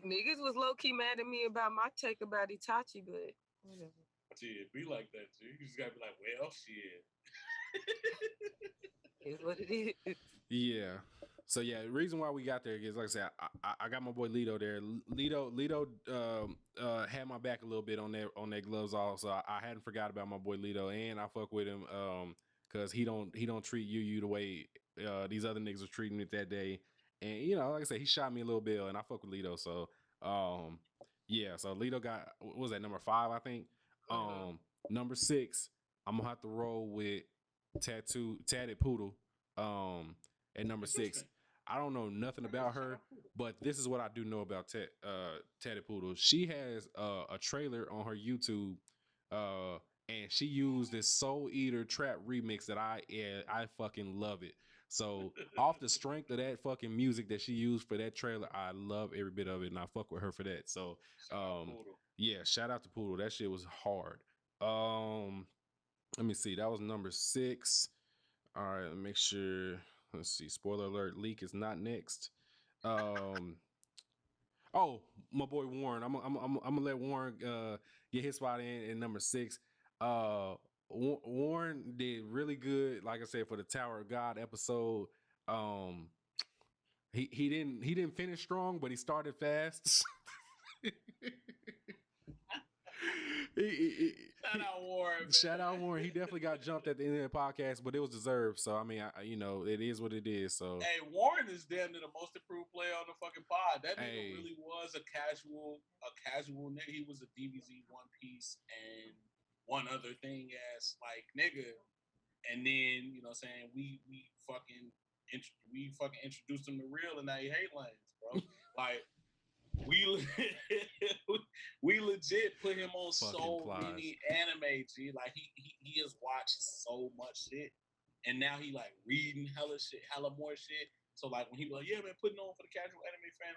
Niggas was low key mad at me about my take about Itachi, but whatever. Gee, it be like that, G. You just gotta be like, well, shit. It's what it is. yeah. So yeah, the reason why we got there is like I said, I got my boy Lito there. Lito had my back a little bit on that Gloves Off, so I hadn't forgot about my boy Lito, and I fuck with him because he don't treat you the way these other niggas was treating me that day. And you know, like I said, he shot me a little bit, and I fuck with Lito. So yeah, so Lito got, what was that, number 5, I think. Number 6, I'm gonna have to roll with Tatted Poodle. At number 6. I don't know nothing about her, but this is what I do know about Tatted Poodle. She has a trailer on her YouTube, and she used this Soul Eater trap remix that I fucking love it. So off the strength of that fucking music that she used for that trailer, I love every bit of it, and I fuck with her for that. So yeah, shout out to Poodle. That shit was hard. Let me see. That was number 6. All right, let me make sure. Let's see. Spoiler alert: Leak is not next. Oh, my boy Warren. I'm gonna let Warren get his spot in number 6. Warren did really good. Like I said, for the Tower of God episode. He didn't finish strong, but he started fast. Shout out Warren. Shout out Warren. He definitely got jumped at the end of the podcast, but it was deserved. So I mean, you know, it is what it is. So hey, Warren is damn near the most improved player on the fucking pod. That nigga really was a casual nigga. He was a DBZ One Piece and one other thing ass like nigga. And then, you know what I'm saying, we fucking introduced him to real and now he hate lanes, bro. Like we legit put him on so many anime, G. Like he has watched so much shit, and now he like reading hella more shit. So like when he was like, yeah, man, putting on for the casual anime fan,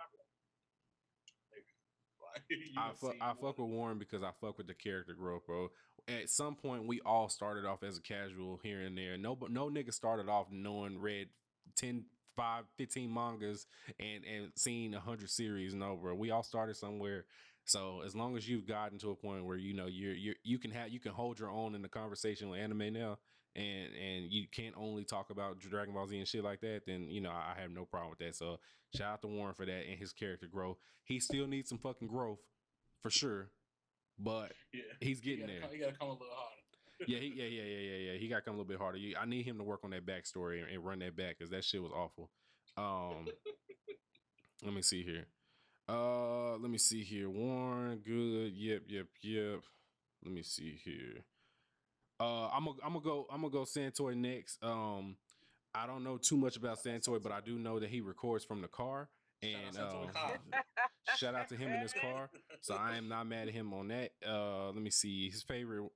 I fuck with Warren because I fuck with the character growth, bro. At some point, we all started off as a casual here and there. No nigga started off read 10, 5, 15 mangas and seen 100 series. No, bro. We all started somewhere. So as long as you've gotten to a point where you know you can hold your own in the conversation with anime now, and you can't only talk about Dragon Ball Z and shit like that, then you know I have no problem with that. So shout out to Warren for that and his character growth. He still needs some fucking growth for sure, but he's getting there. He gotta come a little harder. Yeah. He got to come a little bit harder. I need him to work on that backstory and run that back because that shit was awful. Let me see here. Warren, good. Yep. Let me see here. I'm gonna go Santoy next. I don't know too much about Santoy, but I do know that he records from the car. And Shout out to him in his car. So I am not mad at him on that. Let me see his favorite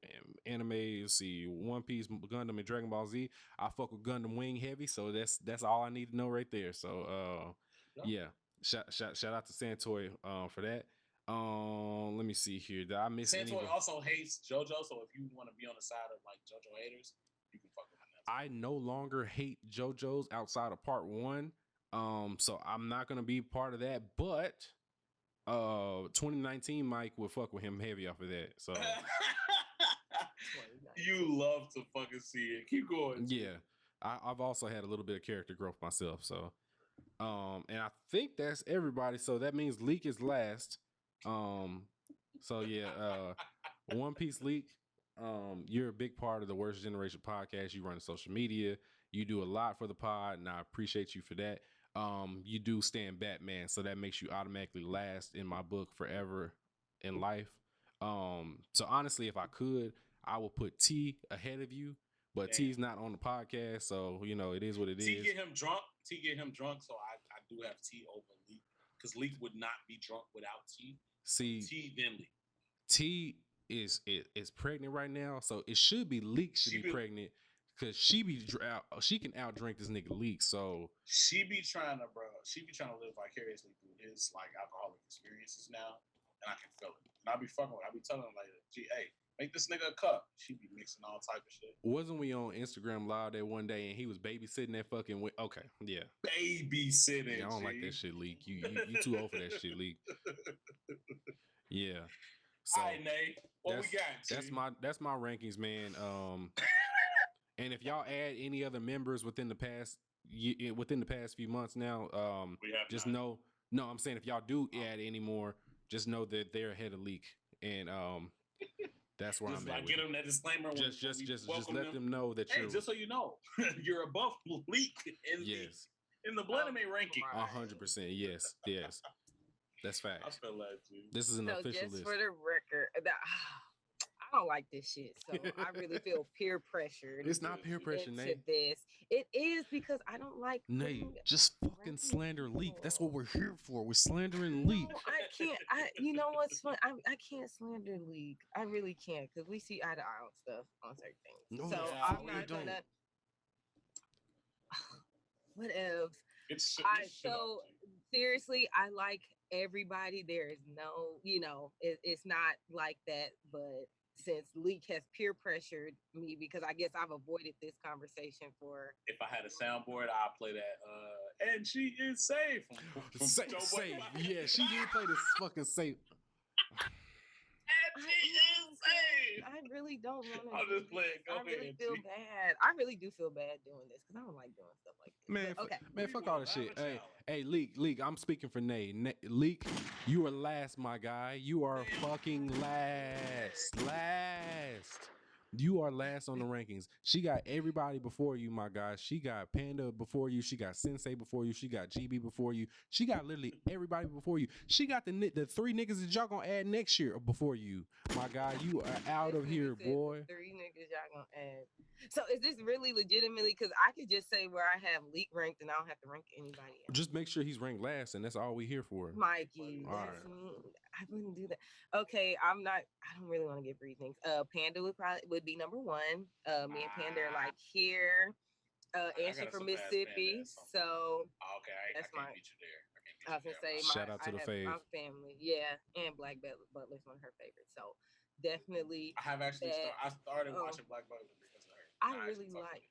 anime. Let's see, One Piece, Gundam, and Dragon Ball Z. I fuck with Gundam Wing heavy, so that's all I need to know right there. So yeah, shout out to Santoy for that. Let me see here. Did I miss any? Santoy also hates JoJo, so if you want to be on the side of like JoJo haters, you can fuck with him. I no longer hate JoJo's outside of part 1. So I'm not gonna be part of that, but 2019 Mike will fuck with him heavy off of that. So you love to fucking see it. Keep going. Yeah. I've also had a little bit of character growth myself. So and I think that's everybody. So that means Leak is last. So yeah, One Piece Leak. You're a big part of the Worst Generation podcast. You run social media. You do a lot for the pod, and I appreciate you for that. You do stand Batman, so that makes you automatically last in my book forever in life. So honestly, if I could, I would put T ahead of you, but T's not on the podcast, so you know it is what it is. T get him drunk. So I do have T over Leak because Leak would not be drunk without T. See, T then Leak. T is pregnant right now, so it should be Leak should be pregnant. Cause she can outdrink this nigga Leak, so she be trying to live vicariously through his like alcoholic experiences now, and I can feel it. And I be fucking with her. I be telling her like, "Gee, hey, make this nigga a cup." She be mixing all type of shit. Wasn't we on Instagram Live that one day and he was babysitting that fucking? Okay, yeah, babysitting. Yeah, I don't like that shit, Leak. You too old for that shit, Leak. Yeah. So all right, Nate, what we got? That's my rankings, man. And if y'all add any other members within the past few months now, just know. No, I'm saying if y'all do add any more, just know that they're ahead of Leak, and that's where I'm at. Get them that disclaimer. Just let them know that you're. Just so you know, you're above Leak in the Blanime ranking. 100%. Yes. That's fact. I feel that too. This is an official just list. For the record, I don't like this shit, so I really feel peer pressured. It's not peer pressure, into Nate. This it is because I don't like Nate. Just fucking slander Leak. That's what we're here for. We're slandering Leak. No, I can't. You know what's fun? I can't slander Leak. I really can't because we see eye to eye on stuff on certain things. No, so I'm not gonna. What else? So seriously, I like everybody. There is no, it's not like that, but. Since Leak has peer pressured me because I guess I've avoided this conversation for. If I had a soundboard, I'd play that. And she is safe. Safe. Yeah, she did play this fucking safe. And she is safe. I really don't want to. I'm just playing. Go I really ahead, feel bad. I really do feel bad doing this because I don't like doing stuff like this. Man, fuck all that shit. Hey, Leak, I'm speaking for Nay. Leak, you are last, my guy. You are fucking last. You are last on the rankings. She got everybody before you, my guy. She got Panda before you. She got Sensei before you. She got GB before you. She got literally everybody before you. She got the 3 niggas that y'all gonna add next year before you, my guy. You are out of here, boy. 3 niggas y'all gonna add. So is this really legitimately? Because I could just say where I have Leak ranked and I don't have to rank anybody else. Just make sure he's ranked last, and that's all we here for. Mikey, I wouldn't do that. Okay, I don't really want to give reasons. Panda would be number 1. Me and Panda are like here. Answer from Mississippi. So that's my. Beat you there. I was gonna say, shout out to the fave. My family, yeah, and Black Butler's one of her favorites. So definitely. I have actually. I started watching Black Butler because of her. I really like.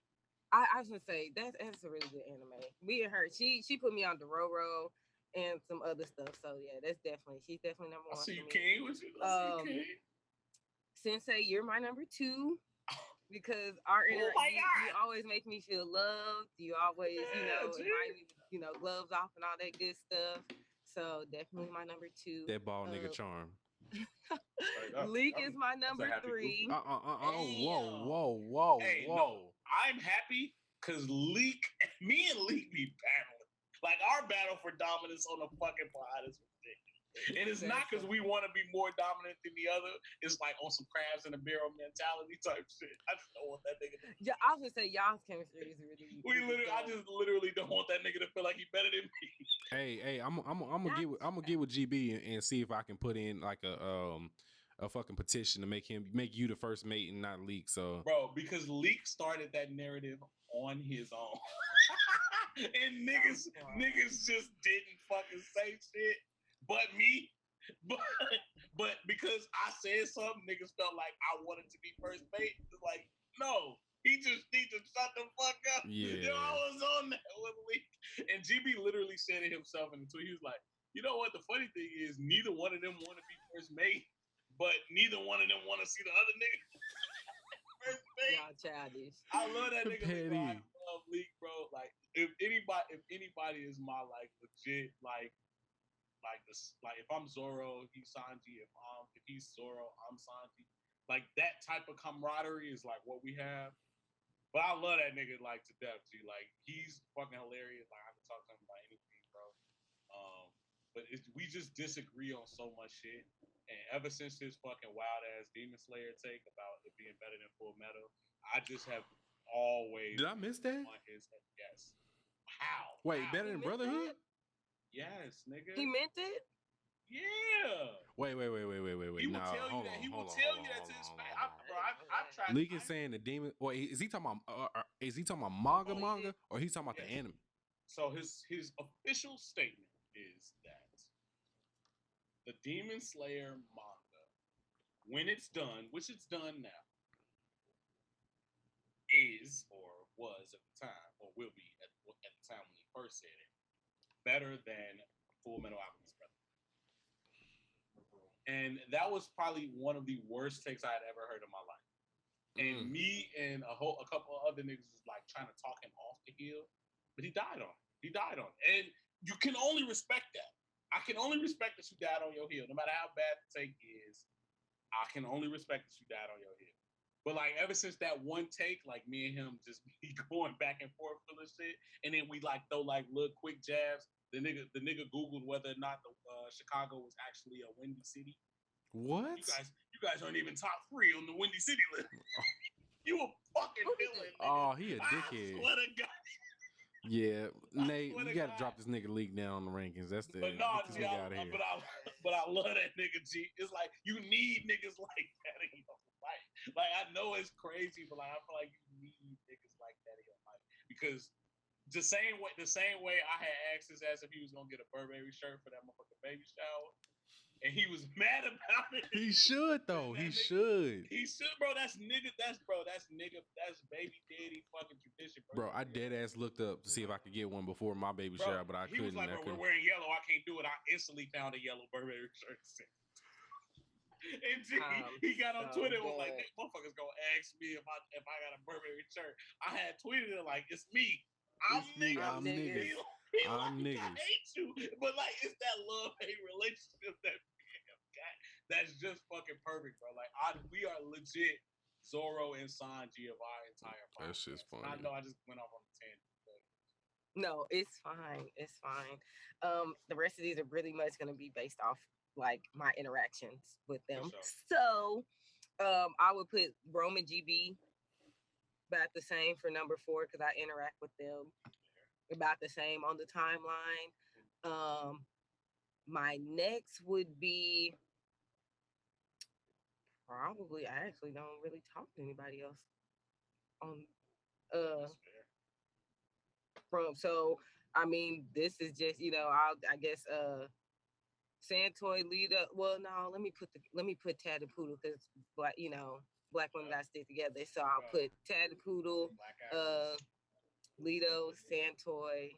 I was gonna say that's a really good anime. Me and her, she put me on Dororo and some other stuff. So yeah, she's definitely number 1. I see you, King. What you King? Sensei, you're my number 2 because you always make me feel loved. You always, remind me, gloves off and all that good stuff. So definitely my number 2. That ball nigga charm. Leak is my number 3. Whoa. Hey, no, I'm happy because me and Leak be battling. Like our battle for dominance on the fucking pod is ridiculous. And it's not because we want to be more dominant than the other. It's like on some crabs in a barrel mentality type shit. I just don't want that nigga to. Yeah, I was gonna say y'all's chemistry is really. I just literally don't want that nigga to feel like he better than me. Hey, I'm gonna get with GB and see if I can put in like a fucking petition to make you the first mate and not Leak. So, bro, because Leak started that narrative on his own. And niggas just didn't fucking say shit but me. But because I said something, niggas felt like I wanted to be first mate. It's like, no, he just needs to shut the fuck up. Yeah. Yo, I was on that with Leak. And GB literally said it himself in the tweet. He was like, you know what? The funny thing is, neither one of them want to be first mate, but neither one of them want to see the other nigga first mate. Y'all childish. I love that nigga. Petty. I love Leak, bro. Like, if anybody is my like legit like if I'm Zoro, he's Sanji. If he's Zoro, I'm Sanji. Like that type of camaraderie is like what we have. But I love that nigga like to death, G. Like he's fucking hilarious. Like I can talk to him about anything, bro. But we just disagree on so much shit. And ever since his fucking wild ass Demon Slayer take about it being better than Full Metal, I just have always. Did I miss that? On his head. Yes. How? Wait, How? better than Brotherhood? Yes, nigga. He meant it. Yeah. Wait. He will tell you that. He will tell you that to his face. I've tried. Leak is saying the demon. Wait, is he talking about? Is he talking about manga, or he's talking about the anime? So his official statement is that the Demon Slayer manga, when it's done, which it's done now, is or was at the time, or will be at the time when he first said it, better than Full Metal Alchemist Brotherhood. And that was probably one of the worst takes I had ever heard in my life. And me and a couple of other niggas was like trying to talk him off the hill, but he died on it. And you can only respect that. I can only respect that you died on your hill, no matter how bad the take is. I can only respect that you died on your hill. But like ever since that one take, like me and him just be going back and forth for this shit, and then we like throw like little quick jabs. The nigga Googled whether or not Chicago was actually a windy city. What? You guys aren't even top 3 on the windy city list. You a fucking villain. Oh, he a dickhead. I swear to God. Yeah, Nate, you gotta drop this nigga Leak down on the rankings. That's the. But no, G, but I love that nigga G. It's like you need niggas like that in your life. Like I know it's crazy, but like I feel like you need niggas like that in your life because the same way I had asked his ass if he was gonna get a Burberry shirt for that motherfucking baby shower. And he was mad about it. He should though. He should, bro. That's baby daddy fucking tradition, bro. I dead ass looked up to see if I could get one before my baby shower, but I couldn't. He was like, bro, we're wearing yellow. I can't do it. I instantly found a yellow Burberry shirt. And he got on Twitter and was like, motherfuckers gonna ask me if I got a Burberry shirt. I had tweeted it like, it's me. I'm niggas. I hate you, but like it's that love-hate relationship that we have got. That's just fucking perfect, bro. Like we are legit Zoro and Sanji of our entire podcast. That's just funny. I know I just went off on a tangent. But... No, it's fine. It's fine. The rest of these are really much going to be based off like my interactions with them. Sure. So, I would put Rome and GB about the same for number 4 because I interact with them about the same on the timeline. My next would be probably I actually don't really talk to anybody else on from so I mean this is just I guess Santoy Lita. Well, no, let me put Tad and Poodle because black women gotta stick together. So I'll put Tad and Poodle, Lito, Santoy,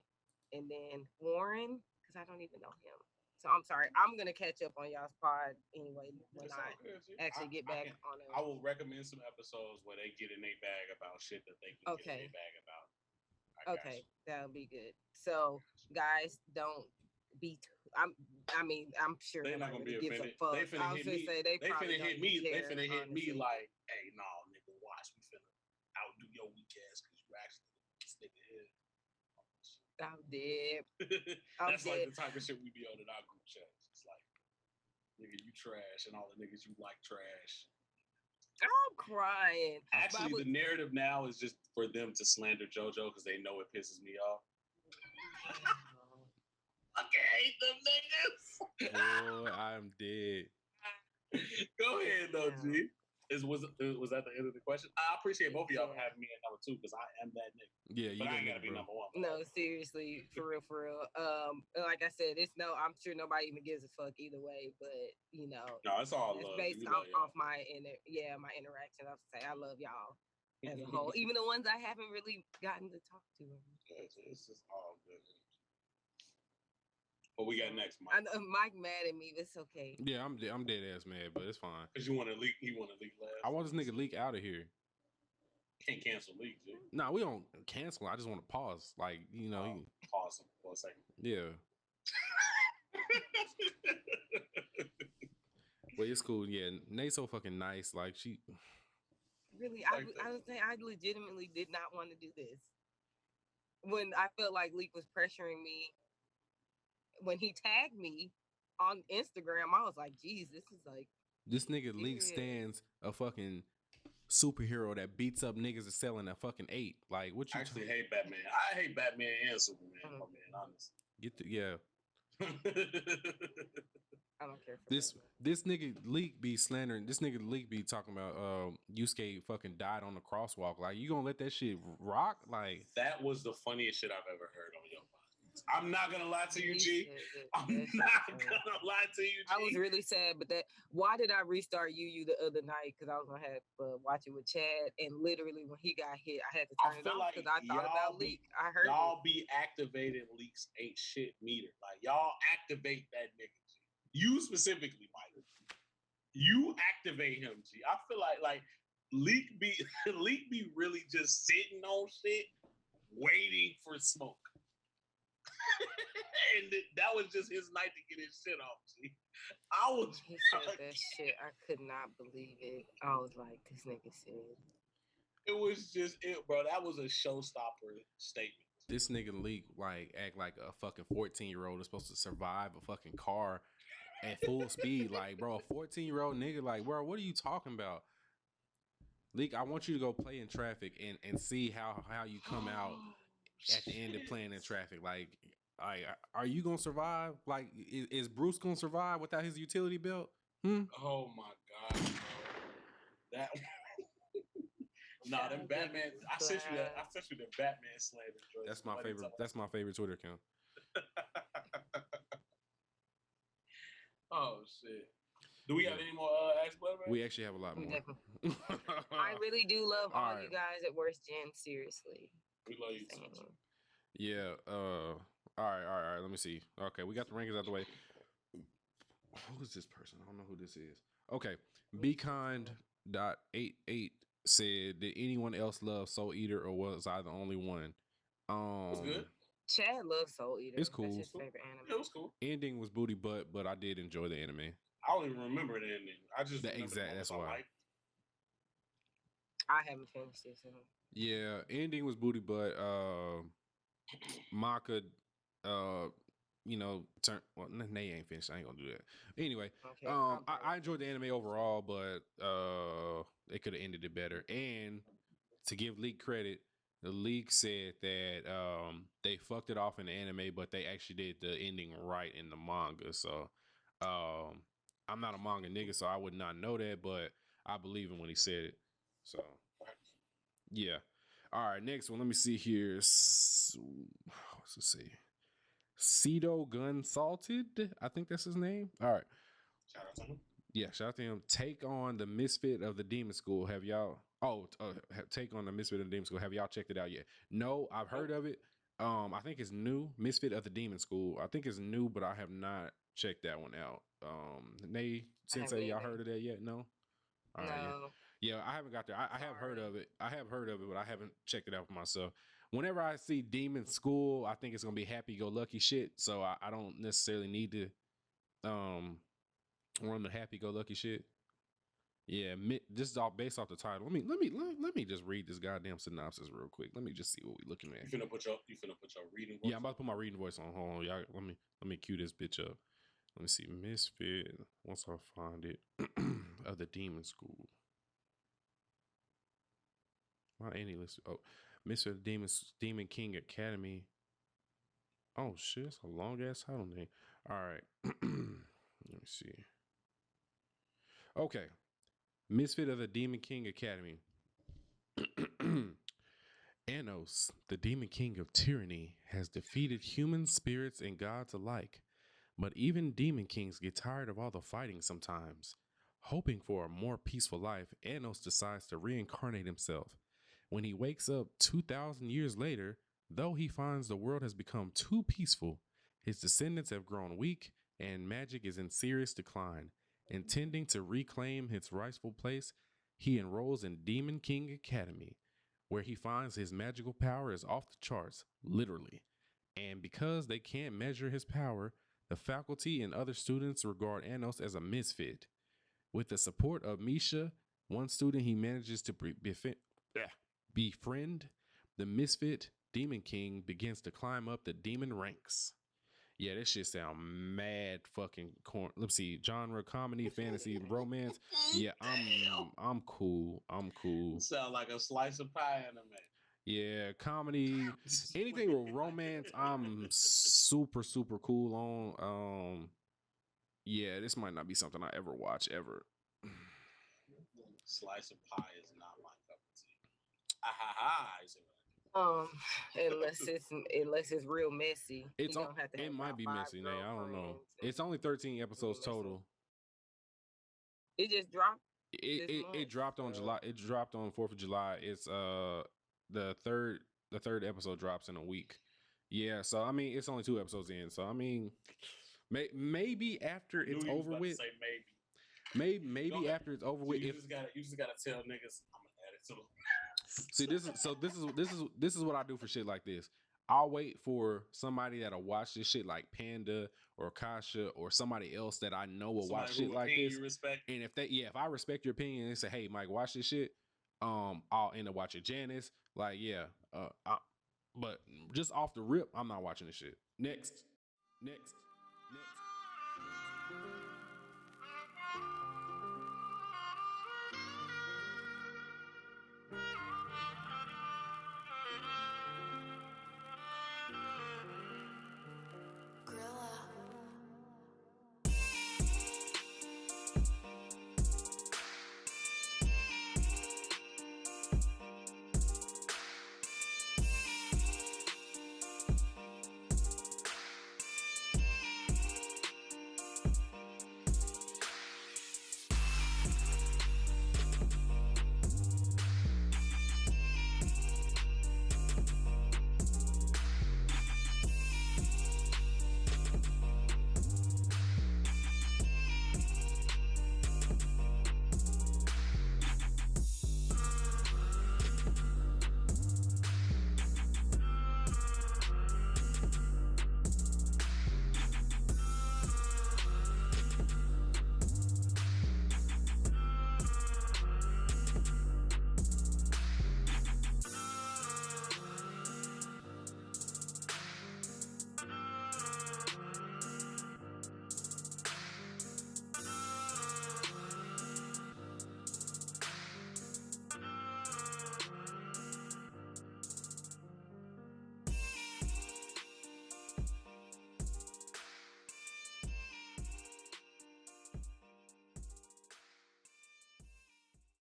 and then Warren because I don't even know him. So I'm sorry. I'm gonna catch up on y'all's pod anyway when I actually get back on it. I will recommend some episodes where they get in their bag about shit that they can get in their bag about. Okay, that'll be good. So guys, don't be. I'm sure they're not gonna be gives offended. A fuck. They finna hit me. They finna hit me. They finna hit me like, hey, no, nigga, watch. We finna outdo your weak ass because you actually the weakest nigga here. I'm dead. That's like the type of shit we be on in our group chats. It's like Nigga, you trash, and all the niggas you like trash. I'm crying. Actually, the narrative now is just for them to slander JoJo because they know it pisses me off. I hate them niggas. Boy, I'm dead. Go ahead, though, G. Was that the end of the question? I appreciate both of y'all for having me at number 2 because I am that nigga. Yeah, you but I ain't that gotta nigga, be bro. number 1. No, seriously, for real, for real. Like I said, it's no. I'm sure nobody even gives a fuck either way. But you know, No, it's all it's love. based We off, love y'all. my my interaction. I'll say I love y'all as a whole, even the ones I haven't really gotten to talk to. It's just all good. What we got next, I Mike? know Mike mad at me, but it's okay. Yeah, I'm dead ass mad, but it's fine. Cause you want to leak. You want to leak last. I want this nigga leak out of here. Can't cancel leak, G. Nah, we don't cancel. I just want to pause. Like, you know, pause for a second. Yeah. Well, it's cool. Yeah, Nate's so fucking nice. Like, she really, I was saying, I legitimately did not want to do this. When I felt like Leak was pressuring me, when he tagged me on Instagram, I was like, geez, this is like... This nigga Leak stands a fucking superhero that beats up niggas and selling a fucking 8. Like, what you... I actually hate Batman. I hate Batman and Superman, if I'm being honest. I don't care for this nigga Leak be slandering. This nigga Leak be talking about Yusuke fucking died on the crosswalk. Like, you gonna let that shit rock? Like, that was the funniest shit I've ever heard on your podcast. I'm not gonna lie to you, G. I'm not gonna lie to you, G. I was really sad, but why did I restart you the other night? Because I was gonna have watch it with Chad, and literally when he got hit, I had to turn it off because I thought about Leak. I heard y'all be activating Leak's ain't shit meter. Like, y'all activate that nigga. You specifically, Mike. You activate him, G. I feel like Leak be really just sitting on shit, waiting for smoke. And that was just his night to get his shit off, G. He said that shit. I could not believe it. I was like, this nigga said. It was just it, bro. That was a showstopper statement. This nigga Leak like act like a fucking 14-year-old is supposed to survive a fucking car at full speed. Like, bro, a 14-year-old nigga, like, bro, what are you talking about? Leak, I want you to go play in traffic and see how you come out at the end of playing in traffic. Like, are you gonna survive? Like, is Bruce gonna survive without his utility belt? Oh my god, bro. That them Batman. I sent you the Batman slander. That's my favorite. That's my favorite Twitter account. Oh shit. Do we have any more Ask Blood? We actually have a lot more. I really do love all you guys at Worst Gen. Seriously, we love you too. Yeah. All right. Let me see. Okay, we got the rankings out the way. Who is this person? I don't know who this is. Okay, BeKind.88 said, "Did anyone else love Soul Eater, or was I the only one?" That's good. Chad loves Soul Eater. It's cool. That's his favorite anime. It was cool. Ending was booty butt, but I did enjoy the anime. I don't even remember the ending. I just that's why. I haven't finished it. So. Yeah, ending was booty butt. Maka, turn. Well, they ain't finished. I ain't gonna do that. Anyway, okay, I enjoyed the anime overall, but they could have ended it better. And to give Leak credit, the Leak said that they fucked it off in the anime, but they actually did the ending right in the manga. So I'm not a manga nigga, so I would not know that, but I believe him when he said it. So yeah. All right, next one. Let me see here. What's it say? Cedo Gun Salted. I think that's his name. All right. Shout out to him. Yeah, shout out to him. Take on the Misfit of the Demon School. Have y'all? Take on the Misfit of the Demon School. Have y'all checked it out yet? No, I've heard of it. I think it's new. Misfit of the Demon School. I think it's new, but I have not checked that one out. Sensei, y'all heard of that yet? No. All right. No. Yeah, I haven't got there. I have heard of it. I have heard of it, but I haven't checked it out for myself. Whenever I see Demon School, I think it's gonna be happy-go-lucky shit. So I don't necessarily need to run the happy-go-lucky shit. Yeah, this is all based off the title. Let me just read this goddamn synopsis real quick. Let me just see what we're looking at. You finna put your reading voice. Yeah, I'm about to put my reading voice on. Hold on, y'all. Let me cue this bitch up. Let me see. Misfit. Once I find it, of the Demon School. Why any list? Oh, Misfit of the Demon King Academy. Oh shit, it's a long ass title name. All right. Let me see. Okay. Misfit of the Demon King Academy. Anos, the Demon King of Tyranny, has defeated human spirits and gods alike. But even Demon Kings get tired of all the fighting sometimes. Hoping for a more peaceful life, Anos decides to reincarnate himself. When he wakes up 2,000 years later, though he finds the world has become too peaceful, his descendants have grown weak and magic is in serious decline. Intending to reclaim his rightful place, he enrolls in Demon King Academy, where he finds his magical power is off the charts, literally. And because they can't measure his power, the faculty and other students regard Anos as a misfit. With the support of Misha, one student he manages to befriend, the misfit Demon King begins to climb up the demon ranks. Yeah, this shit sound mad fucking corn. Let's see, genre, comedy, fantasy, romance. Yeah, I'm cool. I'm cool. Sound like a slice of pie anime. Yeah, comedy, anything with romance, I'm super super cool on. Yeah, this might not be something I ever watch ever. Slice of pie is not my cup of tea. Ah ha ha! I see what I Unless it's real messy. It's You don't have to have it might about be 5 messy, Nay. I don't know. girlfriends and It's only 13 episodes messy. total. It just dropped. It this month, it dropped on so- July. It dropped on 4th of July. It's the third episode drops in a week. Yeah, so I mean it's only 2 episodes in. So I mean maybe after knew it's you was over about to with. say maybe. Maybe after it's over with. You just gotta tell niggas I'm gonna add it to the See, this is what I do for shit like this. I'll wait for somebody that'll watch this shit like Panda or Kasha or somebody else that I know will watch shit like this. You respect. And if I respect your opinion and say, hey, Mike, watch this shit, I'll end up watching Janice. Like, yeah. But just off the rip, I'm not watching this shit. Next.